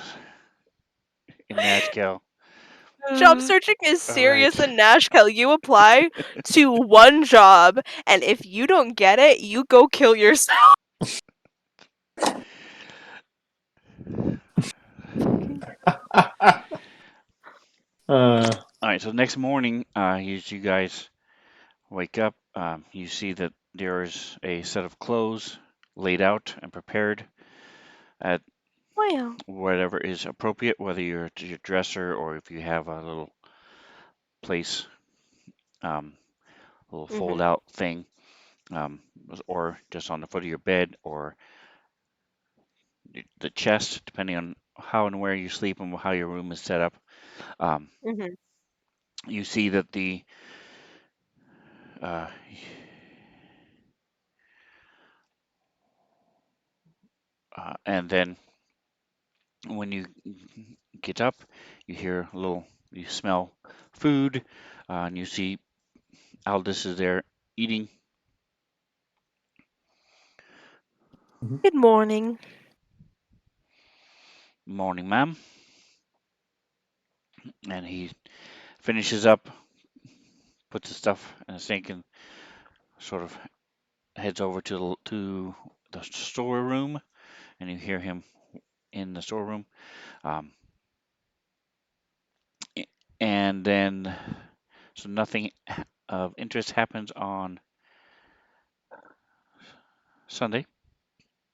in Nashkel. Job searching is All serious right. in Nashkel. You apply to one job, and if you don't get it, you go kill yourself. Uh, All right. So the next morning, as you guys wake up, you see that there is a set of clothes laid out and prepared at Wow. whatever is appropriate, whether you're your dresser or if you have a little place, little fold out thing, um, or just on the foot of your bed or the chest, depending on how and where you sleep and how your room is set up. Um, you see that uh, and then when you get up, you hear a little, you smell food, and you see Aldous is there eating. Good morning. Morning, ma'am. And he finishes up, puts the stuff in a sink, and sort of heads over to the storeroom. And you hear him in the storeroom. Um, and then, so nothing of interest happens on Sunday.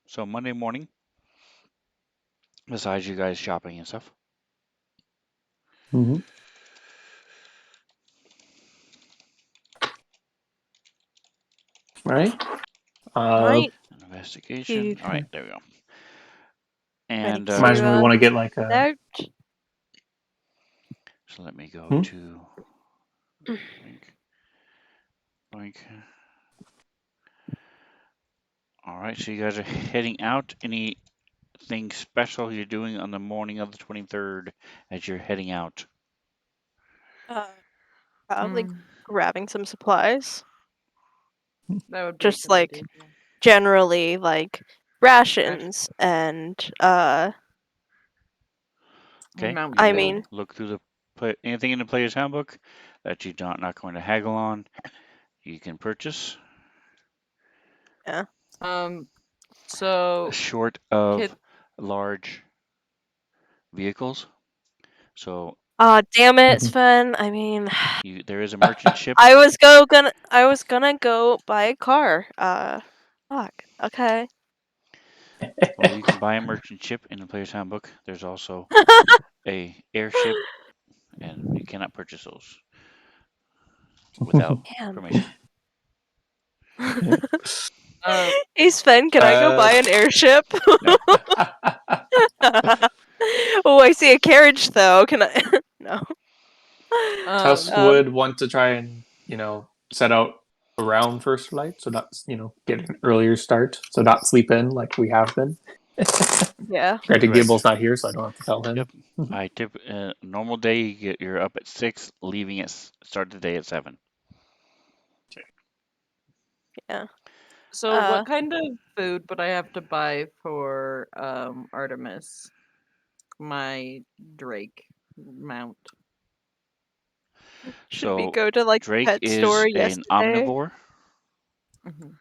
So Monday morning, besides you guys shopping and stuff. mhm. Right. Right. Investigation. All right, there we go. Ready And to Imagine we want to get like a. out. so let me go Hmm? to boink, boink. All right, so you guys are heading out. Anything special you're doing on the morning of the 23rd as you're heading out? Probably grabbing some supplies. That would be Just a good like idea. generally like rations and Okay. Mount You I can mean, look through anything in the player's handbook that you're not going to haggle on. You can purchase So short of Kit, large vehicles. So damn it, Mhm. Sven. I mean, there is a merchant ship. I was gonna go buy a car. Fuck. Okay. Well, you can buy a merchant ship in the player's handbook. There's also a airship, and you cannot purchase those without Damn. permission. Hey Sven, can I go buy an airship? No. Oh, I see a carriage though. Can I? No. Tusk Um, would want to try and set out around first light, so not get an earlier start, so not sleep in like we have been. yeah. Granted, Correct. Gible's not here, so I don't have to tell him. Yep. Normal day you're up at 6, leaving at start the day at 7. Yeah. so what kind of food would I have to buy for Artemis, my Drake mount? Should we So go to like the Drake pet store is an yesterday? omnivore, Mhm.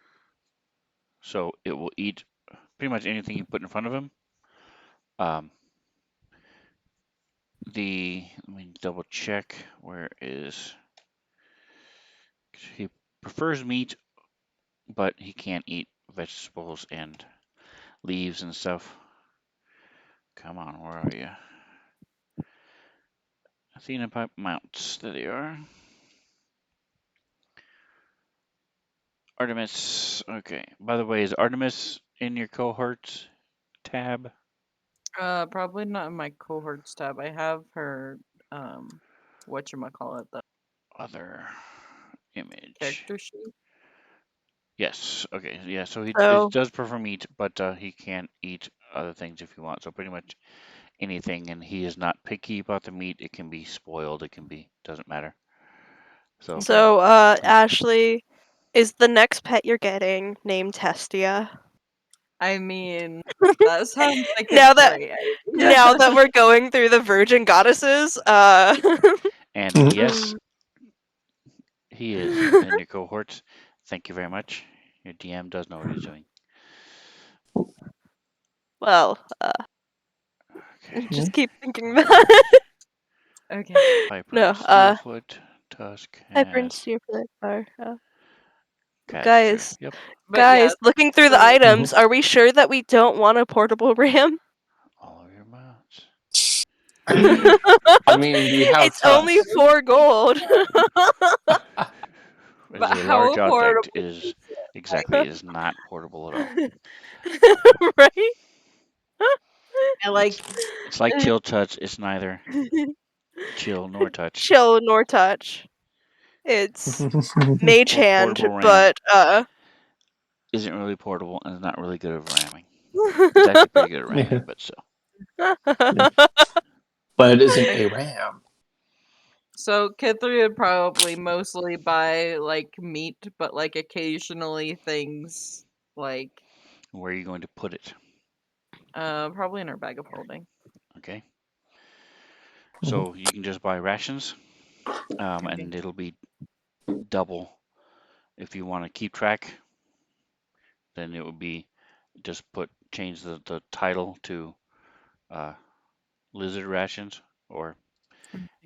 so it will eat pretty much anything you put in front of him. Um, let me double check where is he prefers meat, but he can't eat vegetables and leaves and stuff. Come on, where are you? Athena pipe mounts. There they are. Artemis. Okay. By the way, is Artemis in your cohorts tab? Probably not in my cohorts tab. I have her whatchamacallit, the Other image. character sheet. Yes. Okay. Yeah. So he So, does prefer meat, but he can eat other things if he wants. So pretty much anything, and he is not picky about the meat. It can be spoiled. It can be doesn't matter. So Okay. Ashley, is the next pet you're getting named Testia? I mean, that sounds like a Now that great now idea. that we're going through the virgin goddesses, and Mhm. yes, he is in your cohorts. Thank you very much. Your DM does know what he's doing. well, Okay. just keep thinking that. Okay. Piper No, and Steelfoot. Tusk Hyper and has Super are, That's true. guys, Yep. But yeah, looking through the so items, are we sure that we don't want a portable ram? All of your mounts. I mean, we have It's only Tusk. 4 gold. Is but a how large object. affordable It is is it? exactly. It is not portable at all. Right? I It's like it's like chill touch. It's neither chill nor touch. Chill nor touch. It's mage Or portable hand, ram but isn't really portable and is not really good at ramming. It's actually pretty good at ramming, but still. But it isn't a ram. so Kithri would probably mostly buy like meat, but like occasionally things like Where are you going to put it? probably in her bag of holding. Okay. Mhm. So you can just buy rations, Okay. and it'll be double. If you want to keep track, then it would be just change the title to lizard rations or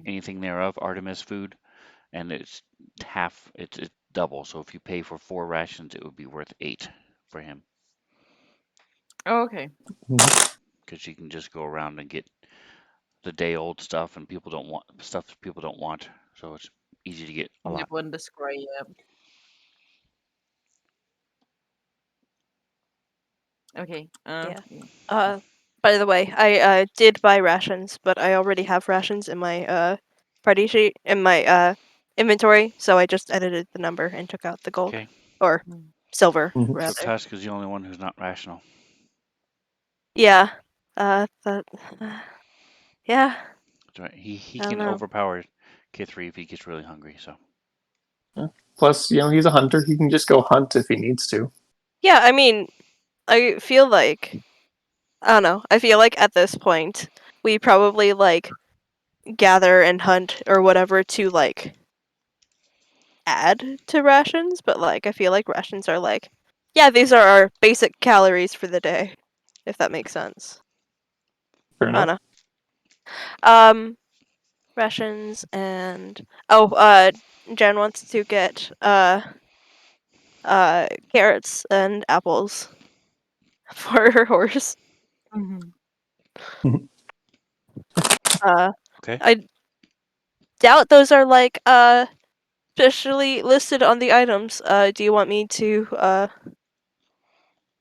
anything thereof, Artemis food, and it's it's double. So if you pay for 4 rations, it would be worth 8 for him Oh, okay. because you can just go around and get the day old stuff and people don't want. So it's easy to get a lot. Nibble and describe. Okay. yeah. By the way, I did buy rations, but I already have rations in my party sheet in my inventory, so I just edited the number and took out the gold Okay. or silver Mhm. So rather. Tusk is the only one who's not rational. Yeah. That. Yeah. That's right. He I don't can know. overpower K3 if he gets really hungry. So Plus, he's a hunter. He can just go hunt if he needs to. Yeah, I mean, I feel like I don't know. I feel like at this point we probably like gather and hunt or whatever to like add to rations, but like I feel like rations are like, yeah, these are our basic calories for the day, if that makes sense. Fair I enough. don't know. Rations and Jen wants to get carrots and apples for her horse. Mhm. Okay. I doubt those are like specially listed on the items. Do you want me to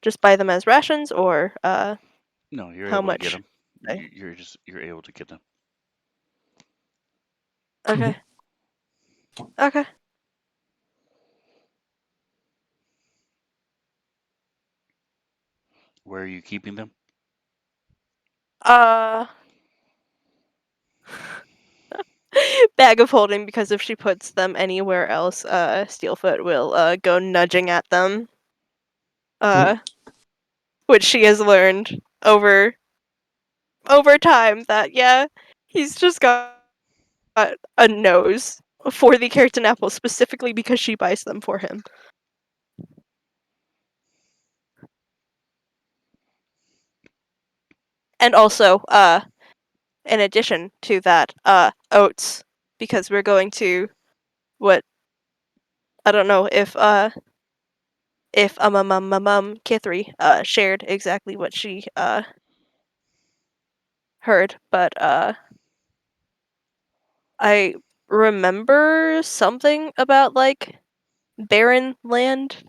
just buy them as rations or No, you're how able to get much? them. I- You're able to get them. Okay. Okay. Where are you keeping them? Uh bag of holding, because if she puts them anywhere else, Steelfoot will go nudging at them. Uh which she has learned over time that yeah, he's just got a nose for the carrots and apples specifically because she buys them for him. And also, in addition to that, oats, because we're going to what I don't know if Kithri shared exactly what she heard, but I remember something about like barren land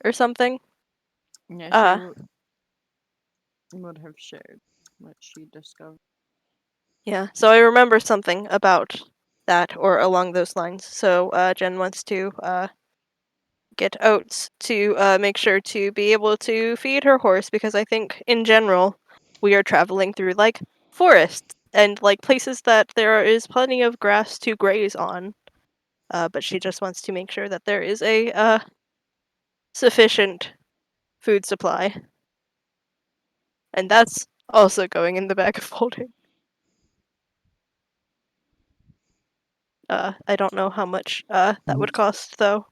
or something. Yeah, she Uh would have shared what she discovered. yeah, so I remember something about that or along those lines. So Jen wants to get oats to make sure to be able to feed her horse, because I think in general we are traveling through like forests and like places that there is plenty of grass to graze on. But she just wants to make sure that there is a sufficient food supply, and that's also going in the bag of holding. I don't know how much that would cost though,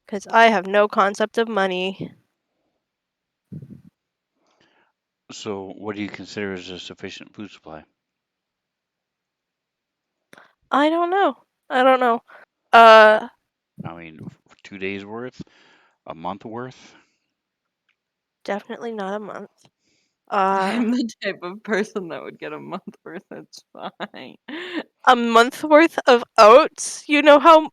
because I have no concept of money. So, what do you consider as a sufficient food supply? I don't know. I don't know. Uh, I mean, 2 days worth, a month worth. Definitely not a month. Uh, I'm the type of person that would get a month worth. It's fine. a month worth of oats? You know how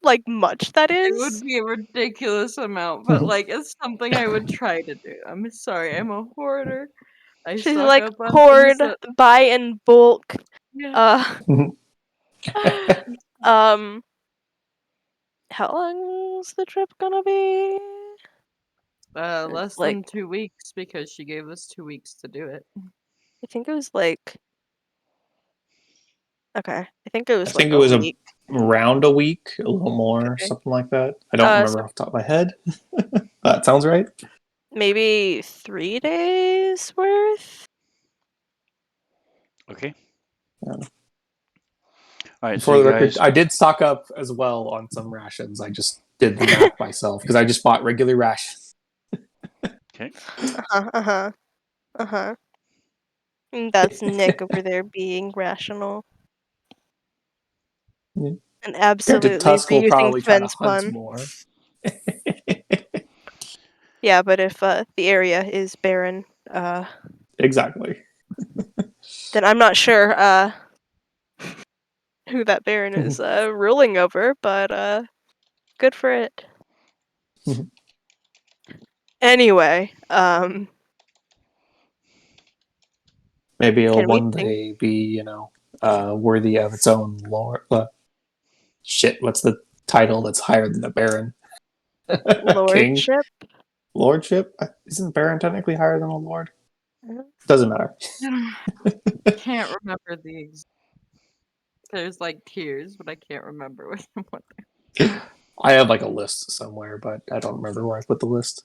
like much that It would is? be a ridiculous amount, but like it's something I would try to do. I'm sorry, I'm a hoarder. I She's stock like up on things hoard, that buy in bulk. yeah. Uh, um, how long's the trip gonna be? Less Like, than 2 weeks because she gave us 2 weeks to do it. I think it was like okay. I think it I was like think it a was week. around a week, a little more, Okay. something like that. I don't So remember off the top of my head. That sounds right. maybe 3 days worth. Okay. Yeah. All right. So For you the record, guys. I did stock up as well on some rations. I just did the math myself because I just bought regular rations. Okay. Uh huh. That's Nick over there being rational and Granted, absolutely Tusk will reusing probably try to Sven's hunt pun. more. Yeah, but if the area is barren, Exactly. then I'm not sure who that baron is ruling over, but good for it. Anyway, Maybe it'll can we one think day be, worthy of its own lord. Shit, what's the title that's higher than a baron? King? lordship? Lordship? Isn't baron technically higher than a lord? Doesn't matter. Can't remember there's like tiers, but I can't remember what. I have like a list somewhere, but I don't remember where I put the list.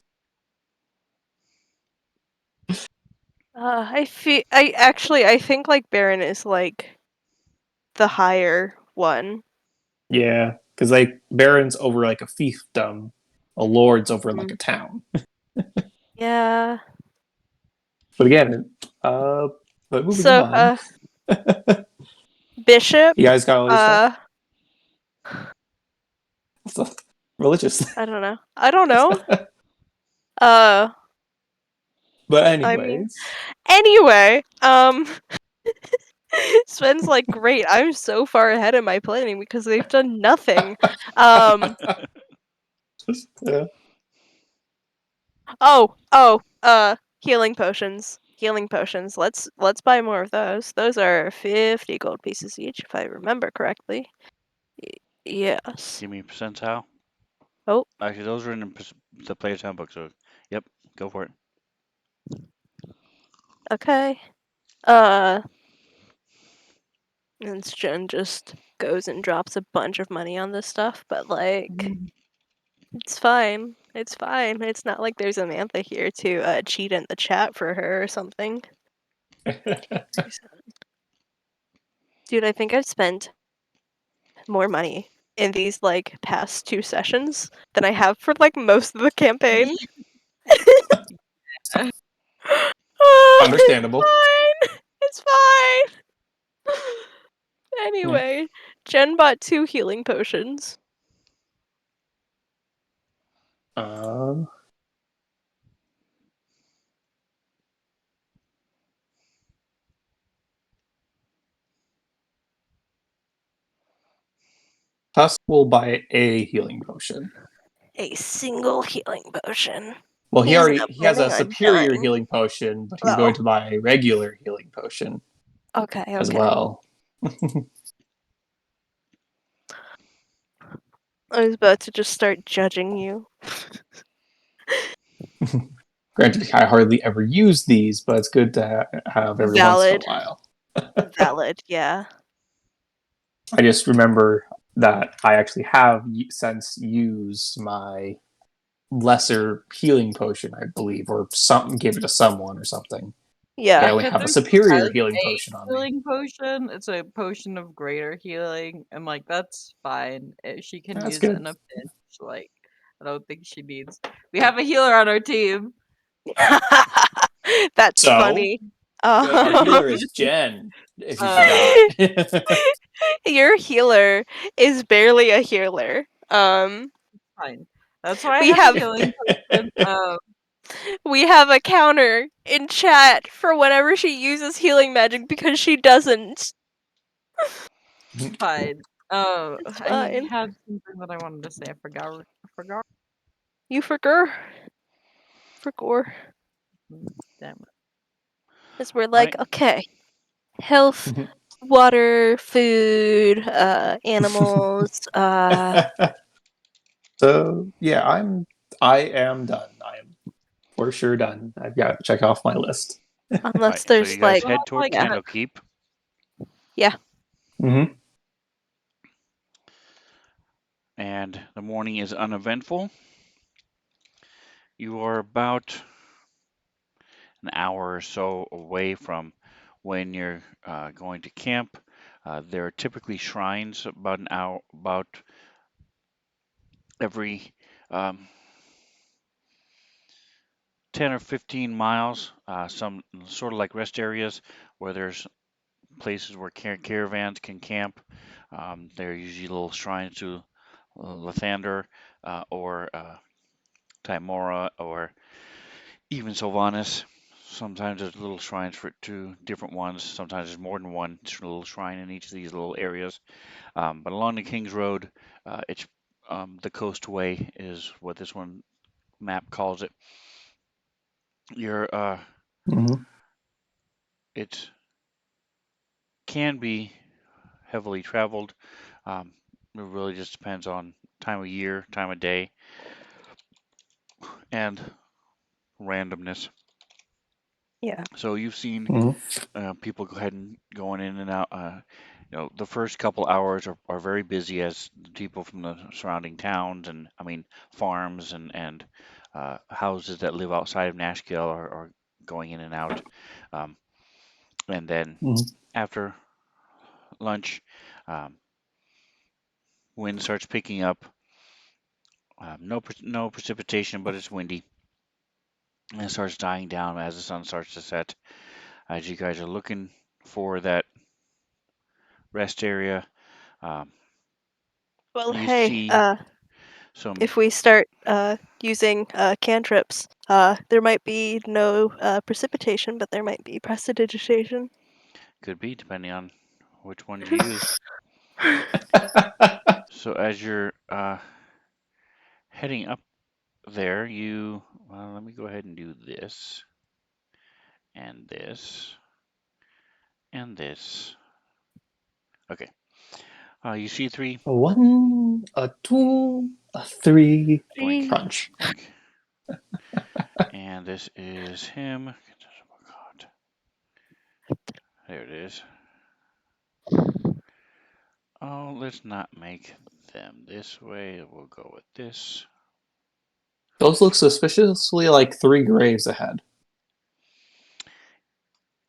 I think like Baron is like the higher one. Yeah, because like Baron's over like a fiefdom, a lord's over like a town. Yeah. But again, but moving So, on, Bishop, you guys got all your stuff. uh, Religious. I don't know. Uh, But I mean, anyways, anyway, Sven's like, great, I'm so far ahead in my planning because they've done nothing. yeah. Healing potions. Healing potions. Let's buy more of those. Those are 50 gold pieces each, if I remember correctly. Yes. Give me a percentile. Oh, Actually, those are in the player's handbook, so yep, go for it. okay. And Jen just goes and drops a bunch of money on this stuff, but like, it's fine. It's fine. It's not like there's Amantha here to cheat in the chat for her or something. Dude, I think I've spent more money in these like past 2 sessions than I have for like most of the campaign. Understandable. It's fine. Anyway, Jen bought 2 healing potions. Tusk will buy a healing potion. A single healing potion. Well, He's not he has a planning on superior dying. healing potion, but he's Oh. going to buy a regular healing potion Okay. as well. I was about to just start judging you. Granted, I hardly ever use these, but it's good to have every once in a Valid. while. Valid, yeah. I just remember that I actually have since used my lesser healing potion, I believe, or something, gave it to someone or something. I Yeah. only If have a there's superior has healing a potion on me. healing potion, it's a potion of greater healing. I'm like, that's fine. She can That's use it good. in a pinch. Like, I don't think she needs. We have a healer on our team. That's So, funny. our healer is Jen, if you forgot. Your healer is barely a healer. Fine. That's why I We have have a healing potion. we have a counter in chat for whenever she uses healing magic because she doesn't. Fine. It's I fine. had something that I wanted to say. I forgot. You forgot. Forgot. Damn it. Because we're like, Right. okay, health, water, food, animals, So yeah, I am done. I am for sure done. I've got to check off my list. unless Right. So there's you guys like, head toward yeah. Candlekeep, Mm-hmm. and the morning is uneventful. You are about an hour or so away from when you're going to camp. There are typically shrines about every 10 or 15 miles. Some sort of like rest areas where there's places where caravans can camp. There are usually little shrines to Lathander or Timora or even Sylvanas. Sometimes there's little shrines for two different ones. Sometimes there's more than one little shrine in each of these little areas. But along the King's Road, it's the Coastway is what this one map calls it. You're Mm-hmm. it can be heavily traveled. It really just depends on time of year, time of day, and randomness. Yeah. So you've seen people go ahead and going in and out. The first couple hours are very busy as the people from the surrounding towns farms and houses that live outside of Nashkel are going in and out. And then Mhm. after lunch, wind starts picking up. No precipitation, but it's windy, and it starts dying down as the sun starts to set. As you guys are looking for that rest area, um, Well, you hey, see some. if we start using cantrips, there might be no precipitation, but there might be prestidigitation. Could be depending on which ones you use. So as you're heading up there, let me go ahead and do this and this and this. Okay. You see three. A 1, a 2, a 3. Boink, Three. Crunch. boink. And this is him. Oh God. There it is. Oh, let's not make them this way. We'll go with this. Those look suspiciously like 3 graves ahead.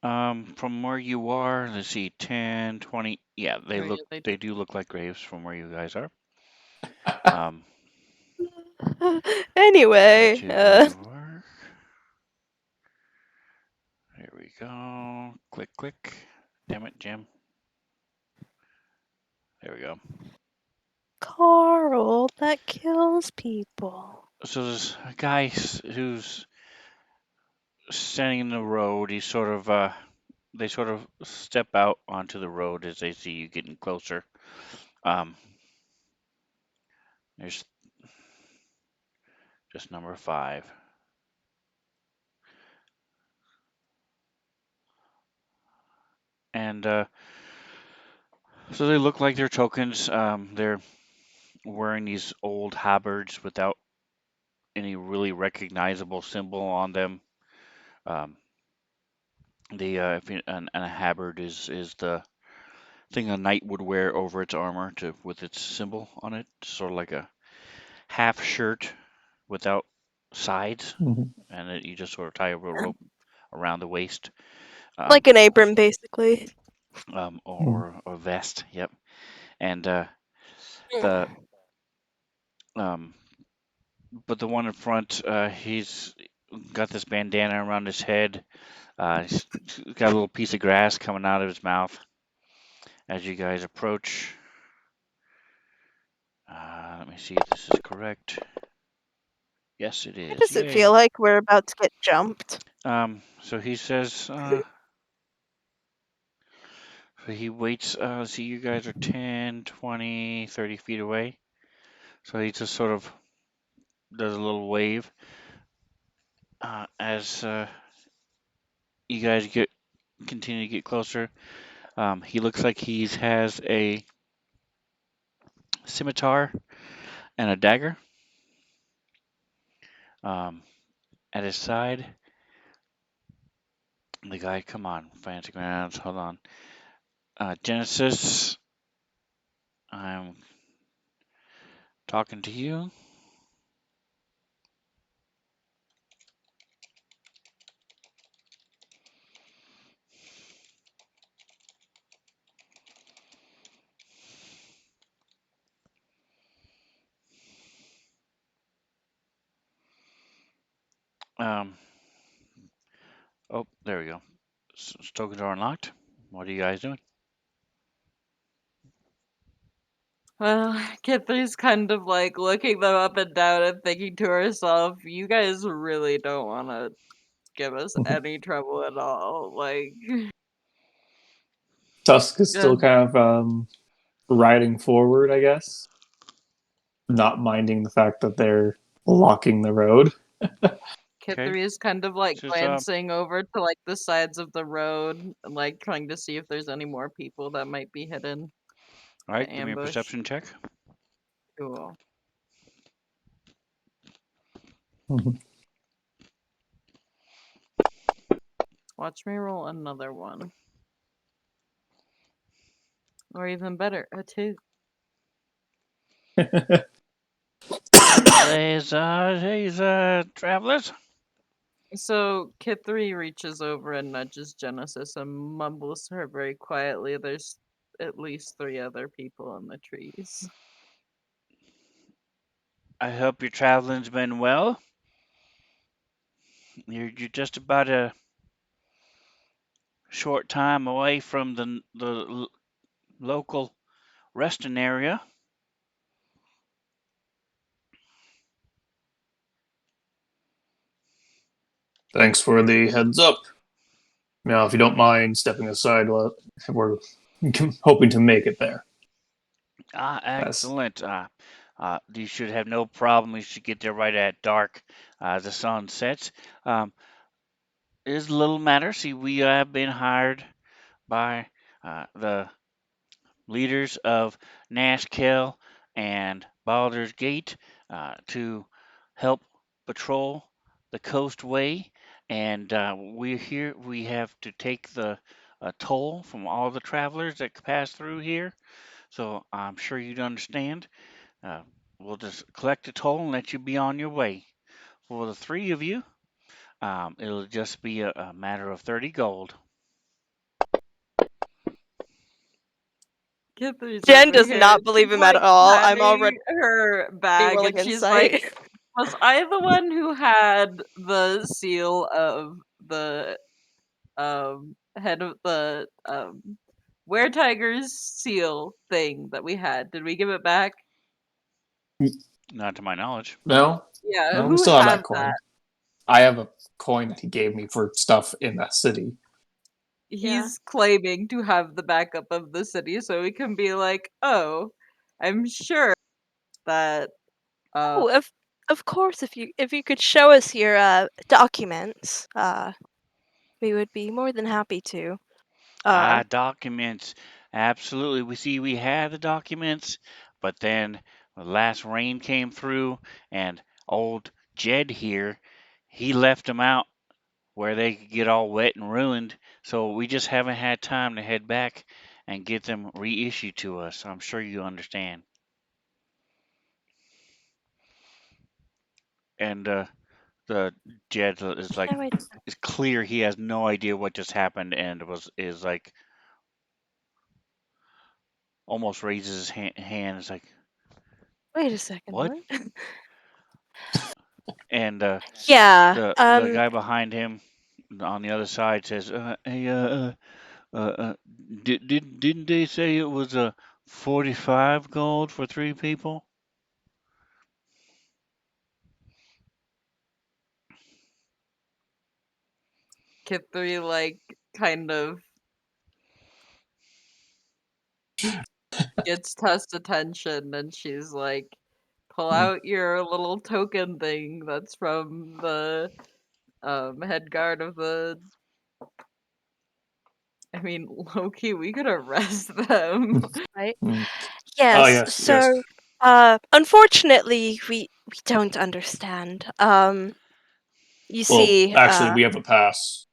From where you are, let's see, 10, 20. Yeah, Oh, yeah, they do look like graves from where you guys are. Anyway, That would work. Here we go. Click, click. Damn it, Jim. There we go. Carl, that kills people. So there's a guy who's standing in the road. He's sort of, they sort of step out onto the road as they see you getting closer. There's just number 5. And so they look like they're tokens. They're wearing these old habards without any really recognizable symbol on them. And a haberd is the thing a knight would wear over its armor with its symbol on it, sort of like a half shirt without sides, Mhm. and you just sort of tie a rope around the waist, Like an apron, basically. or a vest. Yep. And the but the one in front, he's got this bandana around his head. He's got a little piece of grass coming out of his mouth as you guys approach. Let me see if this is correct. Yes, it Why is. does it Yay. feel like we're about to get jumped? So he says, so he waits. See, you guys are 10, 20, 30 feet away. So he just sort of does a little wave as you guys continue to get closer. He looks like he has a scimitar and a dagger at his side. The guy, come on, fancy grounds, hold on. Genesis, I'm talking to you. Um, oh, there we go. Token door unlocked. What are you guys doing? Well, Kithley's kind of like looking them up and down and thinking to herself, you guys really don't want to give us any trouble at all. Like, Tusk is yeah. still kind of riding forward, I guess, not minding the fact that they're blocking the road. Okay. Kithri is kind of like Says, glancing over to like the sides of the road and like trying to see if there's any more people that might be hidden all to right, give me a ambush. perception check. Cool. Watch me roll another one. Or even better, a 2. These travelers. So Kithri reaches over and nudges Genesis and mumbles to her very quietly, "There's at least 3 other people in the trees." I hope your traveling's been well. You're just about a short time away from the local resting area. Thanks for the heads up. Now, if you don't mind stepping aside, we're hoping to make it there. As Excellent. You should have no problem. You should get there right at dark as the sun sets. It is a little matter. See, we have been hired by the leaders of Nashkel and Baldur's Gate to help patrol the coastway, and we're here. We have to take the toll from all the travelers that pass through here. So I'm sure you'd understand. Uh, we'll just collect the toll and let you be on your way. For the 3 of you, it'll just be a matter of 30 gold. Kithri's Jen over does here. not believe She's him at like all. I'm already patting her bag, rolling and she's like, insight. "Was I the one who had the seal of the head of the were tigers seal thing that we had? Did we give it back? Not to my knowledge. no, Yeah, no, we who still have had that coin. that? I have a coin that he gave me for stuff in that city. Yeah. He's claiming to have the backup of the city, so we can be like, oh, I'm sure that Oh, of course. If you could show us your documents, we would be more than happy to. Documents. Absolutely. We had the documents, but then the last rain came through, and old Jed here, he left them out where they could get all wet and ruined. So we just haven't had time to head back and get them reissued to us. I'm sure you understand. And the Jed is like, No, it's clear he has no idea what just happened, and is like almost raises his hand. It's like, wait a second. what? What? And Yeah. the guy behind him on the other side says, "Hey, uh, didn't they say it was a 45 gold for 3 people?" Kithri like kind of gets Tess attention, and she's like, pull Hmm. out your little token thing that's from the head guard of the. I mean, Loki, we could arrest them. Right. Hmm. Oh Yes. yes, yes. So, unfortunately, we don't understand. You Well, see, actually, we have a pass.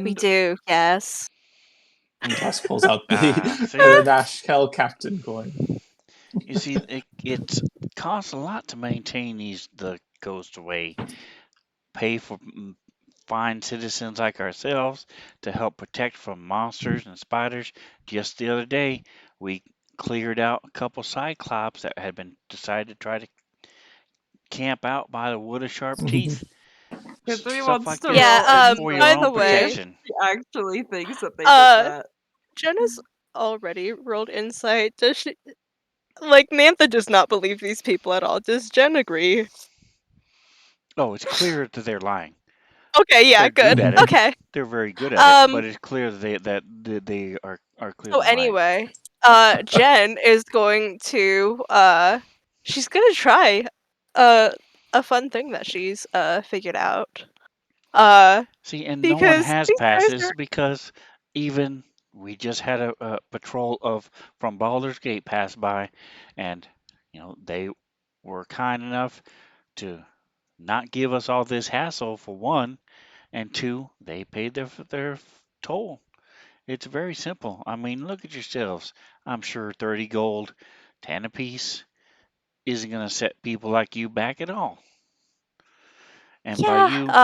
we And do. Yes. And Tusk pulls out the See, the Nashkel captain coin. you see, it costs a lot to maintain the Ghost Away. Pay for fine citizens like ourselves to help protect from monsters and spiders. Just the other day, we cleared out a couple cyclops that had been decided to try to camp out by the wood of sharp teeth. Kithri Stuff wants like to this Yeah. roll is Um. for your By insight own the to see if way, protection. she actually thinks that they did uh, that. Jenna's already rolled insight. Does she? Like, Mantha does not believe these people at all. Does Jen agree? Oh, it's clear that they're lying. Okay. Yeah. They're good Good. at it. Okay. They're very good at it, but Um. it's clear that they are So clearly lying. anyway, Jen is going to she's gonna try uh a fun thing that she's figured out. Uh, See, and no one because has these guys passes are because even we just had a patrol of from Baldur's Gate pass by, and they were kind enough to not give us all this hassle for one, and two, they paid their toll. It's very simple. I mean, look at yourselves. I'm sure 30 gold, 10 apiece, isn't going to set people like you back at all. And by yeah, you,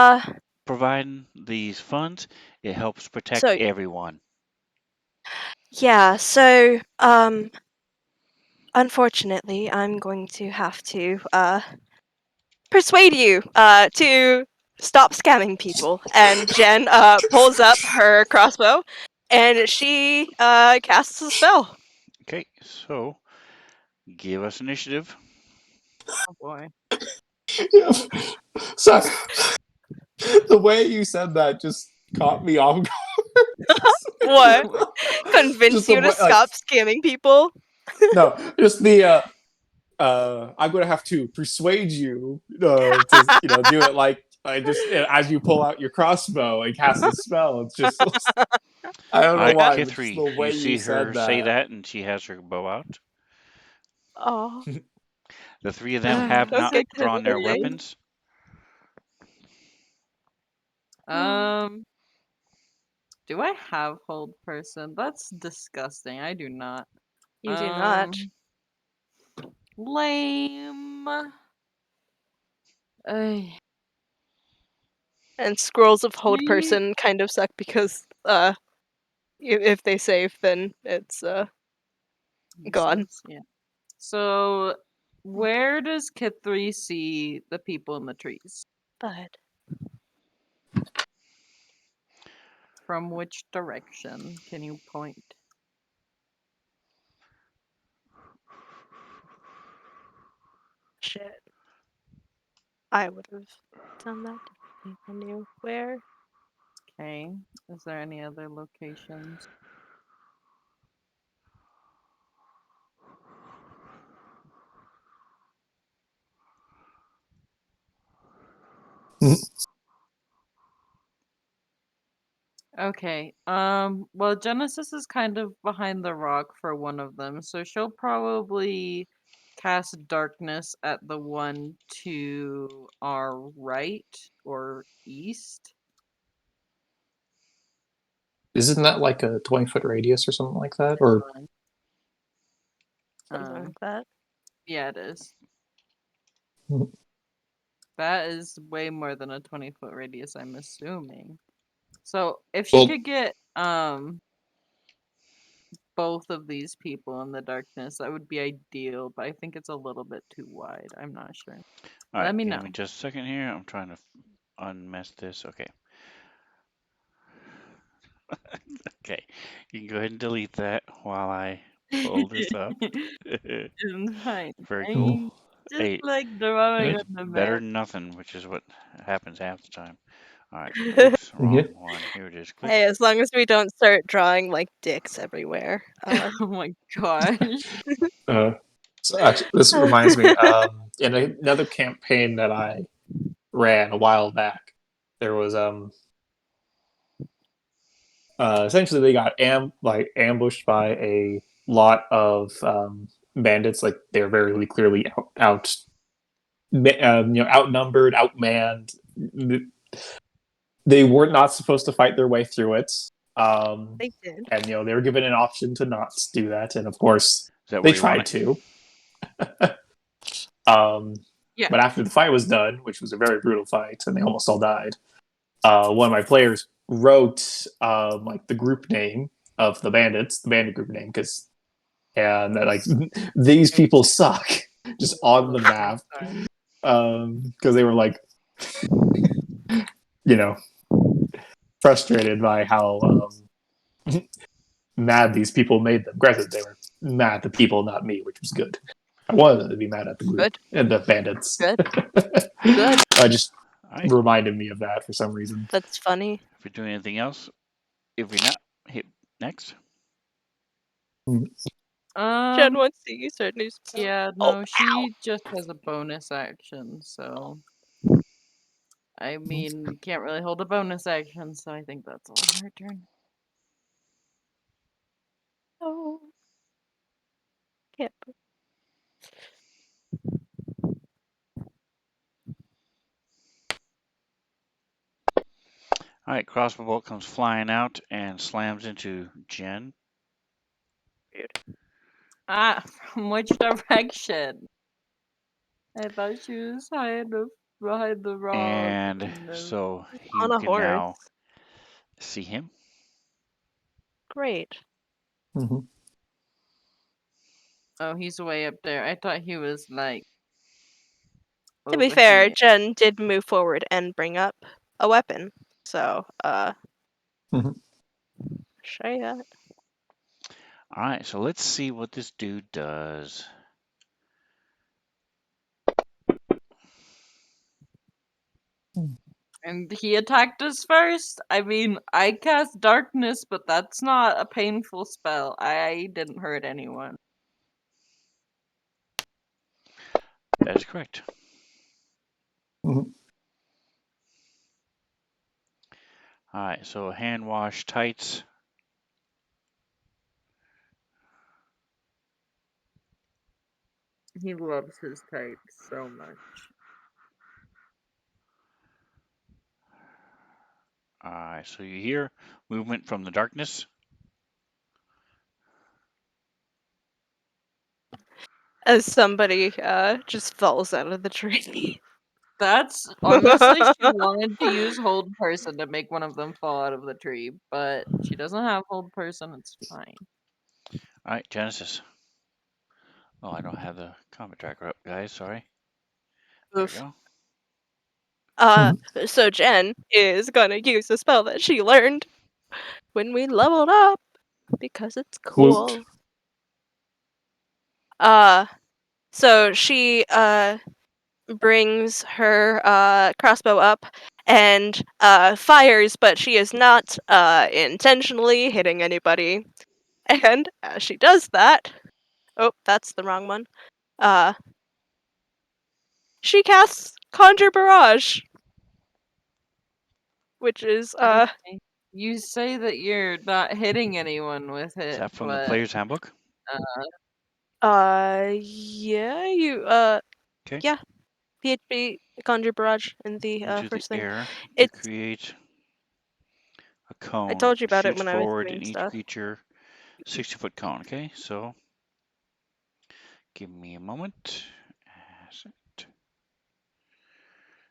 providing these funds, it helps protect So everyone. yeah, so unfortunately, I'm going to have to persuade you to stop scamming people. And Jen pulls up her crossbow and she casts a spell. Okay, so give us initiative. Oh boy. Yeah. So the way you said that just caught me off What? guard. Just Convince the you to way, like, stop scamming people? no, just the I'm gonna have to persuade you to do it like I just as you pull out your crossbow and cast a spell. It's just I don't All know right, why, but just Kithri, the you way you see her said say that. that, and she has her bow out. Oh, The three of them have not okay, drawn their Kithri. weapons. Um, do I have hold person? That's disgusting. I do not. You do not. Lame. Ay, And scrolls of hold three person kind of suck because if they save, then it's gone. pieces, yeah. So, where does Kithri see the people in the trees? But From which direction can you point? shit, I would have done that if I knew where. Okay. Is there any other locations? Okay. Well, Genesis is kind of behind the rock for one of them, so she'll probably cast darkness at the one to our right or east. Isn't that like a 20-foot radius or something like that? Or Something Um, like that. yeah, it is. Mhm. That is way more than a 20-foot radius, I'm assuming. So if she well, could get both of these people in the darkness, that would be ideal, but I think it's a little bit too wide. I'm not sure. All right, Let me give know. me just a second here. I'm trying to unmess this. Okay. Okay. You can go ahead and delete that while I pull this up. It's fine. Very cool. I'm just Hey, like drawing it's on the better map. than nothing, which is what happens half the time. All right. Oops, yeah. wrong one. Here it is. Click. Hey, as long as we don't start drawing like dicks everywhere. Oh my gosh. So actually, this reminds me. In another campaign that I ran a while back, there was essentially they got ambushed by a lot of bandits. Like they're very clearly outnumbered, outmanned. They were not supposed to fight their way through it. They did. And they were given an option to not do that, and of course Is that they where you want tried it? to. um, Yeah. but after the fight was done, which was a very brutal fight, and they almost all died, one of my players wrote like the group name of the bandits, the bandit group name, because and that like these people suck, just on the map, because they were like, you know, frustrated by how mad these people made them. Granted, they were mad at the people, not me, which was good. I wanted them to be mad at the group Good. and the bandits. Good. Good. I just All right. reminded me of that for some reason. That's funny. If you're doing anything else, if you're not, hit next. Jen Um, wants to use her new spell. yeah, Oh, no, she just has a bonus action, so I mean, you can't really hold a bonus action, so I think that's all her turn. oh. Can't. All right. Crossbow bolt comes flying out and slams into Jen. Ah, from which direction? I thought she was high enough. Ride the rock. And so On you a can now horse. see him. Great. Mm-hmm. Oh, he's way up there. I thought he was like. To be over fair, here. Jen did move forward and bring up a weapon. So, Mhm. show you that. All right, so let's see what this dude does. And he attacked us first. I mean, I cast darkness, but that's not a painful spell. I didn't hurt anyone. That is correct. Mhm. All right, so hand wash tights. He loves his tights so much. All right, so you hear movement from the darkness. As somebody just falls out of the tree. That's honestly, she wanted to use hold person to make one of them fall out of the tree, but she doesn't have hold person. It's fine. All right, Genesis. Oh, I don't have the combat tracker up, guys. Sorry. There we Oof. go. So Jen is gonna use a spell that she learned when we leveled up because it's cool. So she brings her crossbow up and fires, but she is not intentionally hitting anybody. And as she does that, oh, that's the wrong one. She casts Conjure Barrage, which is Okay. You say that you're not hitting anyone with Is it, that from the but player's handbook? yeah, you Okay. yeah, PHP Conjure Barrage in the Into the first thing. air, you It's create a I cone. told you It about it shoots when I was forward doing in each stuff. creature 60-foot cone. Okay, so give me a moment. Asset.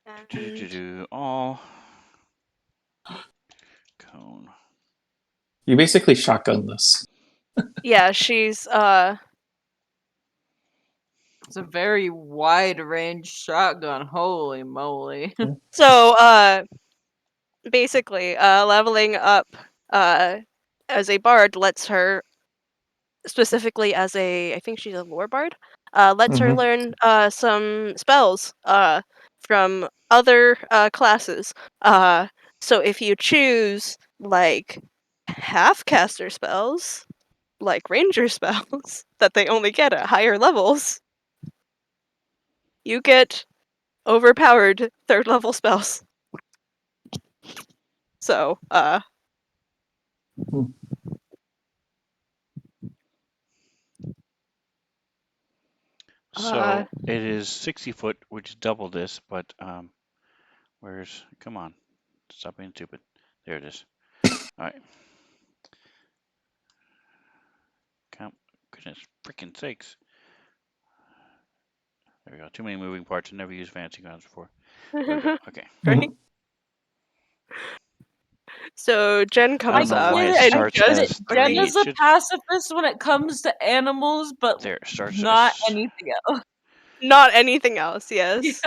And All cone. You basically shotgun this. yeah, she's it's a very wide range shotgun. Holy moly. so basically leveling up as a bard lets her, specifically as a, I think she's a lore bard, lets her Mhm. learn some spells from other classes. So if you choose like half caster spells, like ranger spells that they only get at higher levels, you get overpowered third level spells. So So it is 60 foot, which is double this, but come on, stop being stupid. There it is. All right. Goodness freaking sakes. There we go. Too many moving parts. I never used fancy guns before. There we go. Okay. right? So Jen I comes don't know up why it and starts just as Jen 3. is It a should. pacifist when it comes to animals, but There, it starts not as. anything else. not anything else, yes.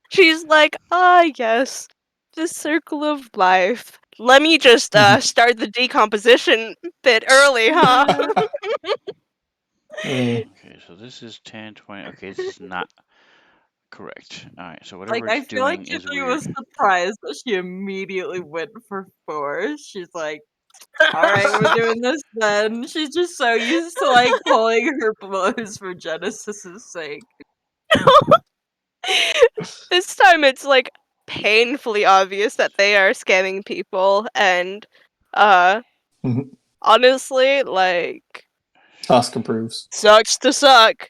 She's like, ah, yes, the circle of life. Let me just start the decomposition bit early, huh? Mm. Okay, so this is 10, 20. Okay, this is not correct. All right, so Like, whatever I it's feel like doing is Kidley weird. was surprised that she immediately went for 4. She's like, alright, we're doing this then. She's just so used to, like, pulling her blows for Genesis's sake. This time it's like painfully obvious that they are scamming people, and Mhm. honestly, like, Tusk approves. sucks to suck.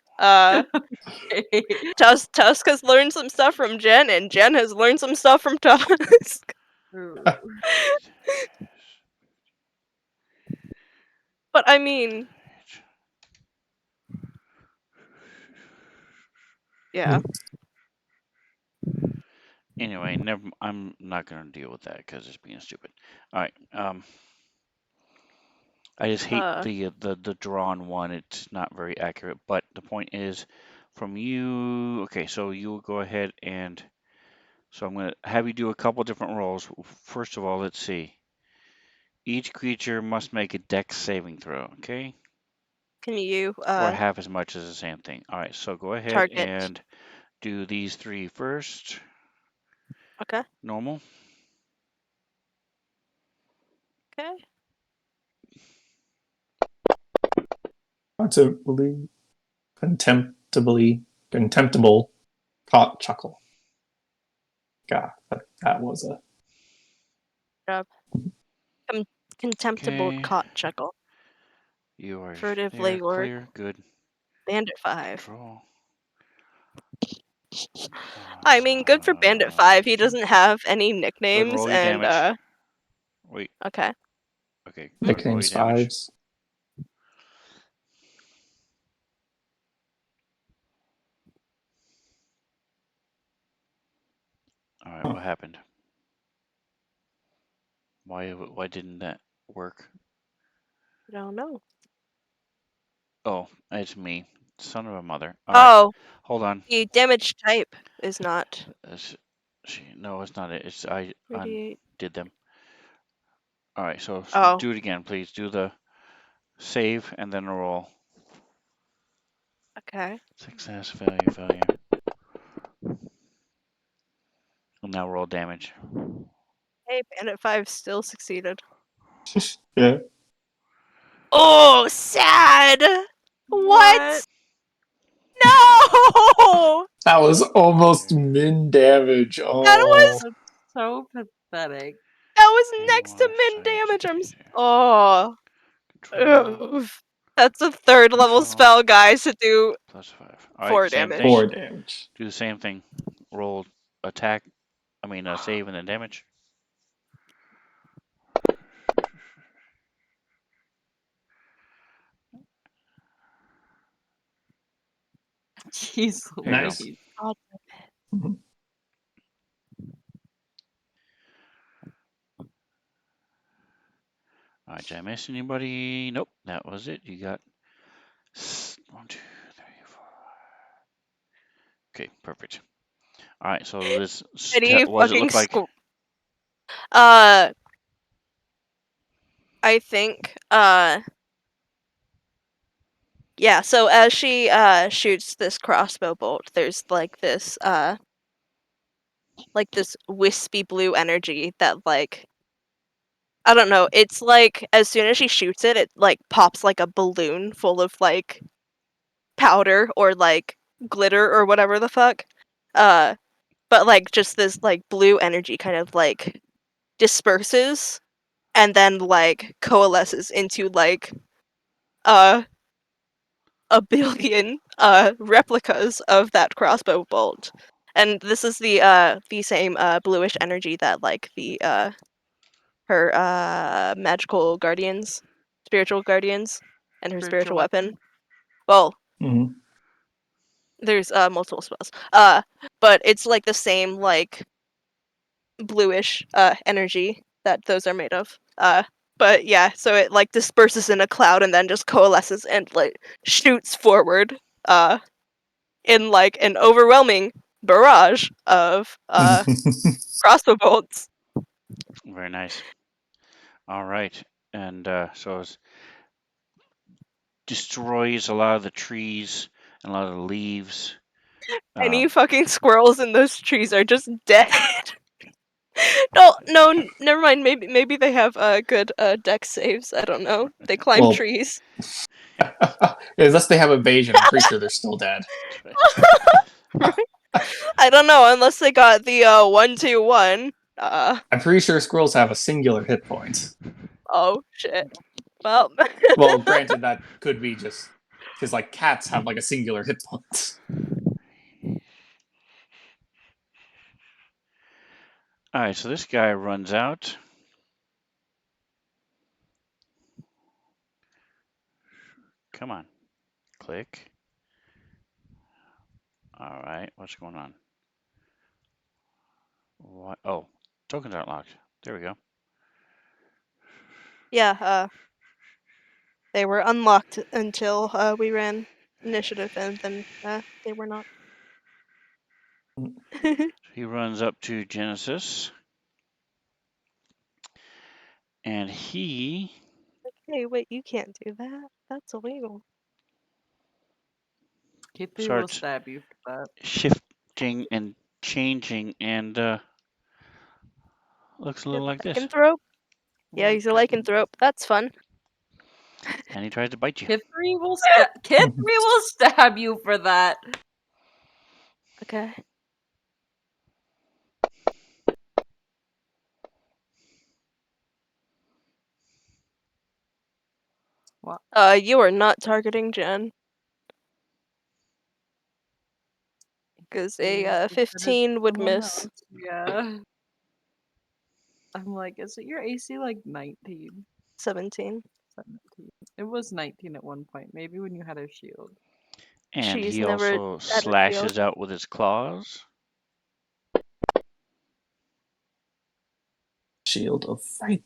Tusk has learned some stuff from Jen, and Jen has learned some stuff from Tusk. But I mean, yeah. Anyway, I'm not gonna deal with that because it's being stupid. All right. I just hate the drawn one. It's not very accurate. But the point is, from you. Okay, so you will go ahead and. So I'm gonna have you do a couple different rolls. First of all, let's see. Each creature must make a Dex saving throw. Okay. Can you Or half as much as the same thing. All right. So go ahead target? and do these three first. Okay. Normal. Okay. Contemptible caught chuckle. God, that was a Job. Contemptible Okay. caught chuckle. You are Furtively there. or Clear. Good. Bandit 5. Draw. I mean, good for Bandit 5. He doesn't have any Good. nicknames, Roll your and damage. Wait. okay. Okay. Good. Roll your nicknames damage. fives. All right. What happened? Why didn't that work? I don't know. Oh, it's me. Son of a mother. All right. Oh, Hold on. the damage type is not No, it's not it. It's I 38. undid them. All right. So Oh, do it again, please. Do the save and then a roll. okay. Success, failure, failure. And now roll damage. Hey, Bandit 5 still succeeded. Yeah. Oh, sad! What? No! That was almost min damage. That was Oh. So pathetic. that was next to Wash, min save, damage. succeed. Oh. Control. Ugh. That's a third level Control. spell, guys, to do +5. All 4 right. Same damage. thing. 4 damage. Do the same thing. Roll attack. I mean, save and then damage. Jeez There you go. Nice. Louise. God. Mhm. All right. Did I miss anybody? Nope. That was it. You got 1, 2, 3, 4. Okay. Perfect. All right. So this. Any What does it fucking look like? I think yeah, so as she shoots this crossbow bolt, there's like this wispy blue energy that like I don't know, it's like as soon as she shoots it, it like pops like a balloon full of like powder or like glitter or whatever the fuck. But like just this like blue energy kind of like disperses and then like coalesces into like a billion replicas of that crossbow bolt. And this is the same bluish energy that like the her magical guardians, spiritual guardians, and her spiritual weapon. Well, Mhm. there's multiple spells. But it's like the same like bluish energy that those are made of. But yeah, so it like disperses in a cloud and then just coalesces and like shoots forward in like an overwhelming barrage of crossbow bolts. Very nice. All right. And so it destroys a lot of the trees and a lot of the leaves. Any fucking squirrels in those trees are just dead. No, never mind. Maybe they have good dex saves. I don't know. They climb Well, trees. unless they have evasion, I'm pretty sure they're still dead. I don't know unless they got the 1-2-1. I'm pretty sure squirrels have a singular hit point. Oh shit. Well, Well, granted, that could be just because like cats have like a singular hit point. All right, so this guy runs out. Come on. Click. All right, what's going on? What? Oh, tokens aren't locked. There we go. Yeah, they were unlocked until we ran initiative, and then they were not. He runs up to Genesis, and he Hey, wait, you can't do that. That's illegal. Kitty will starts stab you for that. shifting and changing, and looks a little like this. Lycanthrope? Yeah, My he's a goodness. lycanthrope. That's fun. And he tries to bite you. Kithri will stab you for that. Okay. What? You are not targeting Jen. Because a 15 would Someone miss. else. Yeah. I'm like, is it your AC like 19? 17. 17. It was 19 at one point. Maybe when you had a shield. And She's he never also had a shield. slashes out with his claws. Shield of Faith.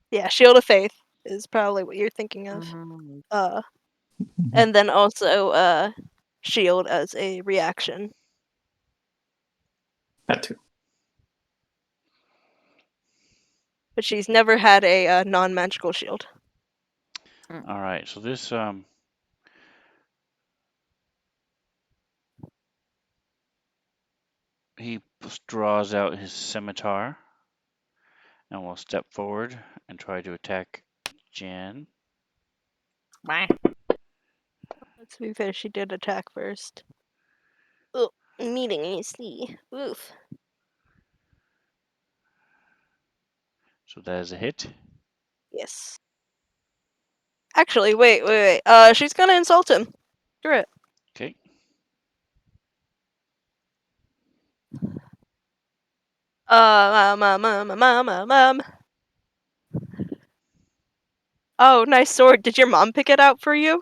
Yeah, Shield of Faith is probably what you're thinking of. Mhm. And then also Shield as a reaction. That too. But she's never had a non-magical shield. All right, so this he draws out his scimitar and will step forward and try to attack Jen. Bye. To be fair, she did attack first. Oh, meeting AC. Oof. So that is a hit. Yes. Actually, wait. She's gonna insult him. Screw it. Okay. Mom. Oh, nice sword. Did your mom pick it out for you?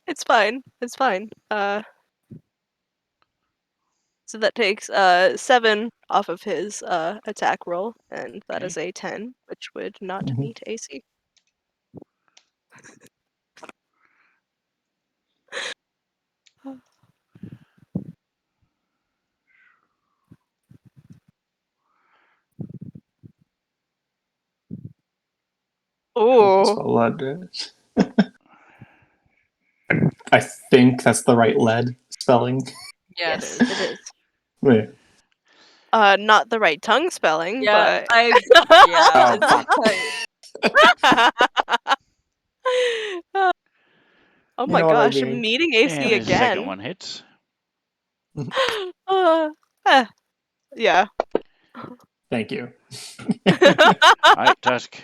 It's fine. It's fine. So that takes 7 off of his attack roll, and that is Okay. a 10, which would not Mhm. meet AC. Focus Oh, spell lead. I think that's the right lead spelling. Yeah, yes, it is. it is. Wait. Not the right tongue spelling, Yeah, but yeah, Oh, it's fuck. oh You my know what I gosh, mean. meeting And AC his second again. one hits. Yeah. Thank you. All right, Tusk.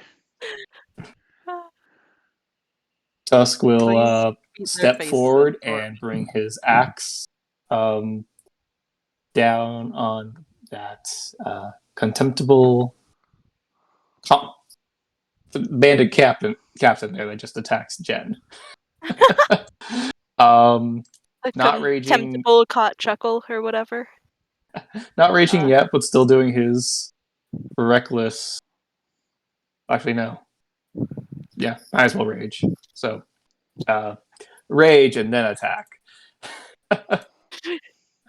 Tusk will Please beat their step faces forward in for and bring his axe down on that contemptible bandit captain there that just attacks Jen. A Not raging, contemptible caught chuckle or whatever. yet, but still doing his reckless. Actually, no. Yeah, might as well rage. So, rage and then attack.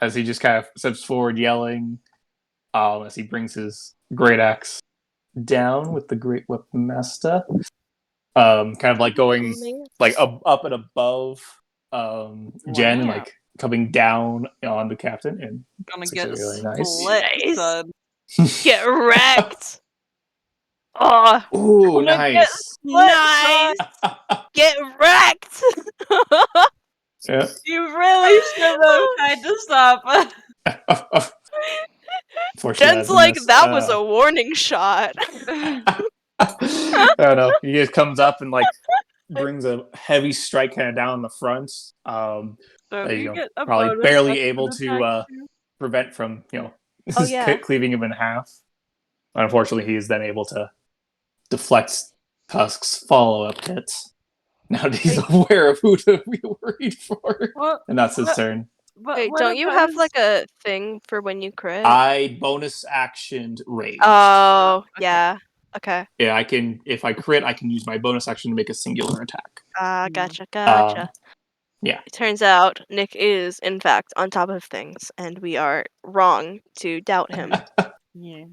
As he just kind of steps forward, yelling, as he brings his great axe down with the great weapon master. Kind of like going like up and above Jen and Wow. like coming down on the captain, and Gonna it's get actually really nice. split, Nice. son. Get wrecked. Oh, Ooh, Gonna get nice. split, nice. son. Get wrecked. Yeah. You really should have tried to stop. Fortunately, Jen's that's a like, miss. that was a warning shot. I don't know. He just comes up and like brings a heavy strike kind of down the front. So you get a Probably bonus barely weapon able attack to too. prevent from Oh, yeah. cleaving him in half. Unfortunately, he is then able to deflect Tusk's follow-up hit. Now that he's aware of who to be worried for, What? and that's his What? turn. But Wait, what don't you about have his... like a thing for when you crit? I bonus actioned rage. Oh, Okay. yeah. Okay. Yeah, I can. If I crit, I can use my bonus action to make a singular attack. Gotcha. Yeah. It turns out Nick is, in fact, on top of things, and we are wrong to doubt him. Yeah.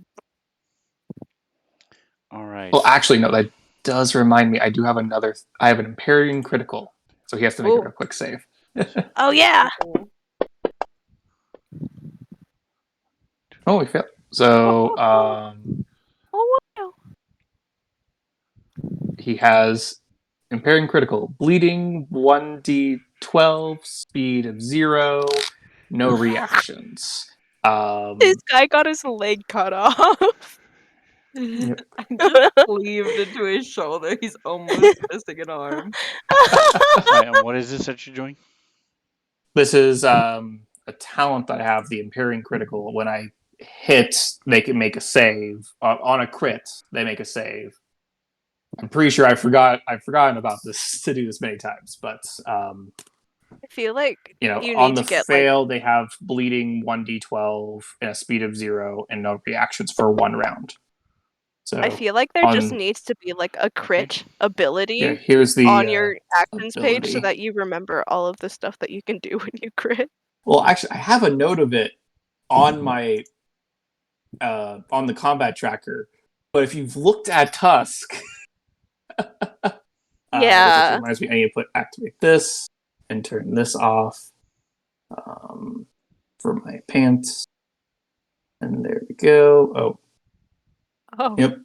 All right. Well, actually, no. That does remind me. I do have another. I have an Imperium critical, so he has to make Ooh. a quick save. Oh, yeah! Oh, he failed. So Oh, wow. he has Impairing Critical, Bleeding 1d12, Speed of 0, no reactions. This guy got his leg cut off. Yep. I just cleaved into his shoulder. He's almost missing an arm. All right, and what is this that you're doing? This is a talent that I have, the Impairing Critical. When I hit, they can make a save. On a crit, they make a save. I'm pretty sure I've forgotten about this to do this many times, but I feel like you on need the to get fail, they have bleeding 1d12 and a speed of 0 and no reactions for 1 round. So I feel like there just needs to be like a crit ability yeah, here's the on your actions page so ability. that you remember all of the stuff that you can do when you crit. Well, actually, I have a note of it on my on the combat tracker, but if you've looked at Tusk, which Yeah. reminds me, I need to activate this and turn this off for my pants. And there we go. Oh, Oh. yep.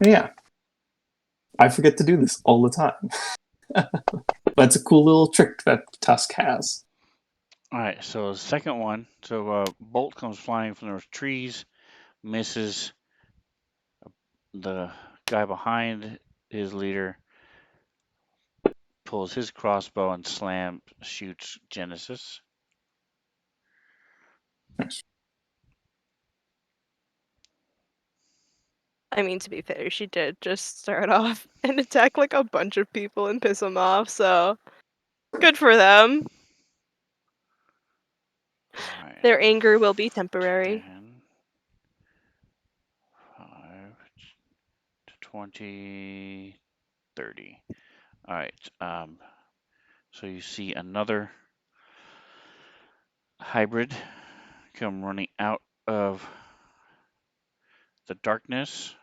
Yeah. I forget to do this all the time. But it's a cool little trick that Tusk has. All right, so the second one. So bolt comes flying from those trees, misses the guy behind his leader, pulls his crossbow and shoots Genesis. Nice. I mean, to be fair, she did just start off and attack like a bunch of people and piss them off, so good for them. All right. Their anger will be temporary. 10, 5 to 20, 30. All right. So you see another hybrid come running out of the darkness.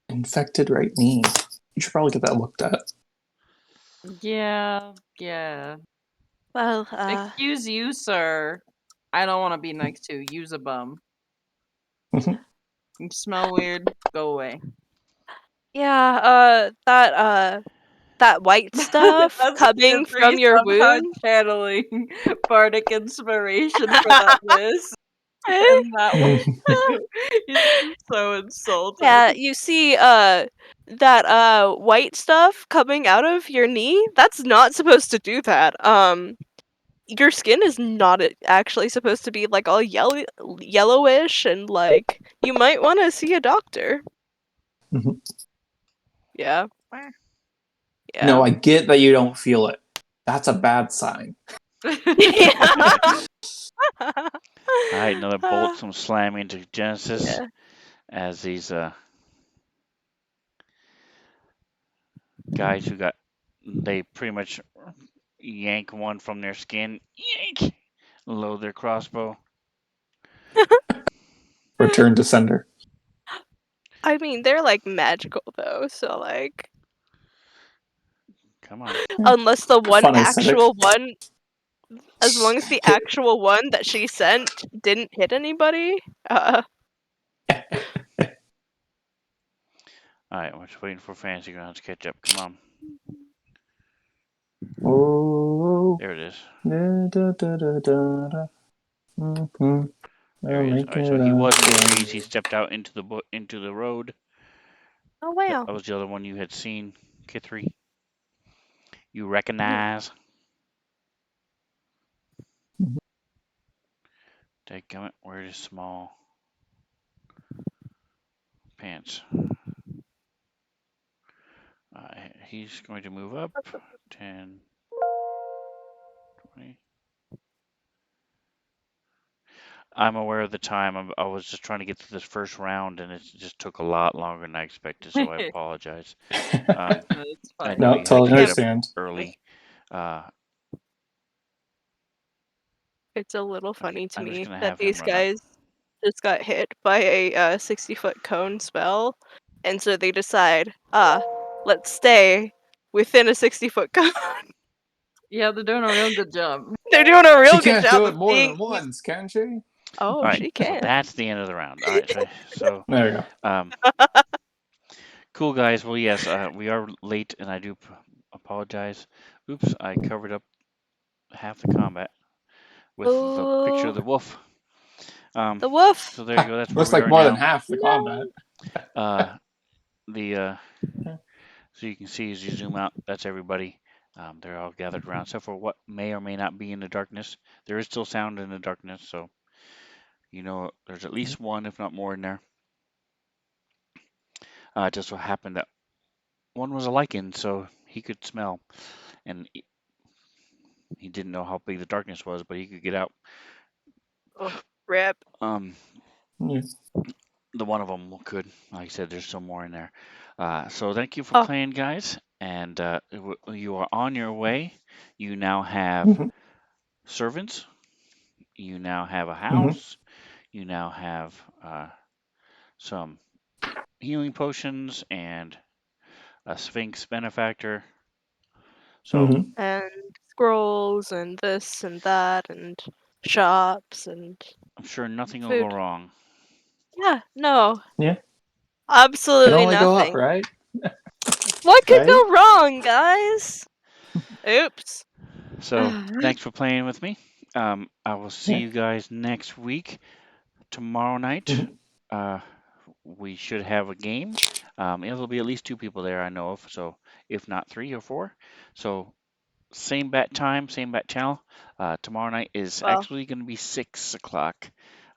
Infected right knee. You should probably get that looked at. Yeah. Well, Excuse you, sir. I don't want to be next to you. Use a bum. You smell weird. Go away. yeah, that white stuff That's coming from your somehow wound. channeling bardic inspiration for that list. And that one is so insulting. Yeah, you see that white stuff coming out of your knee? That's not supposed to do that. Your skin is not actually supposed to be like all yellowish and like you might want to see a doctor. Mhm. Yeah. Yeah. No, I get that you don't feel it. That's a bad sign. Yeah. All right, another bolt comes slamming into Genesis Yeah. as these guys they pretty much yank one from their skin, yank, load their crossbow. Return to sender. I mean, they're like magical though, so like Come on. unless the one Fun aesthetic. actual one as long as the actual one that she sent didn't hit anybody, All right, we're just waiting for Fantasy Grounds to catch up. Come on. Oh. There it is. Da, da, da, da, da, da. Mm-hmm. There he is. All right, so he was in the trees. He stepped out into the road. oh wow. That was the other one you had seen, Kithri. You recognize. Dadgummit, where is small pants? He's going to move up 10, 20. I'm aware of the time. I was just trying to get to this first round, and it just took a lot longer than I expected, so I apologize. That's I fine. know No, you had totally to get up understand. early. It's a little funny to I'm just me going to that have him these run up. guys just got hit by a 60-foot cone spell, and so they decide, let's stay within a 60-foot cone. Yeah, they're doing a real good job. They're doing a She real good can't job do it of more being. than once, can she? Oh, All right, she so can. that's the end of the round. All right, so There you go. cool, guys. Well, yes, we are late, and I do apologize. Oops, I covered up half the combat with the picture of the wolf. The wolf. So there you go. That's where Looks we like are more than now. half the combat. So you can see as you zoom out, that's everybody. They're all gathered around, except for what may or may not be in the darkness. There is still sound in the darkness, so there's at least one, if not more, in there. It just so happened that one was a lichen, so he could smell, and he didn't know how big the darkness was, but he could get out. Oh, rip. The one of them could. Like I said, there's still more in there. So thank you for Oh. playing, guys, and you are on your way. You now have Mhm. servants. You now have a Mhm. house. You now have some healing potions and a Sphinx benefactor. So Mhm. And scrolls and this and that and shops and I'm sure nothing will go food. wrong. Yeah, no. Yeah. Can Absolutely only go up, nothing. right? What could Right? go wrong, guys? Oops. So thanks for playing with me. I will see Yeah. you guys next week. Tomorrow night, Mhm. we should have a game. There'll be at least 2 people there I know of, so if not 3 or 4. So same bat time, same bat channel. Tomorrow night is Well, actually going to be 6 o'clock.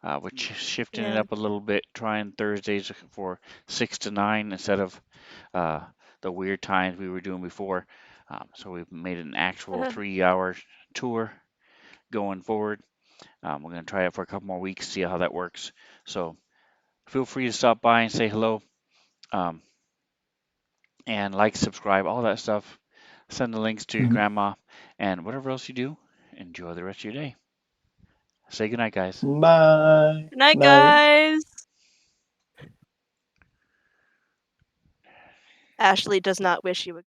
We're shifting it yeah. up a little bit, trying Thursdays for 6 to 9 instead of the weird times we were doing before. So we've made an actual 3-hour tour going forward. We're going to try it for a couple more weeks, see how that works. So feel free to stop by and say hello. And like, subscribe, all that stuff. Send the links to your Mhm. grandma, and whatever else you do, enjoy the rest of your day. Say goodnight, guys. Bye. Good night, Night. guys. Ashley does not wish you a